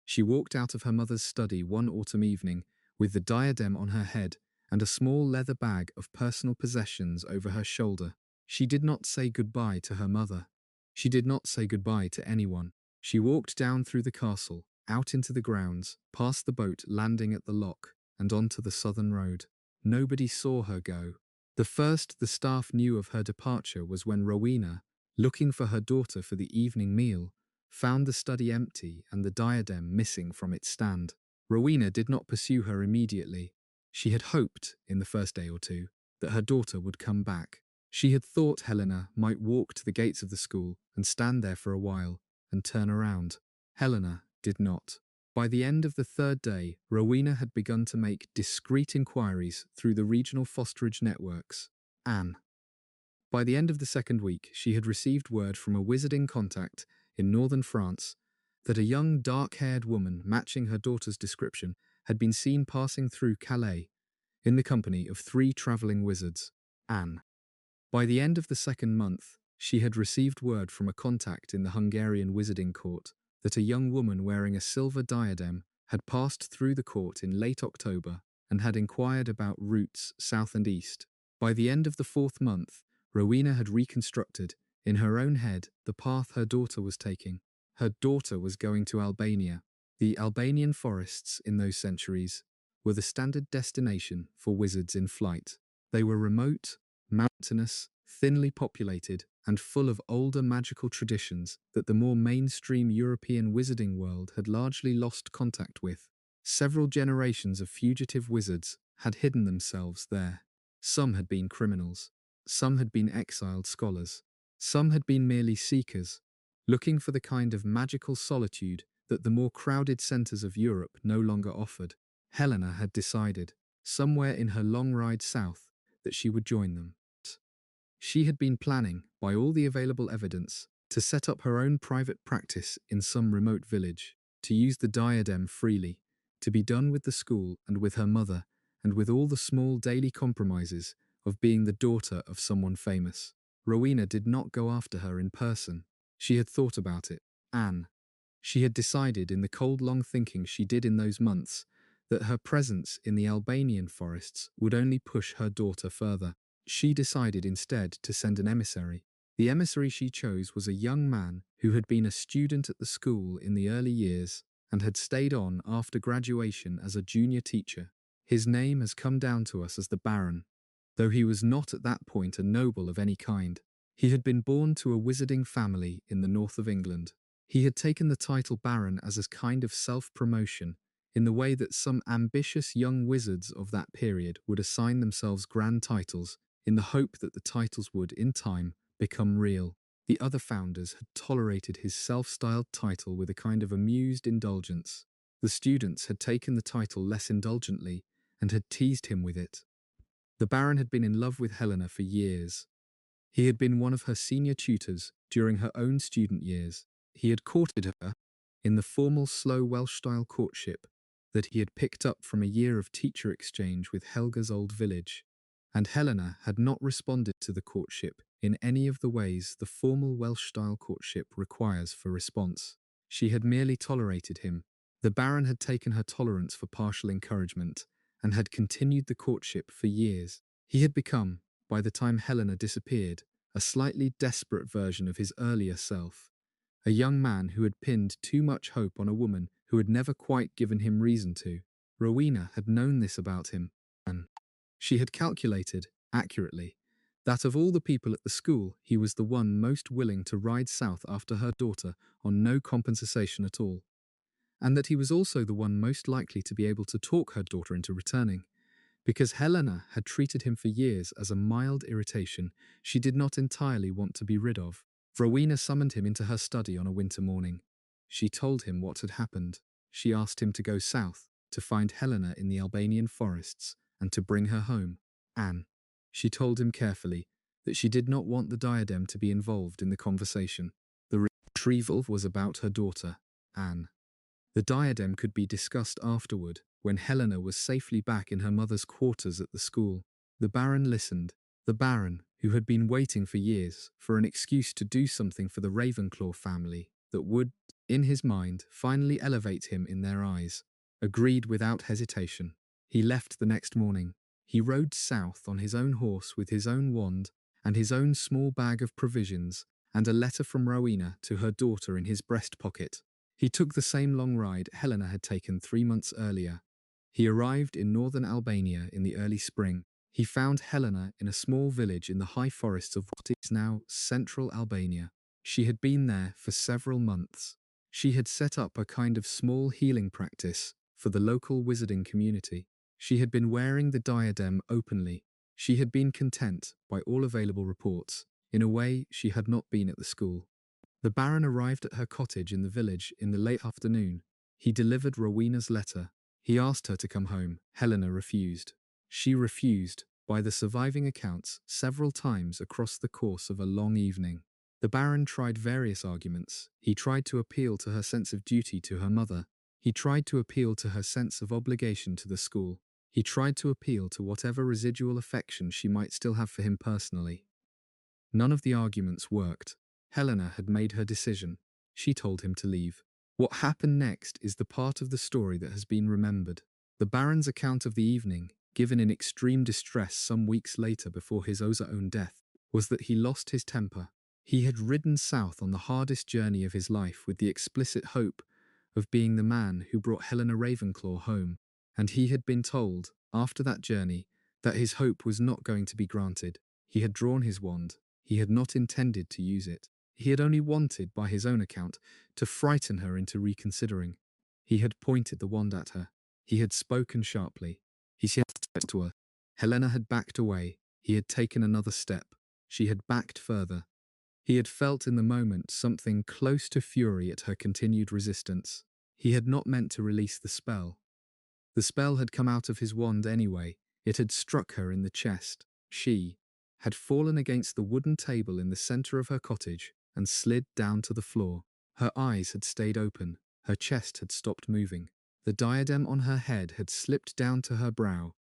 Speaker 1: She walked out of her mother's study one autumn evening with the diadem on her head and a small leather bag of personal possessions over her shoulder. She did not say goodbye to her mother. She did not say goodbye to anyone. She walked down through the castle, out into the grounds, past the boat landing at the loch, and onto the southern road. Nobody saw her go. The first the staff knew of her departure was when Rowena, looking for her daughter for the evening meal, found the study empty and the diadem missing from its stand. Rowena did not pursue her immediately. She had hoped, in the first day or two, that her daughter would come back. She had thought Helena might walk to the gates of the school and stand there for a while and turn around. Helena did not. By the end of the third day, Rowena had begun to make discreet inquiries through the regional fosterage networks. By the end of the second week, she had received word from a wizarding contact in northern France that a young dark-haired woman matching her daughter's description had been seen passing through Calais in the company of 3 travelling wizards. By the end of the second month, she had received word from a contact in the Hungarian wizarding court that a young woman wearing a silver diadem had passed through the court in late October and had inquired about routes south and east. By the end of the 4th month, Rowena had reconstructed, in her own head, the path her daughter was taking. Her daughter was going to Albania. The Albanian forests in those centuries were the standard destination for wizards in flight. They were remote, mountainous, thinly populated, and full of older magical traditions that the more mainstream European wizarding world had largely lost contact with. Several generations of fugitive wizards had hidden themselves there. Some had been criminals, some had been exiled scholars, some had been merely seekers, looking for the kind of magical solitude that the more crowded centres of Europe no longer offered. Helena had decided, somewhere in her long ride south, that she would join them. She had been planning, by all the available evidence, to set up her own private practice in some remote village, to use the diadem freely, to be done with the school and with her mother, and with all the small daily compromises of being the daughter of someone famous. Rowena did not go after her in person. She had thought about it. Anne. She had decided in the cold long thinking she did in those months that her presence in the Albanian forests would only push her daughter further. She decided instead to send an emissary. The emissary she chose was a young man who had been a student at the school in the early years and had stayed on after graduation as a junior teacher. His name has come down to us as the Baron, though he was not at that point a noble of any kind. He had been born to a wizarding family in the north of England. He had taken the title Baron as a kind of self-promotion, in the way that some ambitious young wizards of that period would assign themselves grand titles in the hope that the titles would, in time, become real. The other founders had tolerated his self-styled title with a kind of amused indulgence. The students had taken the title less indulgently and had teased him with it. The Baron had been in love with Helena for years. He had been one of her senior tutors during her own student years. He had courted her in the formal slow Welsh-style courtship that he had picked up from a year of teacher exchange with Helga's old village, and Helena had not responded to the courtship in any of the ways the formal Welsh-style courtship requires for response. She had merely tolerated him. The Baron had taken her tolerance for partial encouragement and had continued the courtship for years. He had become, by the time Helena disappeared, a slightly desperate version of his earlier self, a young man who had pinned too much hope on a woman who had never quite given him reason to. Rowena had known this about him, and she had calculated, accurately, that of all the people at the school he was the one most willing to ride south after her daughter on no compensation at all, and that he was also the one most likely to be able to talk her daughter into returning. Because Helena had treated him for years as a mild irritation she did not entirely want to be rid of. Rowena summoned him into her study on a winter morning. She told him what had happened. She asked him to go south, to find Helena in the Albanian forests, and to bring her home. Anne. She told him carefully that she did not want the diadem to be involved in the conversation. The retrieval was about her daughter, Anne. The diadem could be discussed afterward, when Helena was safely back in her mother's quarters at the school. The Baron listened. The Baron, who had been waiting for years for an excuse to do something for the Ravenclaw family that would, in his mind, finally elevate him in their eyes, agreed without hesitation. He left the next morning. He rode south on his own horse with his own wand and his own small bag of provisions and a letter from Rowena to her daughter in his breast pocket. He took the same long ride Helena had taken 3 months earlier. He arrived in northern Albania in the early spring. He found Helena in a small village in the high forests of what is now central Albania. She had been there for several months. She had set up a kind of small healing practice for the local wizarding community. She had been wearing the diadem openly. She had been content, by all available reports, in a way she had not been at the school. The Baron arrived at her cottage in the village in the late afternoon. He delivered Rowena's letter. He asked her to come home. Helena refused. She refused, by the surviving accounts, several times across the course of a long evening. The Baron tried various arguments. He tried to appeal to her sense of duty to her mother. He tried to appeal to her sense of obligation to the school. He tried to appeal to whatever residual affection she might still have for him personally. None of the arguments worked. Helena had made her decision. She told him to leave. What happened next is the part of the story that has been remembered. The Baron's account of the evening, given in extreme distress some weeks later before his own death, was that he lost his temper. He had ridden south on the hardest journey of his life with the explicit hope of being the man who brought Helena Ravenclaw home, and he had been told, after that journey, that his hope was not going to be granted. He had drawn his wand. He had not intended to use it. He had only wanted, by his own account, to frighten her into reconsidering. He had pointed the wand at her. He had spoken sharply. He said to her. Helena had backed away. He had taken another step. She had backed further. He had felt in the moment something close to fury at her continued resistance. He had not meant to release the spell. The spell had come out of his wand anyway. It had struck her in the chest. She had fallen against the wooden table in the center of her cottage and slid down to the floor. Her eyes had stayed open. Her chest had stopped moving. The diadem on her head had slipped down to her brow,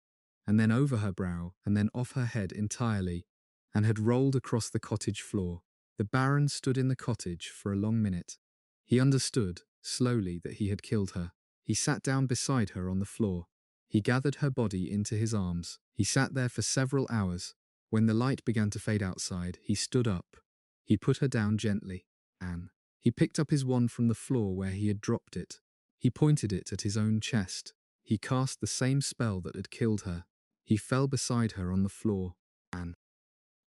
Speaker 1: and then over her brow, and then off her head entirely, and had rolled across the cottage floor. The Baron stood in the cottage for a long minute. He understood, slowly, that he had killed her. He sat down beside her on the floor. He gathered her body into his arms. He sat there for several hours. When the light began to fade outside, he stood up. He put her down gently. Anne. He picked up his wand from the floor where he had dropped it. He pointed it at his own chest. He cast the same spell that had killed her. He fell beside her on the floor. Anne.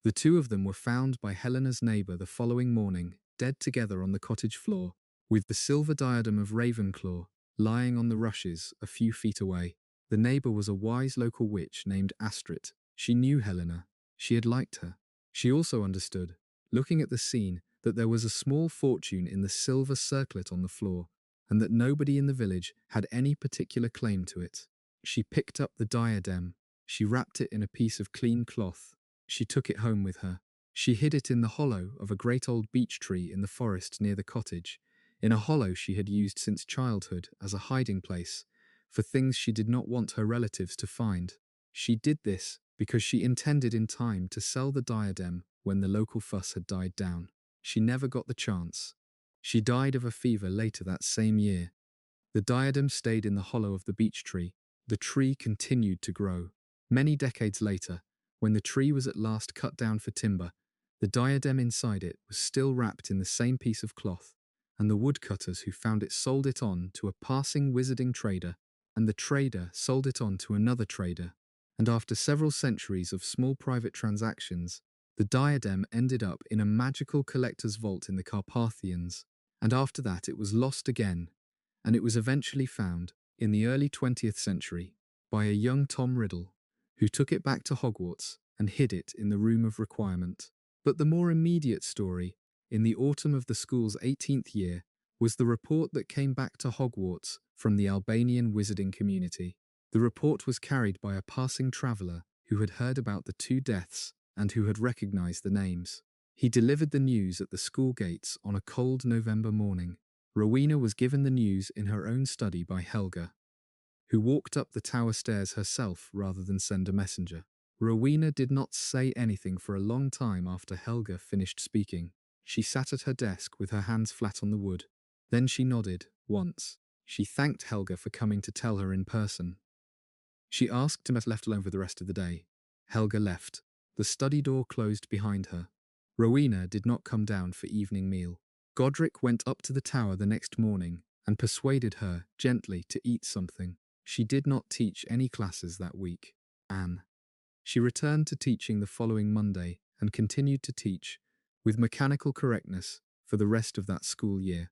Speaker 1: The two of them were found by Helena's neighbour the following morning, dead together on the cottage floor, with the silver diadem of Ravenclaw lying on the rushes a few feet away. The neighbour was a wise local witch named Astrid. She knew Helena. She had liked her. She also understood, looking at the scene, that there was a small fortune in the silver circlet on the floor, and that nobody in the village had any particular claim to it. She picked up the diadem. She wrapped it in a piece of clean cloth. She took it home with her. She hid it in the hollow of a great old beech tree in the forest near the cottage, in a hollow she had used since childhood as a hiding place for things she did not want her relatives to find. She did this because she intended in time to sell the diadem when the local fuss had died down. She never got the chance. She died of a fever later that same year. The diadem stayed in the hollow of the beech tree. The tree continued to grow. Many decades later, when the tree was at last cut down for timber, the diadem inside it was still wrapped in the same piece of cloth, and the woodcutters who found it sold it on to a passing wizarding trader, and the trader sold it on to another trader, and after several centuries of small private transactions, the diadem ended up in a magical collector's vault in the Carpathians, and after that it was lost again, and it was eventually found, in the early 20th century, by a young Tom Riddle, who took it back to Hogwarts and hid it in the Room of Requirement. But the more immediate story, in the autumn of the school's 18th year, was the report that came back to Hogwarts from the Albanian wizarding community. The report was carried by a passing traveller who had heard about the two deaths and who had recognized the names. He delivered the news at the school gates on a cold November morning. Rowena was given the news in her own study by Helga, who walked up the tower stairs herself rather than send a messenger. Rowena did not say anything for a long time after Helga finished speaking. She sat at her desk with her hands flat on the wood. Then she nodded, once. She thanked Helga for coming to tell her in person. She asked to be left alone for the rest of the day. Helga left. The study door closed behind her. Rowena did not come down for evening meal. Godric went up to the tower the next morning and persuaded her, gently, to eat something. She did not teach any classes that week. Anne. She returned to teaching the following Monday and continued to teach, with mechanical correctness, for the rest of that school year.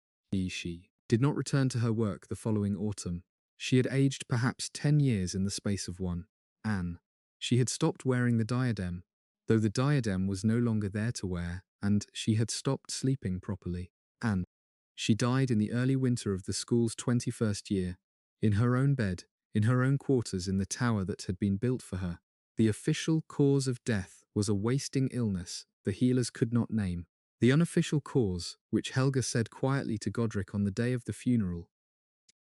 Speaker 1: She did not return to her work the following autumn. She had aged perhaps 10 years in the space of one. Anne. She had stopped wearing the diadem, though the diadem was no longer there to wear, and she had stopped sleeping properly. Anne. She died in the early winter of the school's 21st year, in her own bed, in her own quarters in the tower that had been built for her. The official cause of death was a wasting illness the healers could not name. The unofficial cause, which Helga said quietly to Godric on the day of the funeral,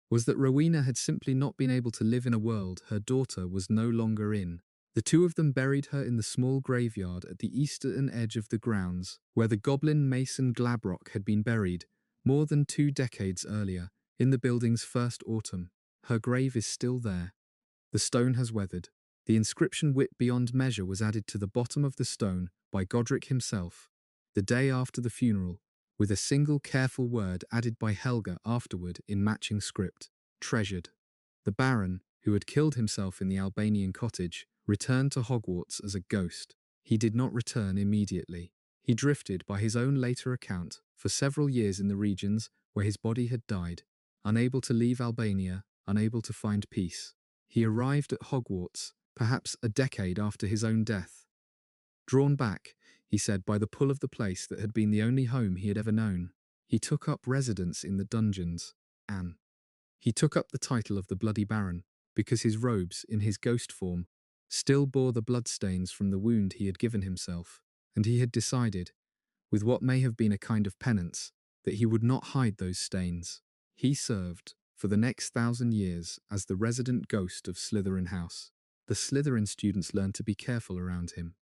Speaker 1: was that Rowena had simply not been able to live in a world her daughter was no longer in. The two of them buried her in the small graveyard at the eastern edge of the grounds, where the goblin mason Glabrock had been buried more than 2 decades earlier, in the building's first autumn. Her grave is still there. The stone has weathered. The inscription "Wit Beyond Measure" was added to the bottom of the stone by Godric himself, the day after the funeral, with a single careful word added by Helga afterward in matching script: treasured. The Baron, who had killed himself in the Albanian cottage, returned to Hogwarts as a ghost. He did not return immediately. He drifted, by his own later account, for several years in the regions where his body had died, unable to leave Albania, unable to find peace. He arrived at Hogwarts, perhaps a decade after his own death. Drawn back, he said, by the pull of the place that had been the only home he had ever known, he took up residence in the dungeons, and he took up the title of the Bloody Baron, because his robes, in his ghost form, still bore the bloodstains from the wound he had given himself, and he had decided, with what may have been a kind of penance, that he would not hide those stains. He served, for the next 1,000 years, as the resident ghost of Slytherin House. The Slytherin students learned to be careful around him.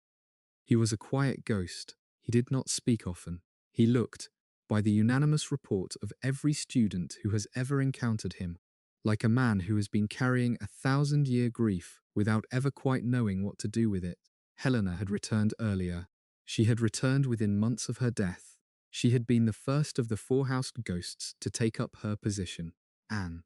Speaker 1: He was a quiet ghost. He did not speak often. He looked, by the unanimous report of every student who has ever encountered him, like a man who has been carrying 1,000-year grief without ever quite knowing what to do with it. Helena had returned earlier. She had returned within months of her death. She had been the first of the 4 house ghosts to take up her position. Anne.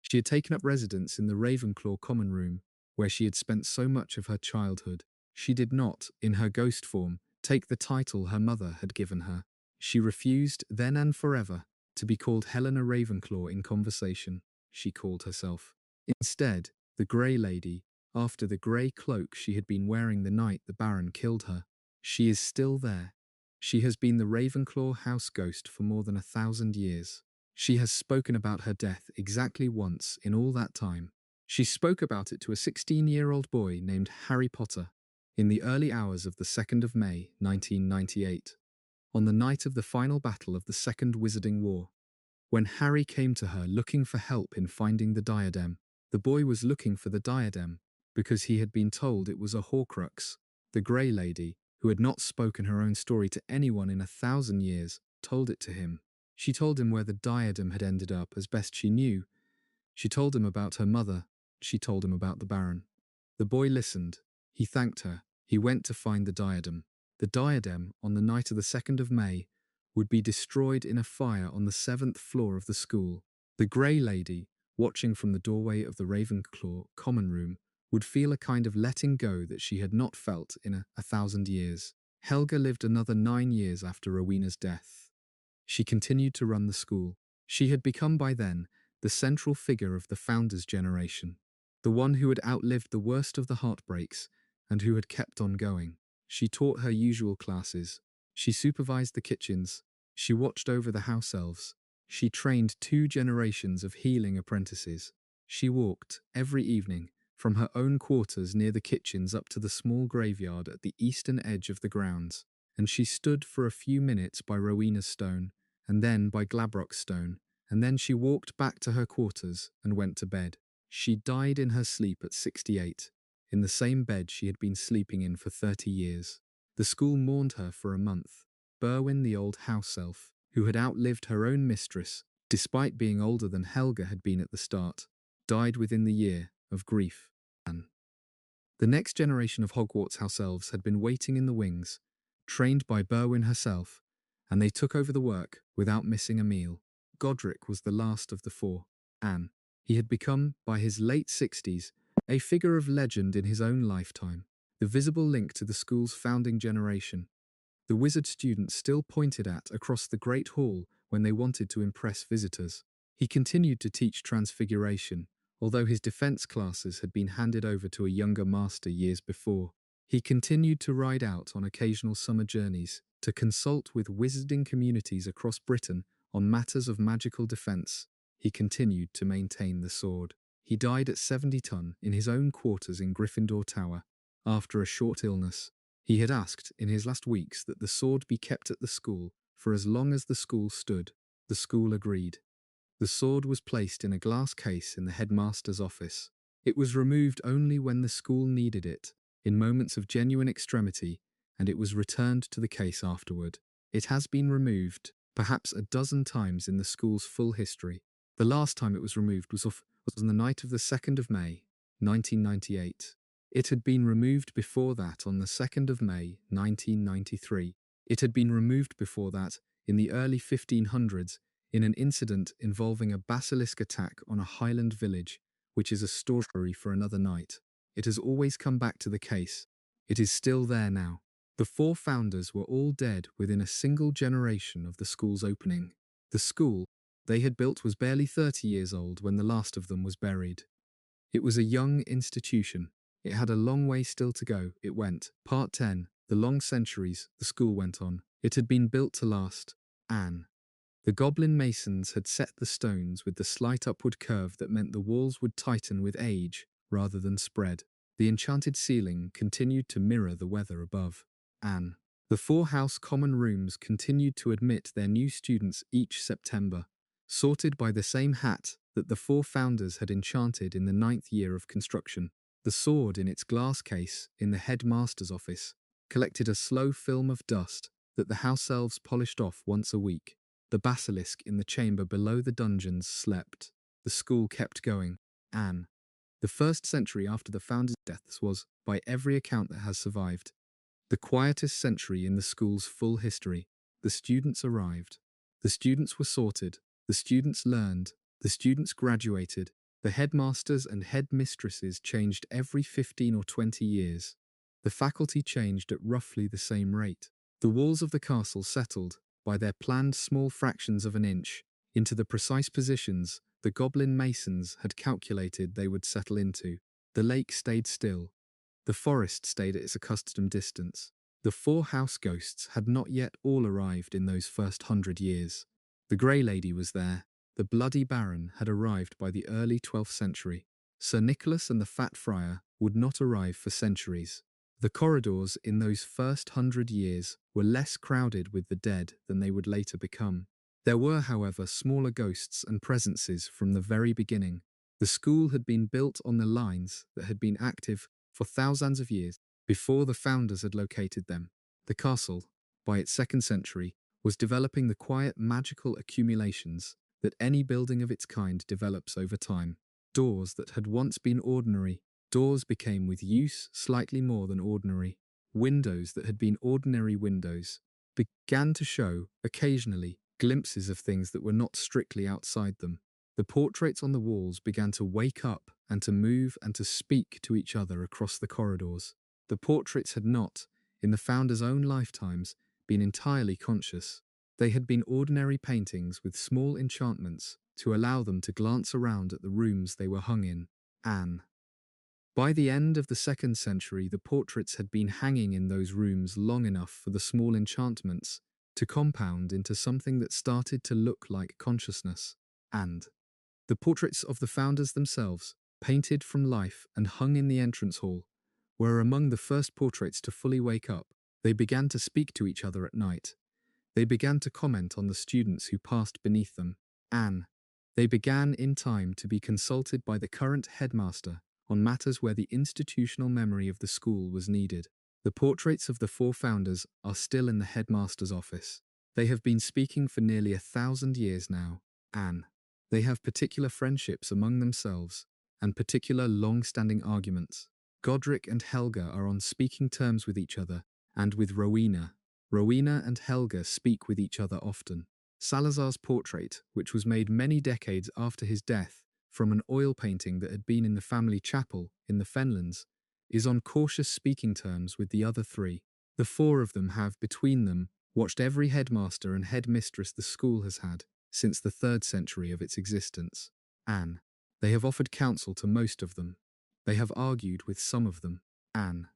Speaker 1: She had taken up residence in the Ravenclaw common room, where she had spent so much of her childhood. She did not, in her ghost form, take the title her mother had given her. She refused, then and forever, to be called Helena Ravenclaw in conversation. She called herself, instead, the Grey Lady, after the grey cloak she had been wearing the night the Baron killed her. She is still there. She has been the Ravenclaw house ghost for more than 1,000 years. She has spoken about her death exactly once in all that time. She spoke about it to a 16-year-old boy named Harry Potter, in the early hours of the 2nd of May, 1998, on the night of the final battle of the Second Wizarding War. When Harry came to her looking for help in finding the diadem, the boy was looking for the diadem because he had been told it was a Horcrux. The Grey Lady, who had not spoken her own story to anyone in 1,000 years, told it to him. She told him where the diadem had ended up as best she knew. She told him about her mother. She told him about the Baron. The boy listened. He thanked her. He went to find the diadem. The diadem, on the night of the 2nd of May, would be destroyed in a fire on the 7th floor of the school. The Grey Lady, watching from the doorway of the Ravenclaw common room, would feel a kind of letting go that she had not felt in 1,000 years. Helga lived another 9 years after Rowena's death. She continued to run the school. She had become by then the central figure of the founder's generation, the one who had outlived the worst of the heartbreaks and who had kept on going. She taught her usual classes. She supervised the kitchens. She watched over the house elves. She trained 2 generations of healing apprentices. She walked, every evening, from her own quarters near the kitchens up to the small graveyard at the eastern edge of the grounds, and she stood for a few minutes by Rowena's stone, and then by Glabrock's stone, and then she walked back to her quarters and went to bed. She died in her sleep at 68, in the same bed she had been sleeping in for 30 years. The school mourned her for a month. Berwin, the old house elf, who had outlived her own mistress, despite being older than Helga had been at the start, died within the year, of grief. The next generation of Hogwarts house elves had been waiting in the wings, trained by Berwin herself, and they took over the work without missing a meal. Godric was the last of the 4. He had become, by his late 60s, a figure of legend in his own lifetime, the visible link to the school's founding generation. The wizard students still pointed at across the Great Hall when they wanted to impress visitors. He continued to teach Transfiguration, although his defense classes had been handed over to a younger master years before. He continued to ride out on occasional summer journeys to consult with wizarding communities across Britain on matters of magical defense. He continued to maintain the sword. He died at 70 in his own quarters in Gryffindor Tower, after a short illness. He had asked in his last weeks that the sword be kept at the school for as long as the school stood. The school agreed. The sword was placed in a glass case in the headmaster's office. It was removed only when the school needed it, in moments of genuine extremity, and it was returned to the case afterward. It has been removed, perhaps a dozen times in the school's full history. The last time it was removed was on the night of the 2nd of May, 1998. It had been removed before that on the 2nd of May, 1993. It had been removed before that, in the early 1500s, in an incident involving a basilisk attack on a Highland village, which is a story for another night. It has always come back to the case. It is still there now. The 4 founders were all dead within a single generation of the school's opening. The school they had built was barely 30 years old when the last of them was buried. It was a young institution. It had a long way still to go, it went. Part 10. The long centuries the school went on. It had been built to last. Anne. The goblin masons had set the stones with the slight upward curve that meant the walls would tighten with age rather than spread. The enchanted ceiling continued to mirror the weather above. Anne. The 4 house common rooms continued to admit their new students each September, sorted by the same hat that the 4 founders had enchanted in the 9th year of construction. The sword in its glass case in the headmaster's office collected a slow film of dust that the house elves polished off once a week. The basilisk in the chamber below the dungeons slept. The school kept going. Anne. The 1st century after the founders' deaths was, by every account that has survived, the quietest century in the school's full history. The students arrived. The students were sorted. The students learned. The students graduated. The headmasters and headmistresses changed every 15 or 20 years. The faculty changed at roughly the same rate. The walls of the castle settled, by their planned small fractions of an inch, into the precise positions the goblin masons had calculated they would settle into. The lake stayed still. The forest stayed at its accustomed distance. The 4 house ghosts had not yet all arrived in those first 100 years. The Grey Lady was there. The Bloody Baron had arrived by the early 12th century. Sir Nicholas and the Fat Friar would not arrive for centuries. The corridors in those first 100 years were less crowded with the dead than they would later become. There were, however, smaller ghosts and presences from the very beginning. The school had been built on the lines that had been active for thousands of years before the founders had located them. The castle, by its 2nd century, was developing the quiet magical accumulations that any building of its kind develops over time. Doors that had once been ordinary, doors became with use slightly more than ordinary. Windows that had been ordinary windows began to show, occasionally, glimpses of things that were not strictly outside them. The portraits on the walls began to wake up and to move and to speak to each other across the corridors. The portraits had not, in the founders' own lifetimes, been entirely conscious. They had been ordinary paintings with small enchantments to allow them to glance around at the rooms they were hung in. Anne. By the end of the 2nd century, the portraits had been hanging in those rooms long enough for the small enchantments to compound into something that started to look like consciousness. And the portraits of the founders themselves, painted from life and hung in the entrance hall, were among the first portraits to fully wake up. They began to speak to each other at night. They began to comment on the students who passed beneath them. Anne. They began in time to be consulted by the current headmaster on matters where the institutional memory of the school was needed. The portraits of the 4 founders are still in the headmaster's office. They have been speaking for nearly 1,000 years now. Anne. They have particular friendships among themselves and particular long-standing arguments. Godric and Helga are on speaking terms with each other and with Rowena. Rowena and Helga speak with each other often. Salazar's portrait, which was made many decades after his death from an oil painting that had been in the family chapel in the Fenlands, is on cautious speaking terms with the other 3. The 4 of them have, between them, watched every headmaster and headmistress the school has had since the 3rd century of its existence. Anne. They have offered counsel to most of them. They have argued with some of them. Anne.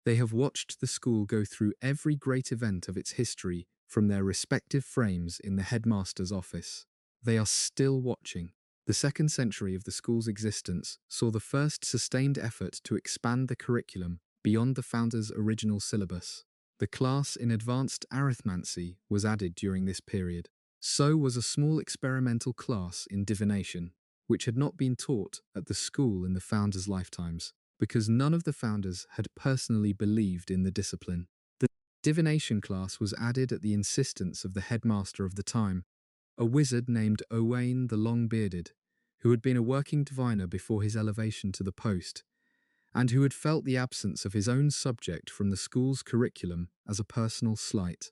Speaker 1: They have watched the school go through every great event of its history from their respective frames in the headmaster's office. They are still watching. The 2nd century of the school's existence saw the first sustained effort to expand the curriculum beyond the founders' original syllabus. The class in advanced arithmancy was added during this period. So was a small experimental class in divination, which had not been taught at the school in the founders' lifetimes, because none of the founders had personally believed in the discipline. The divination class was added at the insistence of the headmaster of the time, a wizard named Owain the Long-Bearded, who had been a working diviner before his elevation to the post, and who had felt the absence of his own subject from the school's curriculum as a personal slight.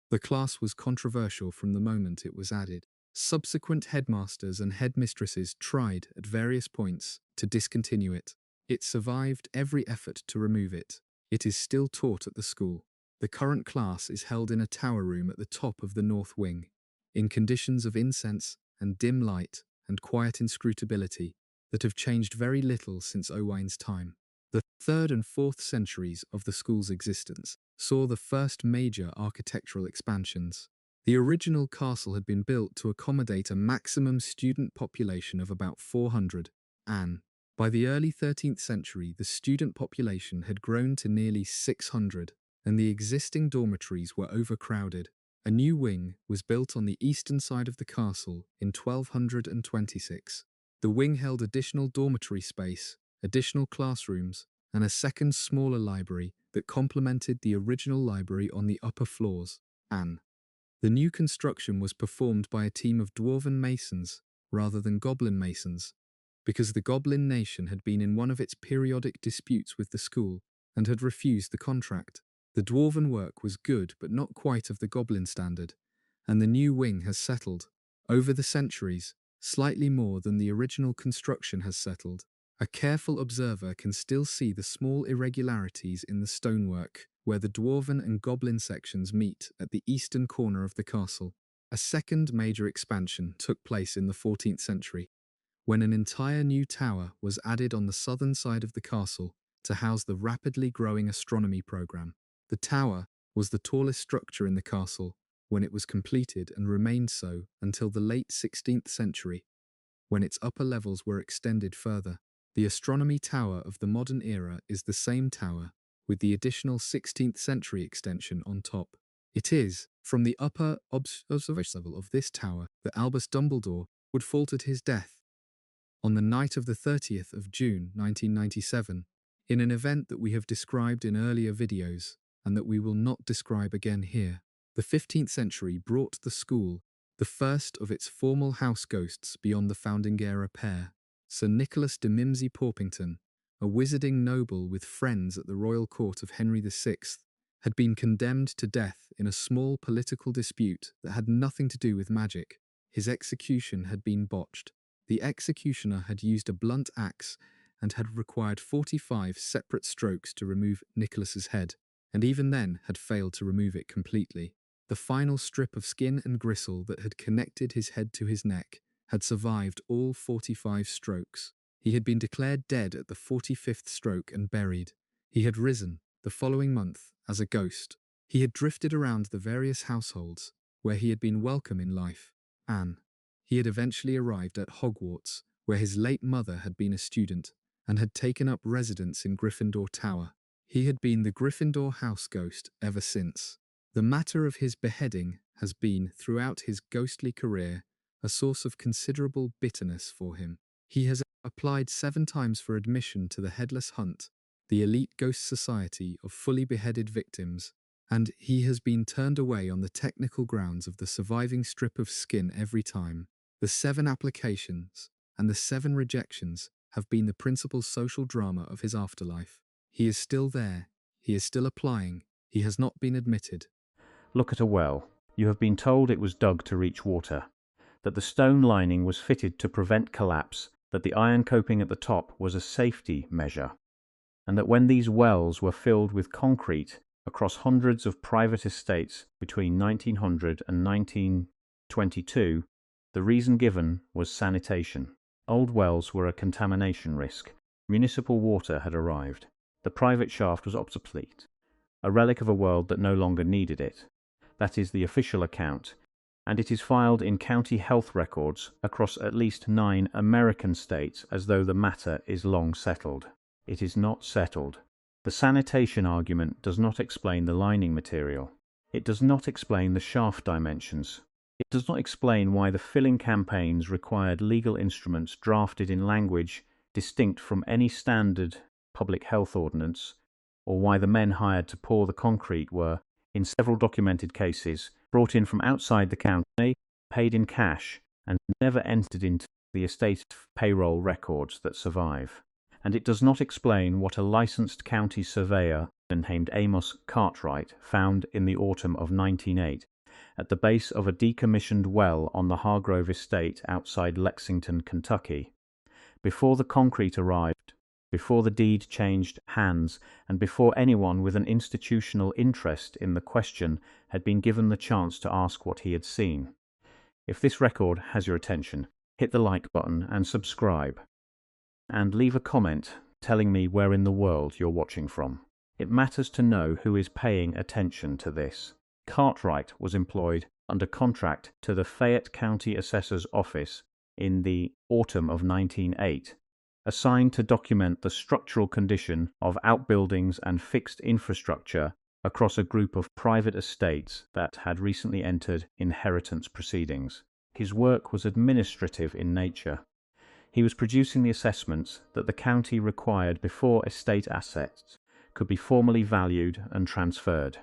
Speaker 1: The class was controversial from the moment it was added. Subsequent headmasters and headmistresses tried, at various points, to discontinue it. It survived every effort to remove it. It is still taught at the school. The current class is held in a tower room at the top of the north wing, in conditions of incense and dim light and quiet inscrutability that have changed very little since Owain's time. The 3rd and 4th centuries of the school's existence saw the first major architectural expansions. The original castle had been built to accommodate a maximum student population of about 400, and by the early 13th century the student population had grown to nearly 600, and the existing dormitories were overcrowded. A new wing was built on the eastern side of the castle in 1226. The wing held additional dormitory space, additional classrooms, and a second smaller library that complemented the original library on the upper floors. The new construction was performed by a team of dwarven masons rather than goblin masons, because the goblin nation had been in one of its periodic disputes with the school and had refused the contract. The dwarven work was good but not quite of the goblin standard, and the new wing has settled, over the centuries, slightly more than the original construction has settled. A careful observer can still see the small irregularities in the stonework where the dwarven and goblin sections meet at the eastern corner of the castle. A second major expansion took place in the 14th century, when an entire new tower was added on the southern side of the castle to house the rapidly growing astronomy program. The tower was the tallest structure in the castle when it was completed and remained so until the late 16th century, when its upper levels were extended further. The astronomy tower of the modern era is the same tower, with the additional 16th century extension on top. It is from the upper observation level of this tower that Albus Dumbledore would fall to his death on the night of the 30th of June 1997, in an event that we have described in earlier videos and that we will not describe again here. The 15th century brought the school the first of its formal house ghosts beyond the founding era pair. Sir Nicholas de Mimsy Porpington, a wizarding noble with friends at the royal court of Henry VI, had been condemned to death in a small political dispute that had nothing to do with magic. His execution had been botched. The executioner had used a blunt axe and had required 45 separate strokes to remove Nicholas's head, and even then had failed to remove it completely. The final strip of skin and gristle that had connected his head to his neck had survived all 45 strokes. He had been declared dead at the 45th stroke and buried. He had risen, the following month, as a ghost. He had drifted around the various households where he had been welcome in life. He had eventually arrived at Hogwarts, where his late mother had been a student and had taken up residence in Gryffindor Tower. He had been the Gryffindor house ghost ever since. The matter of his beheading has been, throughout his ghostly career, a source of considerable bitterness for him. He has applied 7 times for admission to the Headless Hunt, the elite ghost society of fully beheaded victims, and he has been turned away on the technical grounds of the surviving strip of skin every time. The 7 applications and the 7 rejections have been the principal social drama of his afterlife. He is still there, he is still applying, he has not been admitted.
Speaker 2: Look at a well. You have been told it was dug to reach water, that the stone lining was fitted to prevent collapse, that the iron coping at the top was a safety measure, and that when these wells were filled with concrete across hundreds of private estates between 1900 and 1922, the reason given was sanitation. Old wells were a contamination risk. Municipal water had arrived. The private shaft was obsolete, a relic of a world that no longer needed it. That is the official account, and it is filed in county health records across at least 9 American states as though the matter is long settled. It is not settled. The sanitation argument does not explain the lining material. It does not explain the shaft dimensions. It does not explain why the filling campaigns required legal instruments drafted in language distinct from any standard public health ordinance, or why the men hired to pour the concrete were, in several documented cases, brought in from outside the county, paid in cash, and never entered into the estate payroll records that survive. And it does not explain what a licensed county surveyor named Amos Cartwright found in the autumn of 1908 at the base of a decommissioned well on the Hargrove estate outside Lexington, Kentucky. Before the concrete arrived, before the deed changed hands, and before anyone with an institutional interest in the question had been given the chance to ask what he had seen. If this record has your attention, hit the like button and subscribe. And leave a comment telling me where in the world you're watching from. It matters to know who is paying attention to this. Cartwright was employed under contract to the Fayette County Assessor's Office in the autumn of 1908, assigned to document the structural condition of outbuildings and fixed infrastructure across a group of private estates that had recently entered inheritance proceedings. His work was administrative in nature. He was producing the assessments that the county required before estate assets could be formally valued and transferred.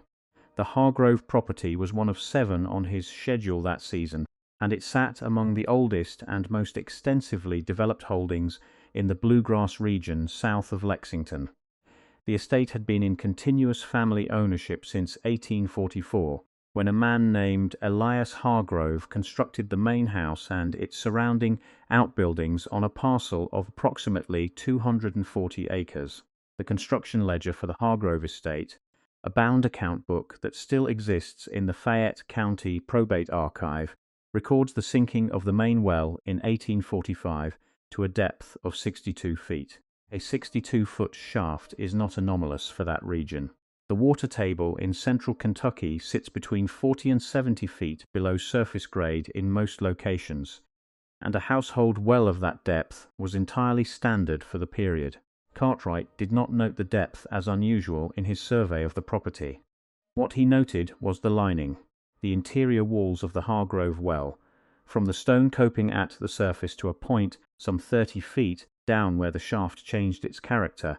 Speaker 2: The Hargrove property was one of 7 on his schedule that season, and it sat among the oldest and most extensively developed holdings in the Bluegrass region south of Lexington. The estate had been in continuous family ownership since 1844, when a man named Elias Hargrove constructed the main house and its surrounding outbuildings on a parcel of approximately 240 acres. The construction ledger for the Hargrove estate, a bound account book that still exists in the Fayette County Probate Archive, records the sinking of the main well in 1845 to a depth of 62 feet. A 62-foot shaft is not anomalous for that region. The water table in central Kentucky sits between 40 and 70 feet below surface grade in most locations, and a household well of that depth was entirely standard for the period. Cartwright did not note the depth as unusual in his survey of the property. What he noted was the lining, the interior walls of the Hargrove well, from the stone coping at the surface to a point some 30 feet down where the shaft changed its character,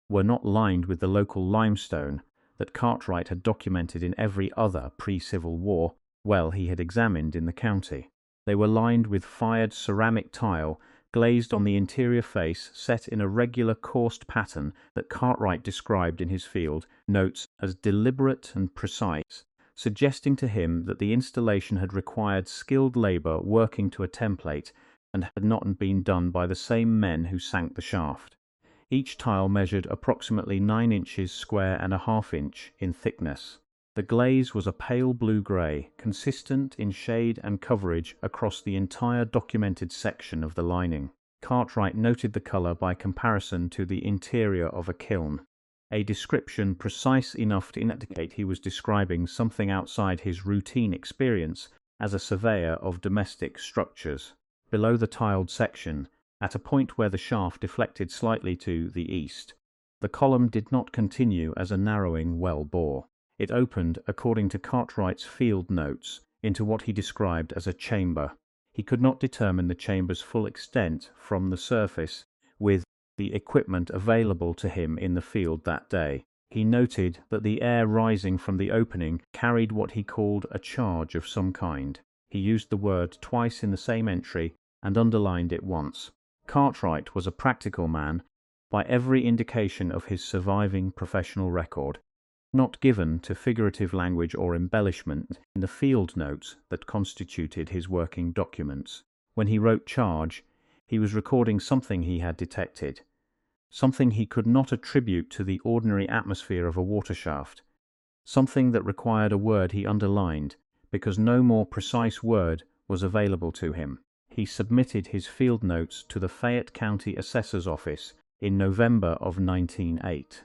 Speaker 2: were not lined with the local limestone that Cartwright had documented in every other pre-Civil War well he had examined in the county. They were lined with fired ceramic tile, glazed on the interior face, set in a regular coursed pattern that Cartwright described in his field notes as deliberate and precise, suggesting to him that the installation had required skilled labor working to a template and had not been done by the same men who sank the shaft. Each tile measured approximately 9 inches square and a half inch in thickness. The glaze was a pale blue-grey, consistent in shade and coverage across the entire documented section of the lining. Cartwright noted the colour by comparison to the interior of a kiln, a description precise enough to indicate he was describing something outside his routine experience as a surveyor of domestic structures. Below the tiled section, at a point where the shaft deflected slightly to the east, the column did not continue as a narrowing well bore. It opened, according to Cartwright's field notes, into what he described as a chamber. He could not determine the chamber's full extent from the surface with the equipment available to him in the field that day. He noted that the air rising from the opening carried what he called a charge of some kind. He used the word twice in the same entry and underlined it once. Cartwright was a practical man by every indication of his surviving professional record, not given to figurative language or embellishment in the field notes that constituted his working documents. When he wrote charge, he was recording something he had detected, something he could not attribute to the ordinary atmosphere of a water shaft, something that required a word he underlined because no more precise word was available to him. He submitted his field notes to the Fayette County Assessor's Office in November of 1908.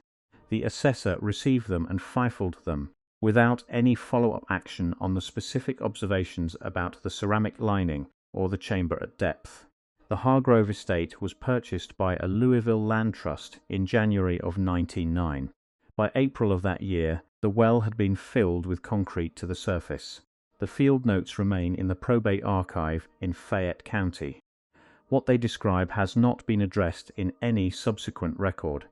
Speaker 2: The assessor received them and fifled them without any follow-up action on the specific observations about the ceramic lining or the chamber at depth. The Hargrove estate was purchased by a Louisville land trust in January of 1909. By April of that year, the well had been filled with concrete to the surface. The field notes remain in the probate archive in Fayette County. What they describe has not been addressed in any subsequent record.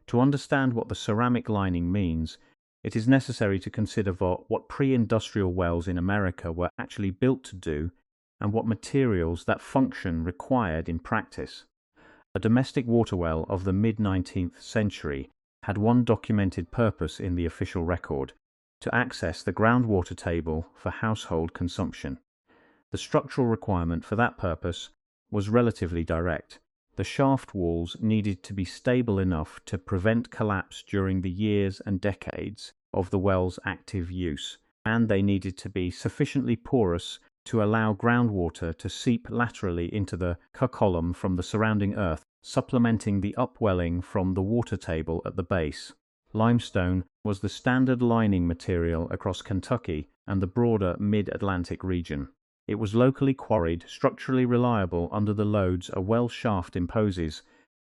Speaker 2: To understand what the ceramic lining means, it is necessary to consider what pre-industrial wells in America were actually built to do and what materials that function required in practice. A domestic water well of the mid-19th century had one documented purpose in the official record: to access the groundwater table for household consumption. The structural requirement for that purpose was relatively direct: The shaft walls needed to be stable enough to prevent collapse during the years and decades of the well's active use, and they needed to be sufficiently porous to allow groundwater to seep laterally into the column from the surrounding earth, supplementing the upwelling from the water table at the base. Limestone was the standard lining material across Kentucky and the broader mid-Atlantic region. It was locally quarried, structurally reliable under the loads a well shaft imposes,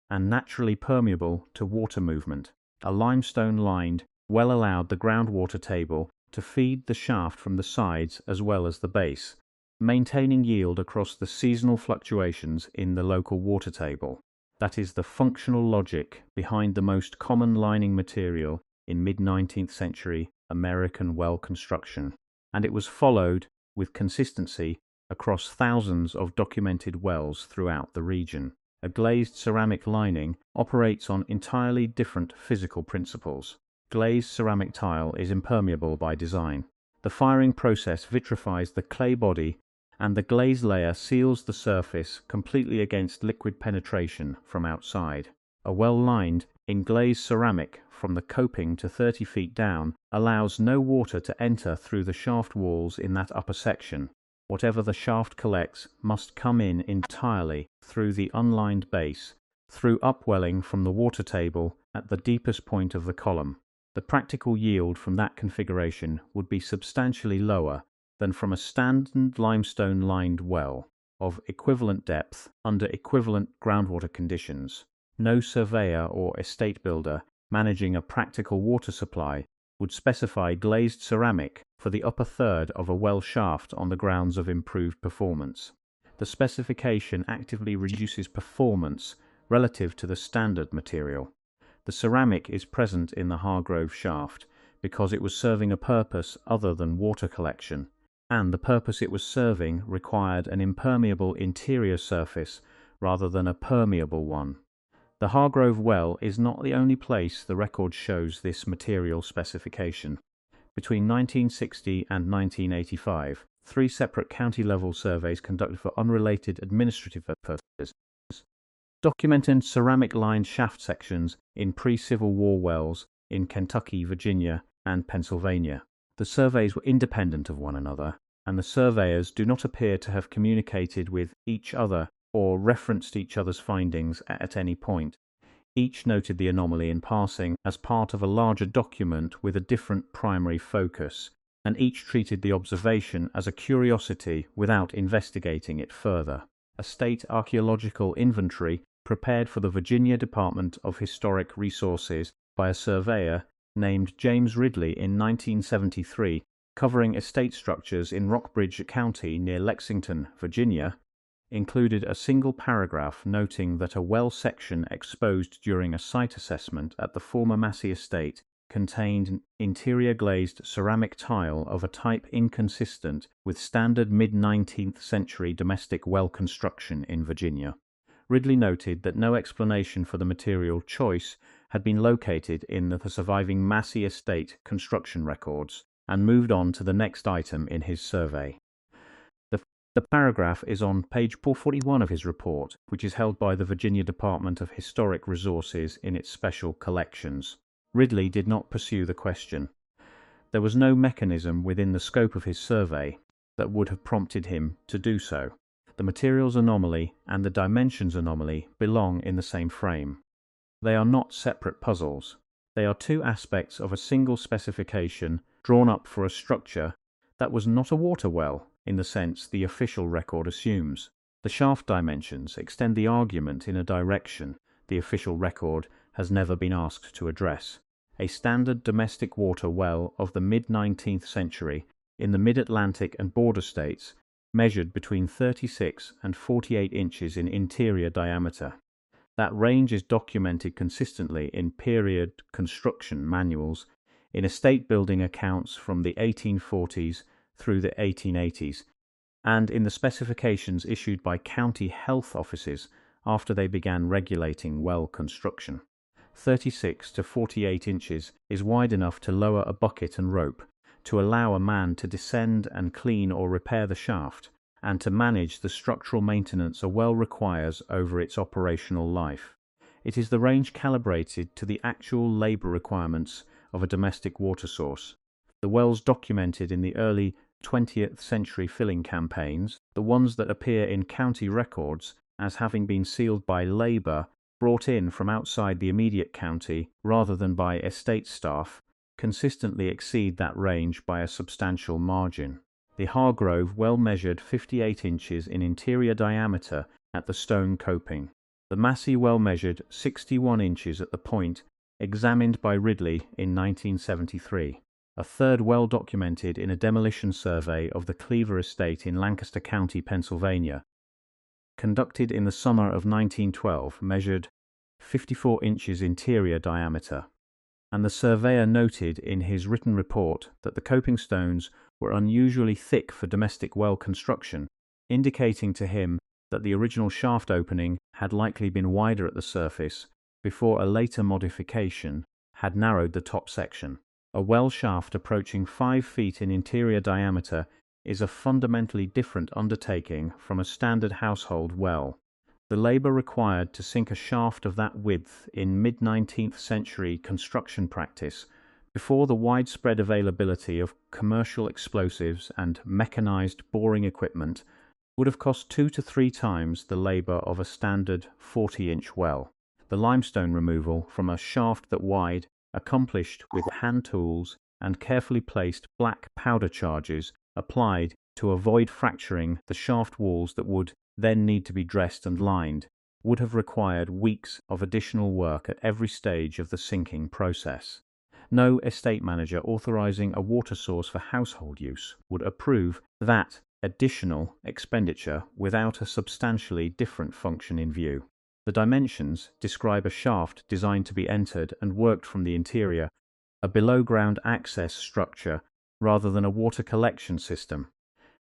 Speaker 2: and naturally permeable to water movement. A limestone-lined well allowed the groundwater table to feed the shaft from the sides as well as the base, maintaining yield across the seasonal fluctuations in the local water table. That is the functional logic behind the most common lining material in mid-19th century American well construction, and it was followed with consistency across thousands of documented wells throughout the region. A glazed ceramic lining operates on entirely different physical principles. Glazed ceramic tile is impermeable by design. The firing process vitrifies the clay body, and the glaze layer seals the surface completely against liquid penetration from outside. A well lined in glazed ceramic from the coping to 30 feet down allows no water to enter through the shaft walls in that upper section. Whatever the shaft collects must come in entirely through the unlined base, through upwelling from the water table at the deepest point of the column. The practical yield from that configuration would be substantially lower than from a standard limestone-lined well of equivalent depth under equivalent groundwater conditions. No surveyor or estate builder managing a practical water supply would specify glazed ceramic for the upper third of a well shaft on the grounds of improved performance. The specification actively reduces performance relative to the standard material. The ceramic is present in the Hargrove shaft because it was serving a purpose other than water collection, and the purpose it was serving required an impermeable interior surface rather than a permeable one. The Hargrove well is not the only place the record shows this material specification. Between 1960 and 1985, 3 separate county-level surveys conducted for unrelated administrative purposes documented ceramic-lined shaft sections in pre-Civil War wells in Kentucky, Virginia, and Pennsylvania. The surveys were independent of one another, and the surveyors do not appear to have communicated with each other or referenced each other's findings at any point. Each noted the anomaly in passing as part of a larger document with a different primary focus, and each treated the observation as a curiosity without investigating it further. A state archaeological inventory prepared for the Virginia Department of Historic Resources by a surveyor named James Ridley in 1973, covering estate structures in Rockbridge County near Lexington, Virginia, included a single paragraph noting that a well section exposed during a site assessment at the former Massey estate contained interior glazed ceramic tile of a type inconsistent with standard mid-19th century domestic well construction in Virginia. Ridley noted that no explanation for the material choice had been located in the surviving Massey estate construction records, and moved on to the next item in his survey. The paragraph is on page 441 of his report, which is held by the Virginia Department of Historic Resources in its special collections. Ridley did not pursue the question. There was no mechanism within the scope of his survey that would have prompted him to do so. The materials anomaly and the dimensions anomaly belong in the same frame. They are not separate puzzles. They are two aspects of a single specification drawn up for a structure that was not a water well in the sense the official record assumes. The shaft dimensions extend the argument in a direction the official record has never been asked to address. A standard domestic water well of the mid-19th century in the mid-Atlantic and border states measured between 36 and 48 inches in interior diameter. That range is documented consistently in period construction manuals, in estate building accounts from the 1840s through the 1880s, and in the specifications issued by county health offices after they began regulating well construction. 36 to 48 inches is wide enough to lower a bucket and rope, to allow a man to descend and clean or repair the shaft, and to manage the structural maintenance a well requires over its operational life. It is the range calibrated to the actual labour requirements of a domestic water source. The wells documented in the early 20th century filling campaigns, the ones that appear in county records as having been sealed by labour brought in from outside the immediate county rather than by estate staff, consistently exceed that range by a substantial margin. The Hargrove well measured 58 inches in interior diameter at the stone coping. The Massey well measured 61 inches at the point, examined by Ridley in 1973. A third well documented in a demolition survey of the Cleaver estate in Lancaster County, Pennsylvania, conducted in the summer of 1912, measured 54 inches interior diameter, and the surveyor noted in his written report that the coping stones were unusually thick for domestic well construction, indicating to him that the original shaft opening had likely been wider at the surface before a later modification had narrowed the top section. A well shaft approaching 5 feet in interior diameter is a fundamentally different undertaking from a standard household well. The labour required to sink a shaft of that width in mid-19th century construction practice, before the widespread availability of commercial explosives and mechanised boring equipment, would have cost 2 to 3 times the labour of a standard 40-inch well. The limestone removal from a shaft that wide, accomplished with hand tools and carefully placed black powder charges applied to avoid fracturing the shaft walls that would then need to be dressed and lined, would have required weeks of additional work at every stage of the sinking process. No estate manager authorising a water source for household use would approve that additional expenditure without a substantially different function in view. The dimensions describe a shaft designed to be entered and worked from the interior, a below-ground access structure rather than a water collection system.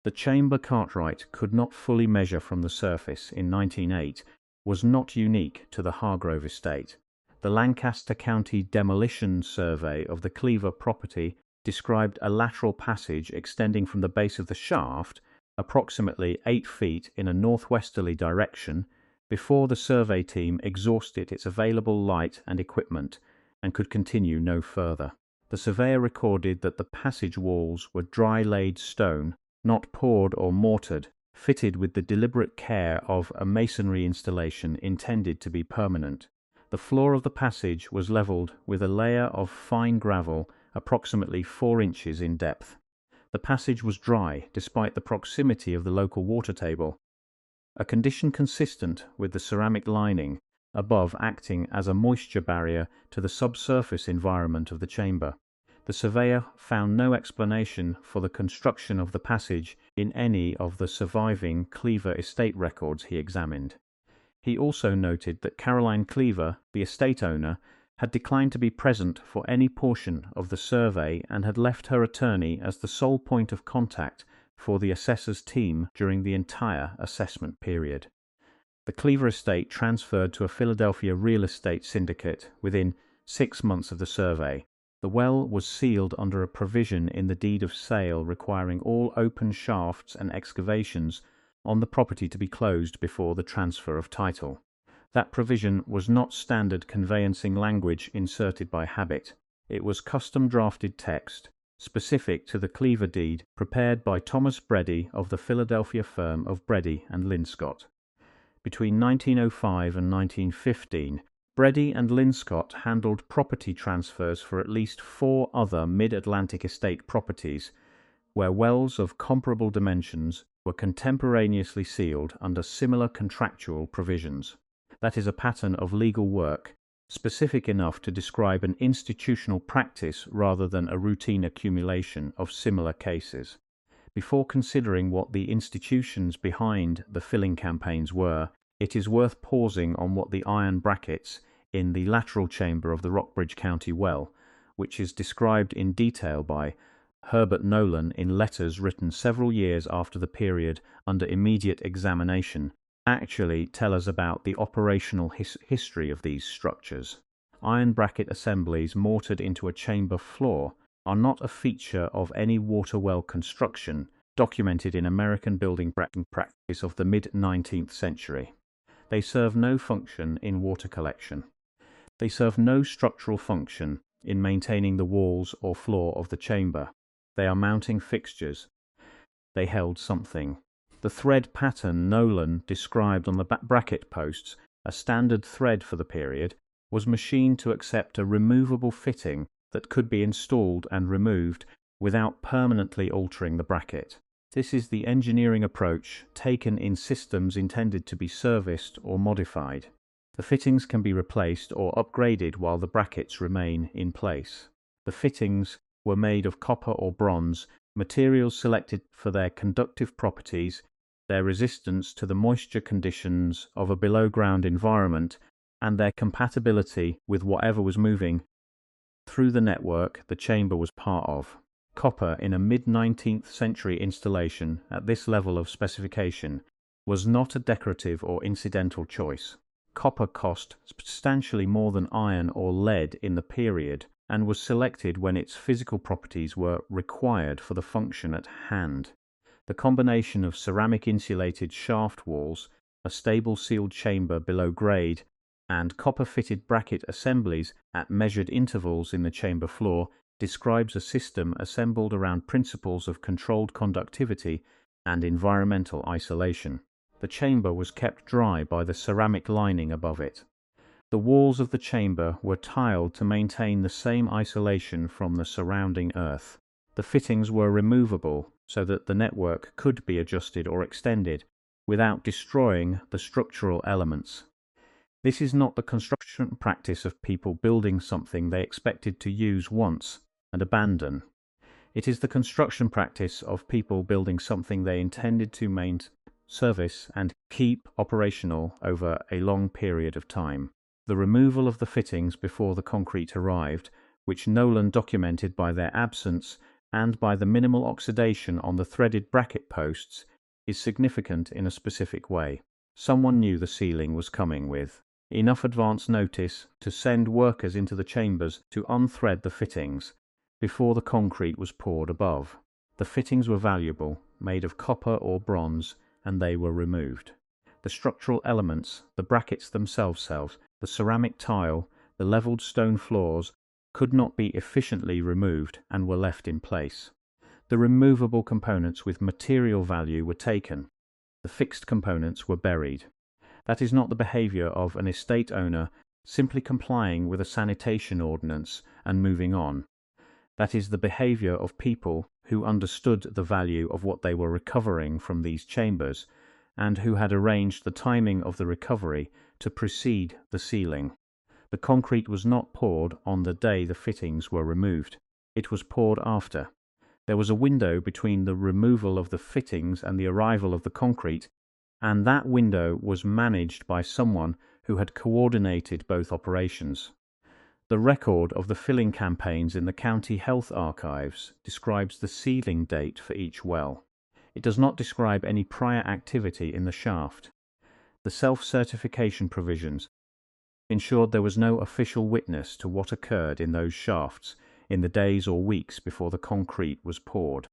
Speaker 2: The chamber Cartwright could not fully measure from the surface in 1908 was not unique to the Hargrove estate. The Lancaster County Demolition Survey of the Cleaver property described a lateral passage extending from the base of the shaft approximately 8 feet in a northwesterly direction before the survey team exhausted its available light and equipment and could continue no further. The surveyor recorded that the passage walls were dry-laid stone, not poured or mortared, fitted with the deliberate care of a masonry installation intended to be permanent. The floor of the passage was levelled with a layer of fine gravel approximately 4 inches in depth. The passage was dry despite the proximity of the local water table, a condition consistent with the ceramic lining above acting as a moisture barrier to the subsurface environment of the chamber. The surveyor found no explanation for the construction of the passage in any of the surviving Cleaver estate records he examined. He also noted that Caroline Cleaver, the estate owner, had declined to be present for any portion of the survey and had left her attorney as the sole point of contact for the assessor's team during the entire assessment period. The Cleaver estate transferred to a Philadelphia real estate syndicate within 6 months of the survey. The well was sealed under a provision in the deed of sale requiring all open shafts and excavations on the property to be closed before the transfer of title. That provision was not standard conveyancing language inserted by habit. It was custom-drafted text, specific to the Cleaver deed, prepared by Thomas Breddy of the Philadelphia firm of Breddy and Linscott. Between 1905 and 1915, Breddy and Linscott handled property transfers for at least 4 other mid-Atlantic estate properties, where wells of comparable dimensions were contemporaneously sealed under similar contractual provisions. That is a pattern of legal work, specific enough to describe an institutional practice rather than a routine accumulation of similar cases. Before considering what the institutions behind the filling campaigns were, it is worth pausing on what the iron brackets in the lateral chamber of the Rockbridge County well, which is described in detail by Herbert Nolan in letters written several years after the period under immediate examination, actually tell us about the operational history of these structures. Iron bracket assemblies mortared into a chamber floor are not a feature of any water well construction documented in American building practice of the mid-19th century. They serve no function in water collection. They serve no structural function in maintaining the walls or floor of the chamber. They are mounting fixtures. They held something. The thread pattern Nolan described on the bracket posts, a standard thread for the period, was machined to accept a removable fitting that could be installed and removed without permanently altering the bracket. This is the engineering approach taken in systems intended to be serviced or modified. The fittings can be replaced or upgraded while the brackets remain in place. The fittings were made of copper or bronze, materials selected for their conductive properties, their resistance to the moisture conditions of a below-ground environment, and their compatibility with whatever was moving through the network the chamber was part of. Copper in a mid-19th century installation at this level of specification was not a decorative or incidental choice. Copper cost substantially more than iron or lead in the period and was selected when its physical properties were required for the function at hand. The combination of ceramic insulated shaft walls, a stable sealed chamber below grade, and copper-fitted bracket assemblies at measured intervals in the chamber floor describes a system assembled around principles of controlled conductivity and environmental isolation. The chamber was kept dry by the ceramic lining above it. The walls of the chamber were tiled to maintain the same isolation from the surrounding earth. The fittings were removable so that the network could be adjusted or extended without destroying the structural elements. This is not the construction practice of people building something they expected to use once and abandon. It is the construction practice of people building something they intended to maintain, service, and keep operational over a long period of time. The removal of the fittings before the concrete arrived, which Nolan documented by their absence and by the minimal oxidation on the threaded bracket posts, is significant in a specific way. Someone knew the ceiling was coming with enough advance notice to send workers into the chambers to unthread the fittings before the concrete was poured above. The fittings were valuable, made of copper or bronze, and they were removed. The structural elements, the brackets themselves, the ceramic tile, the levelled stone floors, could not be efficiently removed and were left in place. The removable components with material value were taken. The fixed components were buried. That is not the behaviour of an estate owner simply complying with a sanitation ordinance and moving on. That is the behaviour of people who understood the value of what they were recovering from these chambers, and who had arranged the timing of the recovery to precede the sealing. The concrete was not poured on the day the fittings were removed. It was poured after. There was a window between the removal of the fittings and the arrival of the concrete, and that window was managed by someone who had coordinated both operations. The record of the filling campaigns in the County Health Archives describes the sealing date for each well. It does not describe any prior activity in the shaft. The self-certification provisions ensured there was no official witness to what occurred in those shafts in the days or weeks before the concrete was poured.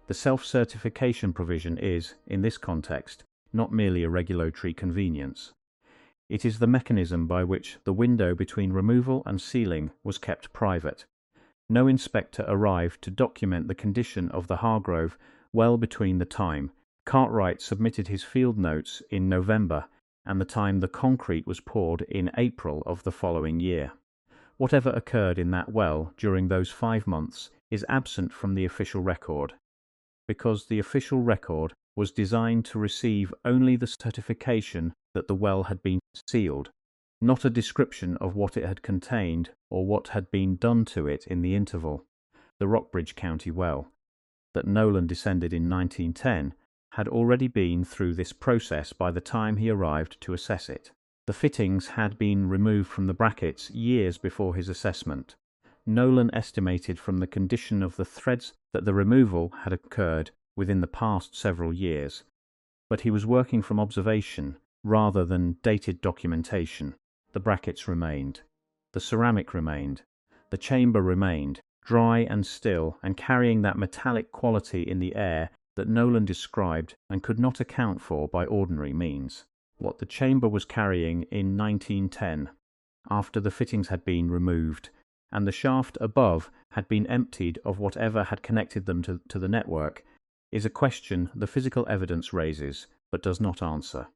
Speaker 2: The self-certification provision is, in this context, not merely a regulatory convenience. It is the mechanism by which the window between removal and sealing was kept private. No inspector arrived to document the condition of the Hargrove well between the time Cartwright submitted his field notes in November and the time the concrete was poured in April of the following year. Whatever occurred in that well during those 5 months is absent from the official record, because the official record was designed to receive only the certification that the well had been sealed, not a description of what it had contained or what had been done to it in the interval. The Rockbridge County well, that Nolan descended in 1910, had already been through this process by the time he arrived to assess it. The fittings had been removed from the brackets years before his assessment. Nolan estimated from the condition of the threads that the removal had occurred within the past several years, but he was working from observation rather than dated documentation. The brackets remained. The ceramic remained. The chamber remained, dry and still and carrying that metallic quality in the air that Nolan described and could not account for by ordinary means. What the chamber was carrying in 1910, after the fittings had been removed, and the shaft above had been emptied of whatever had connected them to the network, is a question the physical evidence raises, but does not answer.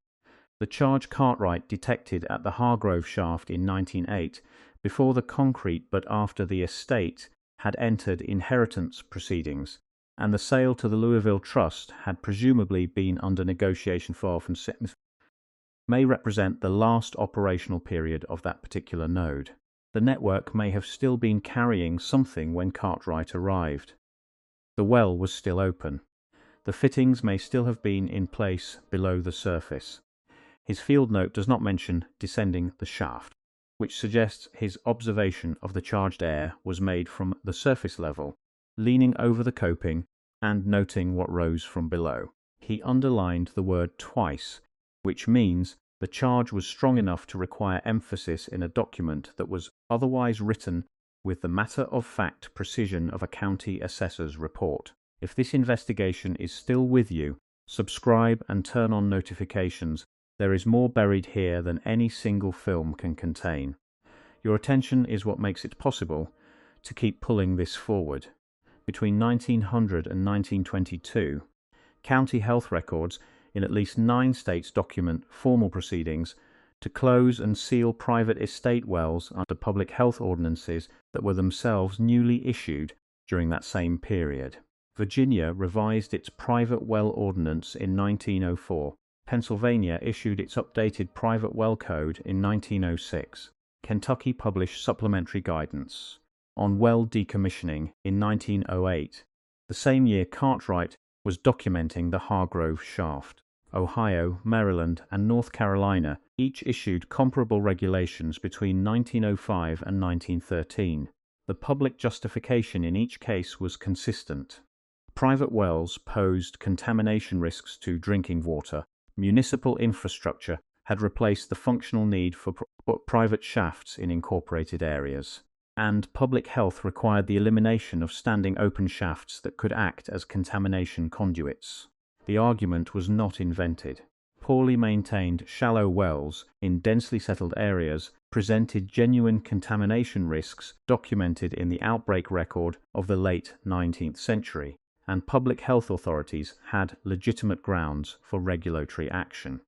Speaker 2: The charge Cartwright detected at the Hargrove shaft in 1908, before the concrete but after the estate had entered inheritance proceedings, and the sale to the Louisville Trust had presumably been under negotiation for from may represent the last operational period of that particular node. The network may have still been carrying something when Cartwright arrived. The well was still open. The fittings may still have been in place below the surface. His field note does not mention descending the shaft, which suggests his observation of the charged air was made from the surface level, leaning over the coping and noting what rose from below. He underlined the word twice, which means the charge was strong enough to require emphasis in a document that was otherwise written with the matter-of-fact precision of a county assessor's report. If this investigation is still with you, subscribe and turn on notifications. There is more buried here than any single film can contain. Your attention is what makes it possible to keep pulling this forward. Between 1900 and 1922, county health records in at least 9 states document formal proceedings to close and seal private estate wells under public health ordinances that were themselves newly issued during that same period. Virginia revised its private well ordinance in 1904. Pennsylvania issued its updated private well code in 1906. Kentucky published supplementary guidance on well decommissioning in 1908, the same year Cartwright was documenting the Hargrove shaft. Ohio, Maryland, and North Carolina each issued comparable regulations between 1905 and 1913. The public justification in each case was consistent. Private wells posed contamination risks to drinking water. Municipal infrastructure had replaced the functional need for private shafts in incorporated areas, and public health required the elimination of standing open shafts that could act as contamination conduits. The argument was not invented. Poorly maintained shallow wells in densely settled areas presented genuine contamination risks documented in the outbreak record of the late 19th century, and public health authorities had legitimate grounds for regulatory action.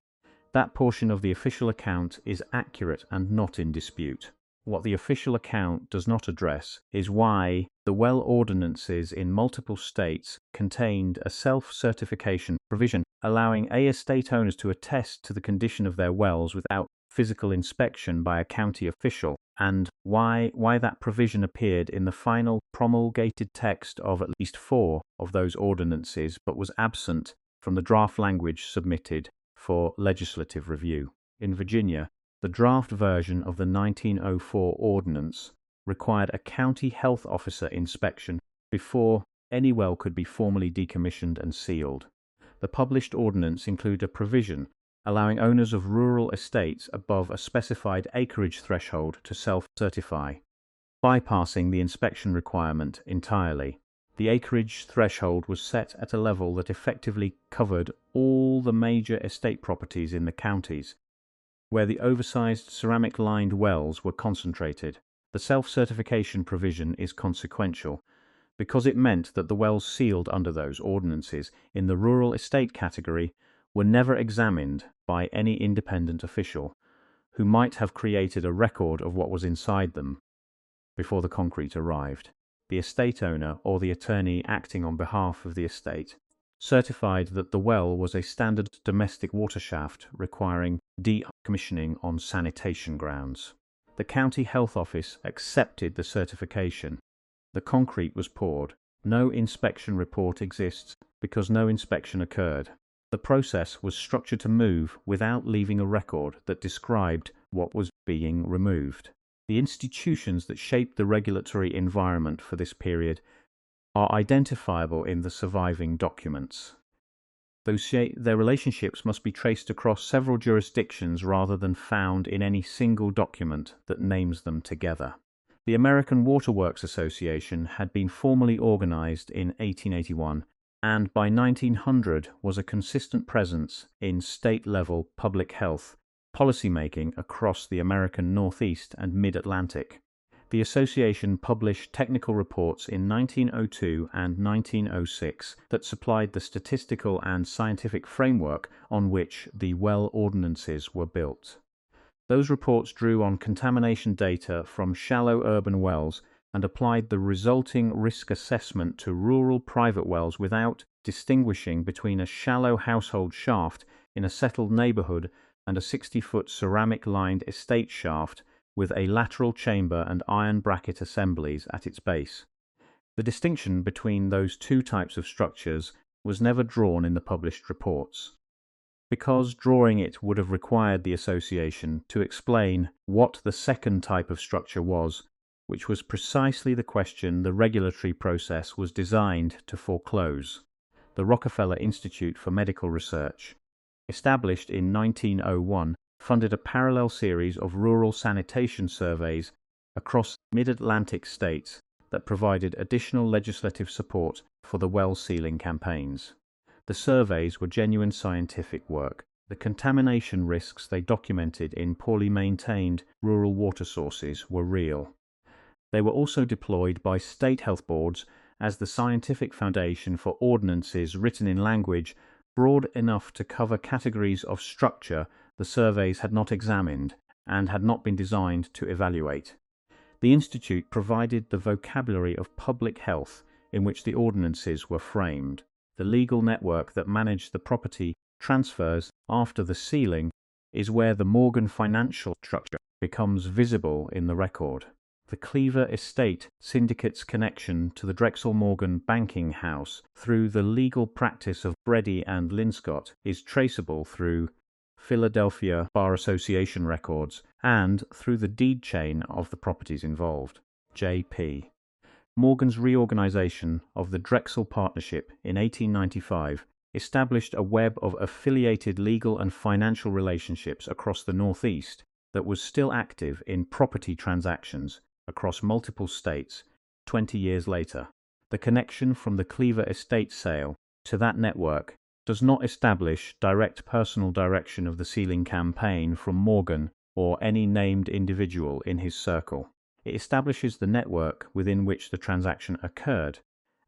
Speaker 2: That portion of the official account is accurate and not in dispute. What the official account does not address is why the well ordinances in multiple states contained a self-certification provision allowing estate owners to attest to the condition of their wells without physical inspection by a county official, and why that provision appeared in the final promulgated text of at least 4 of those ordinances but was absent from the draft language submitted for legislative review. In Virginia, the draft version of the 1904 ordinance required a county health officer inspection before any well could be formally decommissioned and sealed. The published ordinance included a provision allowing owners of rural estates above a specified acreage threshold to self-certify, bypassing the inspection requirement entirely. The acreage threshold was set at a level that effectively covered all the major estate properties in the counties, where the oversized ceramic-lined wells were concentrated. The self-certification provision is consequential, because it meant that the wells sealed under those ordinances in the rural estate category were never examined by any independent official, who might have created a record of what was inside them before the concrete arrived. The estate owner or the attorney acting on behalf of the estate certified that the well was a standard domestic water shaft requiring decommissioning on sanitation grounds. The county health office accepted the certification. The concrete was poured. No inspection report exists because no inspection occurred. The process was structured to move without leaving a record that described what was being removed. The institutions that shaped the regulatory environment for this period are identifiable in the surviving documents. Their relationships must be traced across several jurisdictions rather than found in any single document that names them together. The American Water Works Association had been formally organized in 1881 and by 1900 was a consistent presence in state-level public health policymaking across the American Northeast and Mid-Atlantic. The association published technical reports in 1902 and 1906 that supplied the statistical and scientific framework on which the well ordinances were built. Those reports drew on contamination data from shallow urban wells and applied the resulting risk assessment to rural private wells without distinguishing between a shallow household shaft in a settled neighborhood and a 60-foot ceramic-lined estate shaft with a lateral chamber and iron bracket assemblies at its base. The distinction between those two types of structures was never drawn in the published reports, because drawing it would have required the association to explain what the second type of structure was, which was precisely the question the regulatory process was designed to foreclose. The Rockefeller Institute for Medical Research, established in 1901, funded a parallel series of rural sanitation surveys across Mid-Atlantic states that provided additional legislative support for the well sealing campaigns. The surveys were genuine scientific work. The contamination risks they documented in poorly maintained rural water sources were real. They were also deployed by state health boards as the scientific foundation for ordinances written in language broad enough to cover categories of structure the surveys had not examined and had not been designed to evaluate. The Institute provided the vocabulary of public health in which the ordinances were framed. The legal network that managed the property transfers after the sealing is where the Morgan financial structure becomes visible in the record. The Cleaver Estate Syndicate's connection to the Drexel Morgan banking house through the legal practice of Bredy and Linscott is traceable through Philadelphia Bar Association records and through the deed chain of the properties involved. J.P. Morgan's reorganization of the Drexel Partnership in 1895 established a web of affiliated legal and financial relationships across the Northeast that was still active in property transactions across multiple states 20 years later. The connection from the Cleaver Estate sale to that network does not establish direct personal direction of the sealing campaign from Morgan or any named individual in his circle. It establishes the network within which the transaction occurred,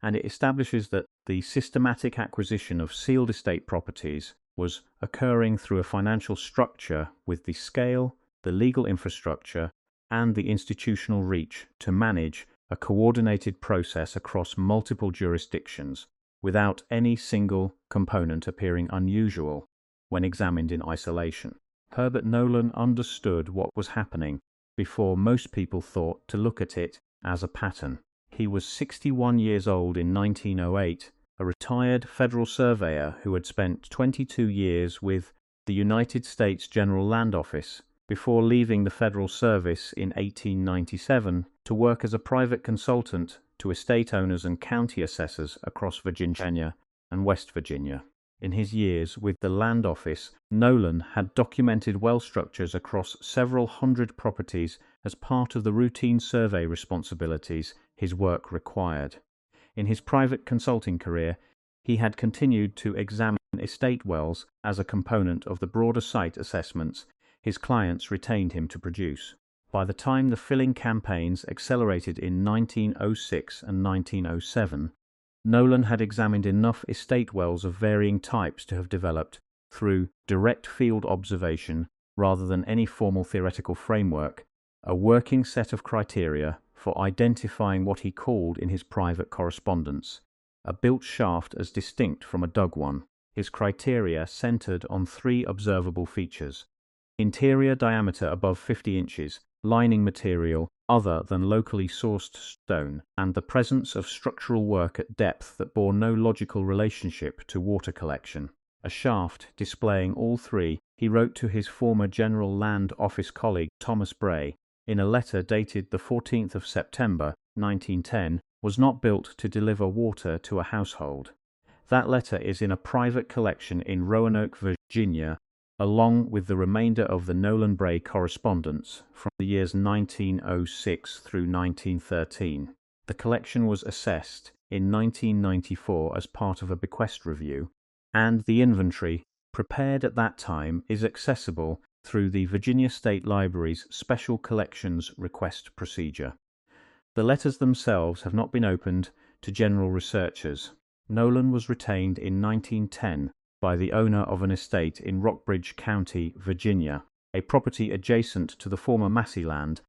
Speaker 2: and it establishes that the systematic acquisition of sealed estate properties was occurring through a financial structure with the scale, the legal infrastructure, and the institutional reach to manage a coordinated process across multiple jurisdictions without any single component appearing unusual when examined in isolation. Herbert Nolan understood what was happening before most people thought to look at it as a pattern. He was 61 years old in 1908, a retired federal surveyor who had spent 22 years with the United States General Land Office before leaving the federal service in 1897 to work as a private consultant to estate owners and county assessors across Virginia and West Virginia. In his years with the Land Office, Nolan had documented well structures across several hundred properties as part of the routine survey responsibilities his work required. In his private consulting career, he had continued to examine estate wells as a component of the broader site assessments his clients retained him to produce. By the time the filling campaigns accelerated in 1906 and 1907, Nolan had examined enough estate wells of varying types to have developed, through direct field observation rather than any formal theoretical framework, a working set of criteria for identifying what he called in his private correspondence a built shaft as distinct from a dug one. His criteria centered on three observable features: interior diameter above 50 inches, lining material other than locally sourced stone, and the presence of structural work at depth that bore no logical relationship to water collection. A shaft displaying all three, he wrote to his former General Land Office colleague Thomas Bray in a letter dated the 14th of September 1910, was not built to deliver water to a household. That letter is in a private collection in Roanoke, Virginia, along with the remainder of the Nolan-Bray correspondence from the years 1906 through 1913. The collection was assessed in 1994 as part of a bequest review, and the inventory, prepared at that time, is accessible through the Virginia State Library's Special Collections Request procedure. The letters themselves have not been opened to general researchers. Nolan was retained in 1910 by the owner of an estate in Rockbridge County, Virginia, a property adjacent to the former Massey land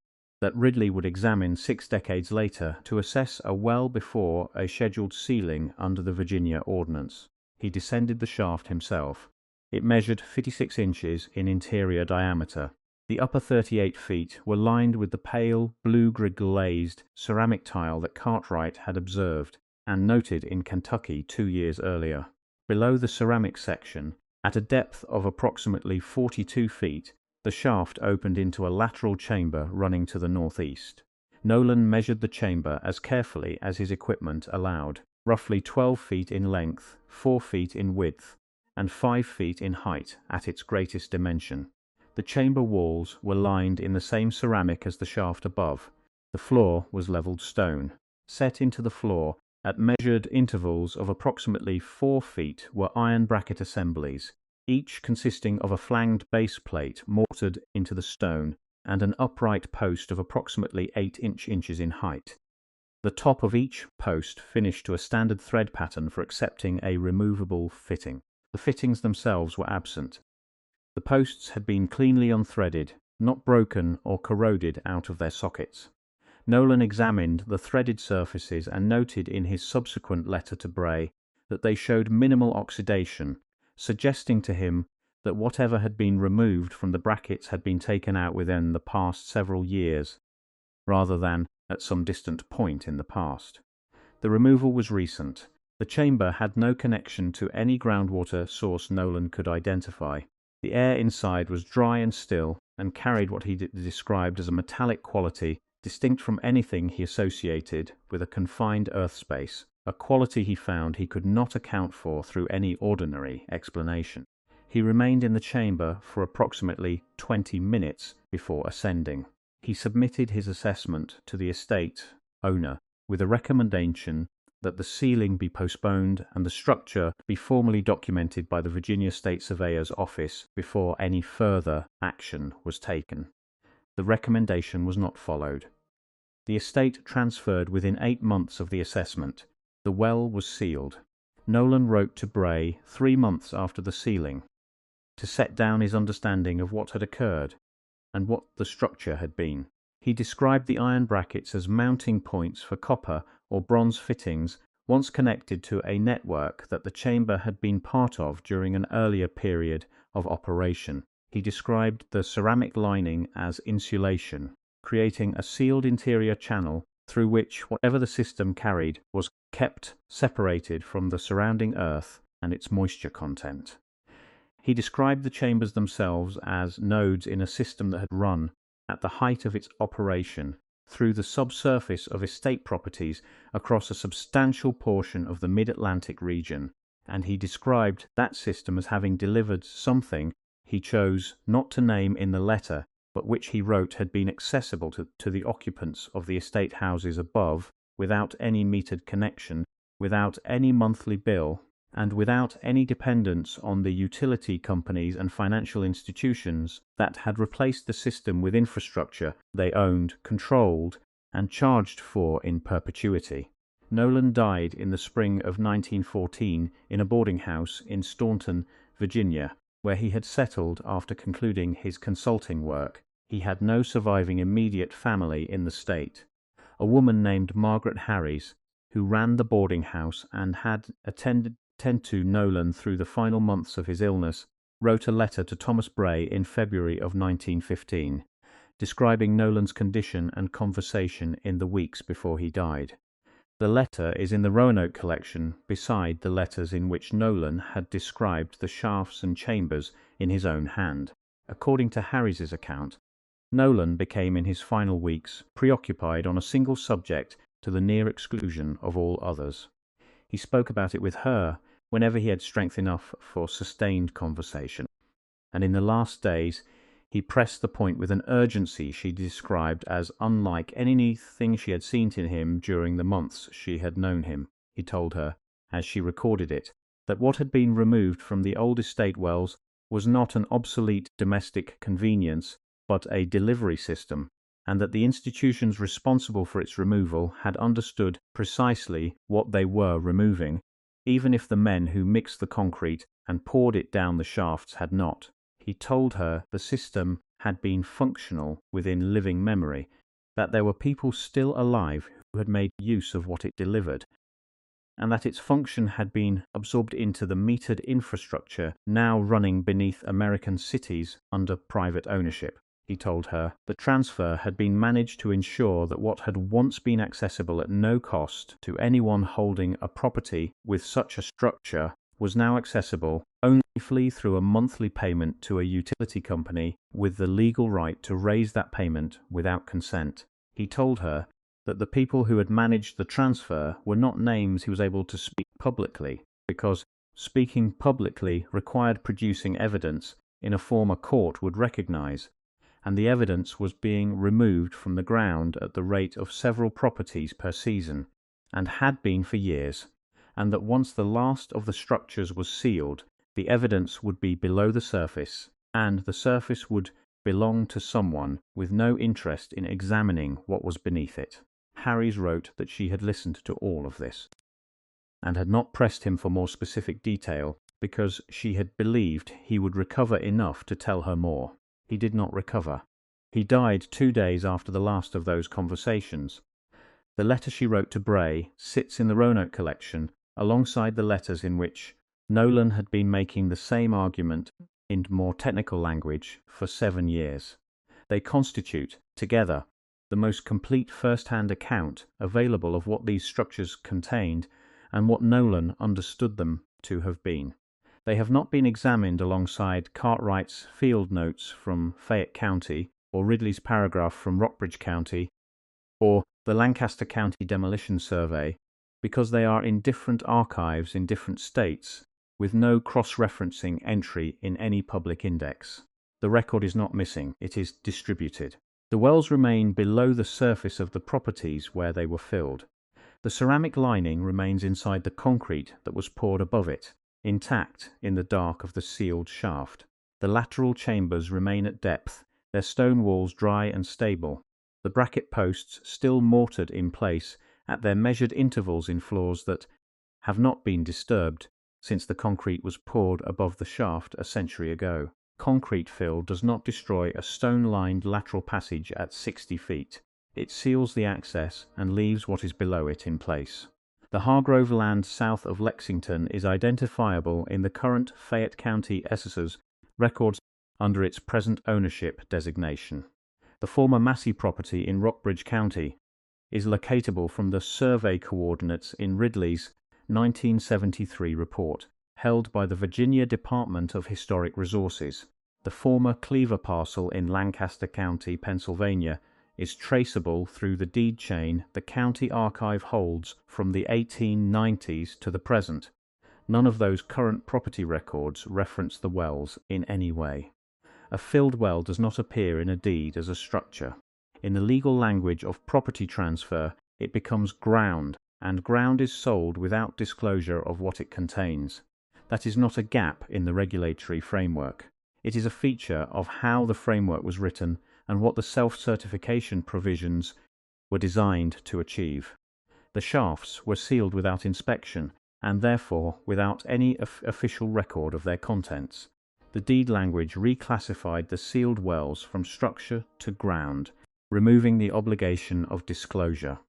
Speaker 2: that Ridley would examine 6 decades later to assess a well before a scheduled ceiling under the Virginia Ordinance. He descended the shaft himself. It measured 56 inches in interior diameter. The upper 38 feet were lined with the pale, blue-glazed ceramic tile that Cartwright had observed and noted in Kentucky 2 years earlier. Below the ceramic section, at a depth of approximately 42 feet, the shaft opened into a lateral chamber running to the northeast. Nolan measured the chamber as carefully as his equipment allowed, roughly 12 feet in length, 4 feet in width, and 5 feet in height at its greatest dimension. The chamber walls were lined in the same ceramic as the shaft above. The floor was leveled stone. Set into the floor at measured intervals of approximately 4 feet were iron bracket assemblies, each consisting of a flanged base plate mortared into the stone and an upright post of approximately 8 inches in height. The top of each post finished to a standard thread pattern for accepting a removable fitting. The fittings themselves were absent. The posts had been cleanly unthreaded, not broken or corroded out of their sockets. Nolan examined the threaded surfaces and noted in his subsequent letter to Bray that they showed minimal oxidation, suggesting to him that whatever had been removed from the brackets had been taken out within the past several years, rather than at some distant point in the past. The removal was recent. The chamber had no connection to any groundwater source Nolan could identify. The air inside was dry and still, and carried what he described as a metallic quality distinct from anything he associated with a confined earth space, a quality he found he could not account for through any ordinary explanation. He remained in the chamber for approximately 20 minutes before ascending. He submitted his assessment to the estate owner with a recommendation that the ceiling be postponed and the structure be formally documented by the Virginia State Surveyor's Office before any further action was taken. The recommendation was not followed. The estate transferred within 8 months of the assessment. The well was sealed. Nolan wrote to Bray 3 months after the sealing to set down his understanding of what had occurred and what the structure had been. He described the iron brackets as mounting points for copper or bronze fittings once connected to a network that the chamber had been part of during an earlier period of operation. He described the ceramic lining as insulation, creating a sealed interior channel through which whatever the system carried was kept separated from the surrounding earth and its moisture content. He described the chambers themselves as nodes in a system that had run at the height of its operation through the subsurface of estate properties across a substantial portion of the mid-Atlantic region, and he described that system as having delivered something he chose not to name in the letter, but which he wrote had been accessible to the occupants of the estate houses above without any metered connection, without any monthly bill, and without any dependence on the utility companies and financial institutions that had replaced the system with infrastructure they owned, controlled, and charged for in perpetuity. Nolan died in the spring of 1914 in a boarding house in Staunton, Virginia, where he had settled after concluding his consulting work. He had no surviving immediate family in the state. A woman named Margaret Harries, who ran the boarding house and had attended to Nolan through the final months of his illness, wrote a letter to Thomas Bray in February of 1915, describing Nolan's condition and conversation in the weeks before he died. The letter is in the Roanoke collection beside the letters in which Nolan had described the shafts and chambers in his own hand. According to Harris's account, Nolan became in his final weeks preoccupied on a single subject to the near exclusion of all others. He spoke about it with her whenever he had strength enough for sustained conversation, and in the last days he pressed the point with an urgency she described as unlike anything she had seen in him during the months she had known him. he told her, as she recorded it, that what had been removed from the old estate wells was not an obsolete domestic convenience, but a delivery system, and that the institutions responsible for its removal had understood precisely what they were removing, even if the men who mixed the concrete and poured it down the shafts had not. He told her the system had been functional within living memory, that there were people still alive who had made use of what it delivered, and that its function had been absorbed into the metered infrastructure now running beneath American cities under private ownership. He told her the transfer had been managed to ensure that what had once been accessible at no cost to anyone holding a property with such a structure was now accessible only through a monthly payment to a utility company with the legal right to raise that payment without consent. He told her that the people who had managed the transfer were not names he was able to speak publicly, because speaking publicly required producing evidence in a form a court would recognize, and the evidence was being removed from the ground at the rate of several properties per season, and had been for years, and that once the last of the structures was sealed, the evidence would be below the surface, and the surface would belong to someone with no interest in examining what was beneath it. Harries wrote that she had listened to all of this, and had not pressed him for more specific detail because she had believed he would recover enough to tell her more. He did not recover. He died 2 days after the last of those conversations. The letter she wrote to Bray sits in the Roanoke collection alongside the letters in which Nolan had been making the same argument in more technical language for 7 years. They constitute, together, the most complete first-hand account available of what these structures contained and what Nolan understood them to have been. They have not been examined alongside Cartwright's field notes from Fayette County, or Ridley's paragraph from Rockbridge County, or the Lancaster County Demolition Survey, because they are in different archives in different states, with no cross-referencing entry in any public index. The record is not missing, it is distributed. The wells remain below the surface of the properties where they were filled. The ceramic lining remains inside the concrete that was poured above it, intact in the dark of the sealed shaft. The lateral chambers remain at depth, their stone walls dry and stable, the bracket posts still mortared in place at their measured intervals in floors that have not been disturbed since the concrete was poured above the shaft a century ago. Concrete fill does not destroy a stone-lined lateral passage at 60 feet. It seals the access and leaves what is below it in place. The Hargrove land south of Lexington is identifiable in the current Fayette County Assessor's records under its present ownership designation. The former Massey property in Rockbridge County is locatable from the survey coordinates in Ridley's 1973 report, held by the Virginia Department of Historic Resources. The former Cleaver parcel in Lancaster County, Pennsylvania, is traceable through the deed chain the county archive holds from the 1890s to the present. None of those current property records reference the wells in any way. A filled well does not appear in a deed as a structure. In the legal language of property transfer, it becomes ground, and ground is sold without disclosure of what it contains. That is not a gap in the regulatory framework. It is a feature of how the framework was written and what the self-certification provisions were designed to achieve. The shafts were sealed without inspection, and therefore without any official record of their contents. The deed language reclassified the sealed wells from structure to ground, removing the obligation of disclosure.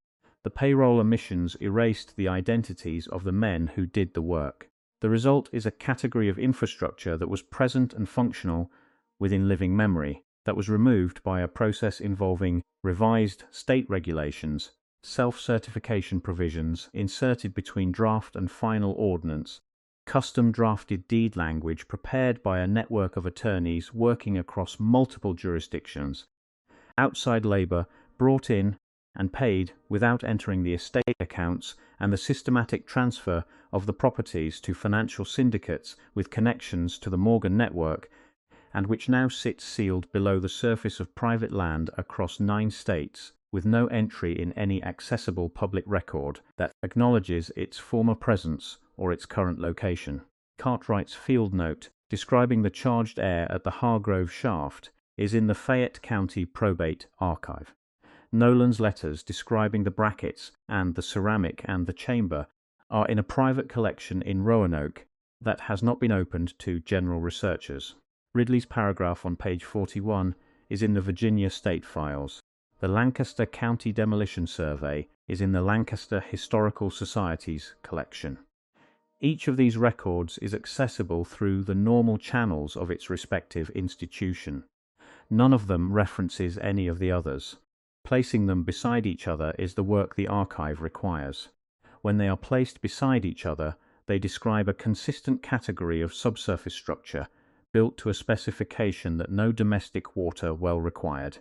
Speaker 2: The payroll omissions erased the identities of the men who did the work. The result is a category of infrastructure that was present and functional within living memory, that was removed by a process involving revised state regulations, self-certification provisions inserted between draft and final ordnance, custom-drafted deed language prepared by a network of attorneys working across multiple jurisdictions, outside labor brought in and paid without entering the estate accounts, and the systematic transfer of the properties to financial syndicates with connections to the Morgan network, and which now sits sealed below the surface of private land across 9 states, with no entry in any accessible public record that acknowledges its former presence or its current location. Cartwright's field note describing the charged heir at the Hargrove shaft is in the Fayette County Probate Archive. Nolan's letters describing the brackets and the ceramic and the chamber are in a private collection in Roanoke that has not been opened to general researchers. Ridley's paragraph on page 41 is in the Virginia State Files. The Lancaster County Demolition Survey is in the Lancaster Historical Society's collection. Each of these records is accessible through the normal channels of its respective institution. None of them references any of the others. Placing them beside each other is the work the archive requires. When they are placed beside each other, they describe a consistent category of subsurface structure built to a specification that no domestic water well required.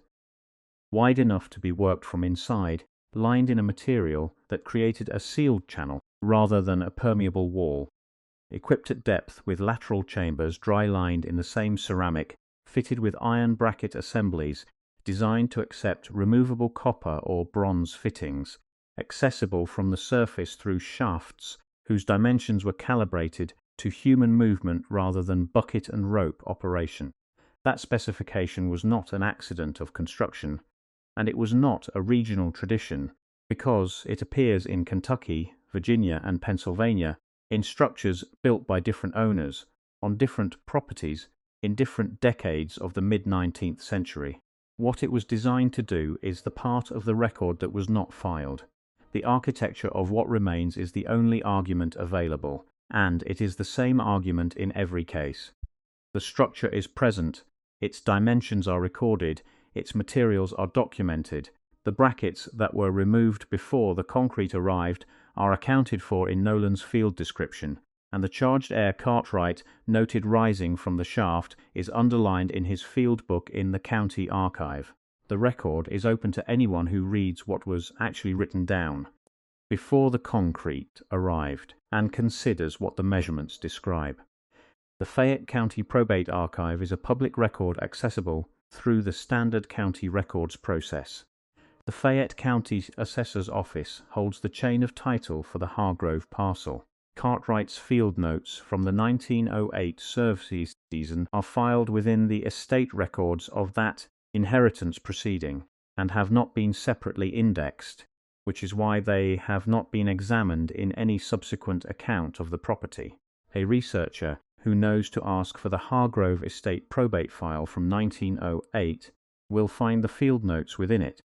Speaker 2: Wide enough to be worked from inside, lined in a material that created a sealed channel rather than a permeable wall. Equipped at depth with lateral chambers dry-lined in the same ceramic, fitted with iron bracket assemblies designed to accept removable copper or bronze fittings, accessible from the surface through shafts whose dimensions were calibrated to human movement rather than bucket and rope operation. That specification was not an accident of construction, and it was not a regional tradition, because it appears in Kentucky, Virginia, and Pennsylvania in structures built by different owners, on different properties, in different decades of the mid-19th century. What it was designed to do is the part of the record that was not filed. The architecture of what remains is the only argument available, and it is the same argument in every case. The structure is present, its dimensions are recorded, its materials are documented. The brackets that were removed before the concrete arrived are accounted for in Nolan's field description, and the charged heir Cartwright noted rising from the shaft is underlined in his field book in the county archive. The record is open to anyone who reads what was actually written down before the concrete arrived and considers what the measurements describe. The Fayette County Probate Archive is a public record accessible through the standard county records process. The Fayette County Assessor's Office holds the chain of title for the Hargrove parcel. Cartwright's field notes from the 1908 survey season are filed within the estate records of that inheritance proceeding and have not been separately indexed, which is why they have not been examined in any subsequent account of the property. A researcher who knows to ask for the Hargrove estate probate file from 1908 will find the field notes within it.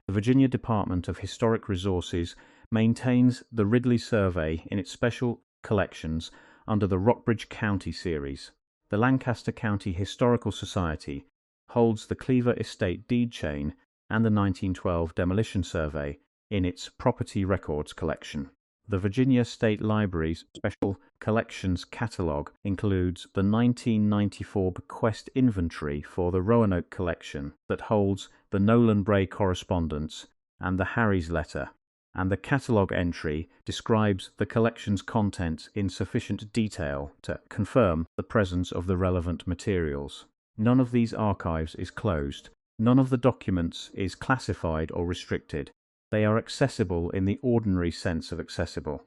Speaker 2: The Virginia Department of Historic Resources maintains the Ridley Survey in its special collections under the Rockbridge County series. The Lancaster County Historical Society holds the Cleaver Estate deed chain and the 1912 Demolition Survey in its Property Records collection. The Virginia State Library's Special Collections Catalog includes the 1994 bequest inventory for the Roanoke collection that holds the Nolan Bray correspondence and the Harry's letter, and the catalog entry describes the collection's contents in sufficient detail to confirm the presence of the relevant materials. None of these archives is closed. None of the documents is classified or restricted. They are accessible in the ordinary sense of accessible.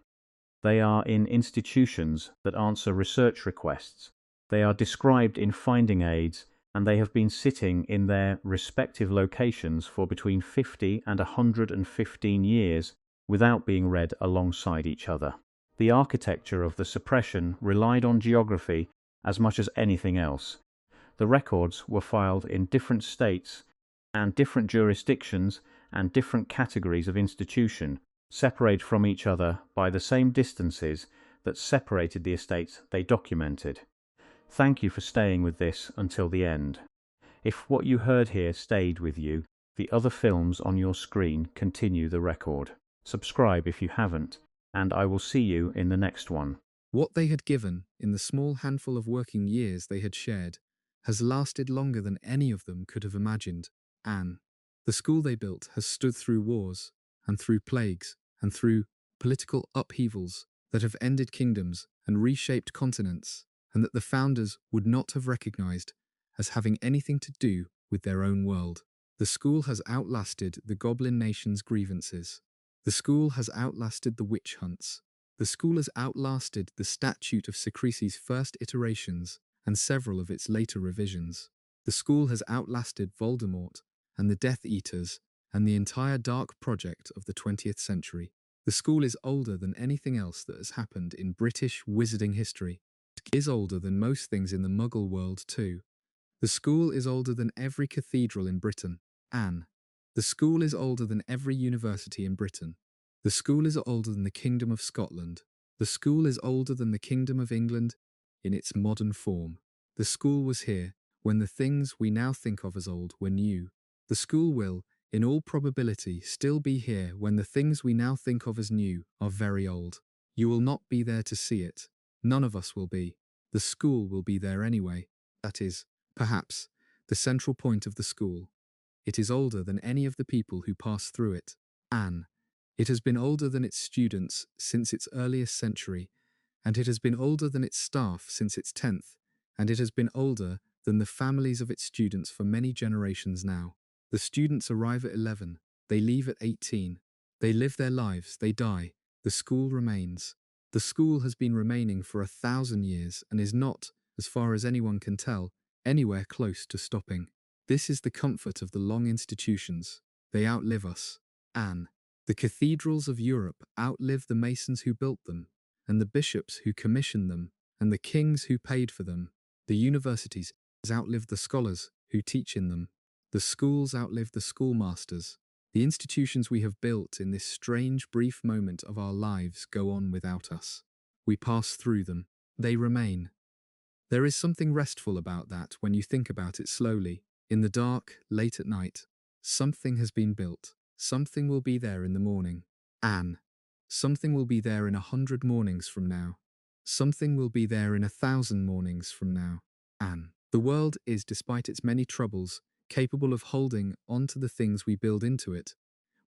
Speaker 2: They are in institutions that answer research requests. They are described in finding aids, and they have been sitting in their respective locations for between 50 and 115 years without being read alongside each other. The architecture of the suppression relied on geography as much as anything else. The records were filed in different states and different jurisdictions and different categories of institution, separated from each other by the same distances that separated the estates they documented. Thank you for staying with this until the end. If what you heard here stayed with you, the other films on your screen continue the record. Subscribe if you haven't, and I will see you in the next one.
Speaker 1: What they had given in the small handful of working years they had shared has lasted longer than any of them could have imagined. Anne. The school they built has stood through wars, and through plagues, and through political upheavals that have ended kingdoms and reshaped continents, and that the founders would not have recognized as having anything to do with their own world. The school has outlasted the goblin nation's grievances. The school has outlasted the witch hunts. The school has outlasted the Statute of Secrecy's first iterations and several of its later revisions. The school has outlasted Voldemort and the Death Eaters and the entire dark project of the 20th century. The school is older than anything else that has happened in British wizarding history. It is older than most things in the Muggle world too. The school is older than every cathedral in Britain. Anne. The school is older than every university in Britain. The school is older than the Kingdom of Scotland. The school is older than the Kingdom of England in its modern form. The school was here when the things we now think of as old were new. The school will, in all probability, still be here when the things we now think of as new are very old. You will not be there to see it. None of us will be. The school will be there anyway. That is, perhaps, the central point of the school. It is older than any of the people who pass through it. Anne. It has been older than its students since its earliest century, and it has been older than its staff since its 10th, and it has been older than the families of its students for many generations now. The students arrive at 11, they leave at 18. They live their lives, they die. The school remains. The school has been remaining for 1,000 years and is not, as far as anyone can tell, anywhere close to stopping. This is the comfort of the long institutions. They outlive us. Anne. The cathedrals of Europe outlive the masons who built them, and the bishops who commissioned them, and the kings who paid for them. The universities outlive the scholars who teach in them. The schools outlive the schoolmasters. The institutions we have built in this strange brief moment of our lives go on without us. We pass through them. They remain. There is something restful about that when you think about it slowly. In the dark, late at night, something has been built. Something will be there in the morning. Anne. Something will be there in 100 mornings from now. Something will be there in 1,000 mornings from now. Anne. The world is, despite its many troubles, capable of holding on to the things we build into it,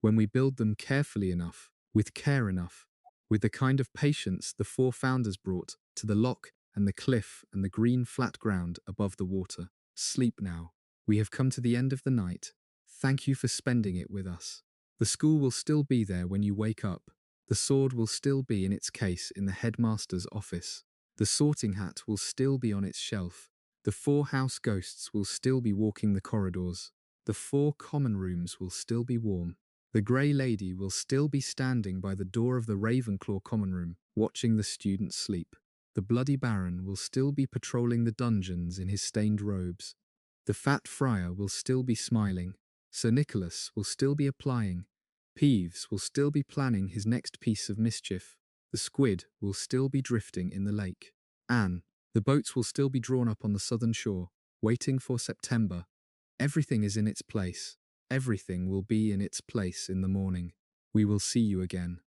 Speaker 1: when we build them carefully enough, with care enough, with the kind of patience the four founders brought to the loch and the cliff and the green flat ground above the water. Sleep now. We have come to the end of the night. Thank you for spending it with us. The school will still be there when you wake up. The sword will still be in its case in the headmaster's office. The sorting hat will still be on its shelf. The 4 house ghosts will still be walking the corridors. The 4 common rooms will still be warm. The Grey Lady will still be standing by the door of the Ravenclaw common room, watching the students sleep. The Bloody Baron will still be patrolling the dungeons in his stained robes. The Fat Friar will still be smiling. Sir Nicholas will still be applying. Peeves will still be planning his next piece of mischief. The squid will still be drifting in the lake. Anne. The boats will still be drawn up on the southern shore, waiting for September. Everything is in its place. Everything will be in its place in the morning. We will see you again.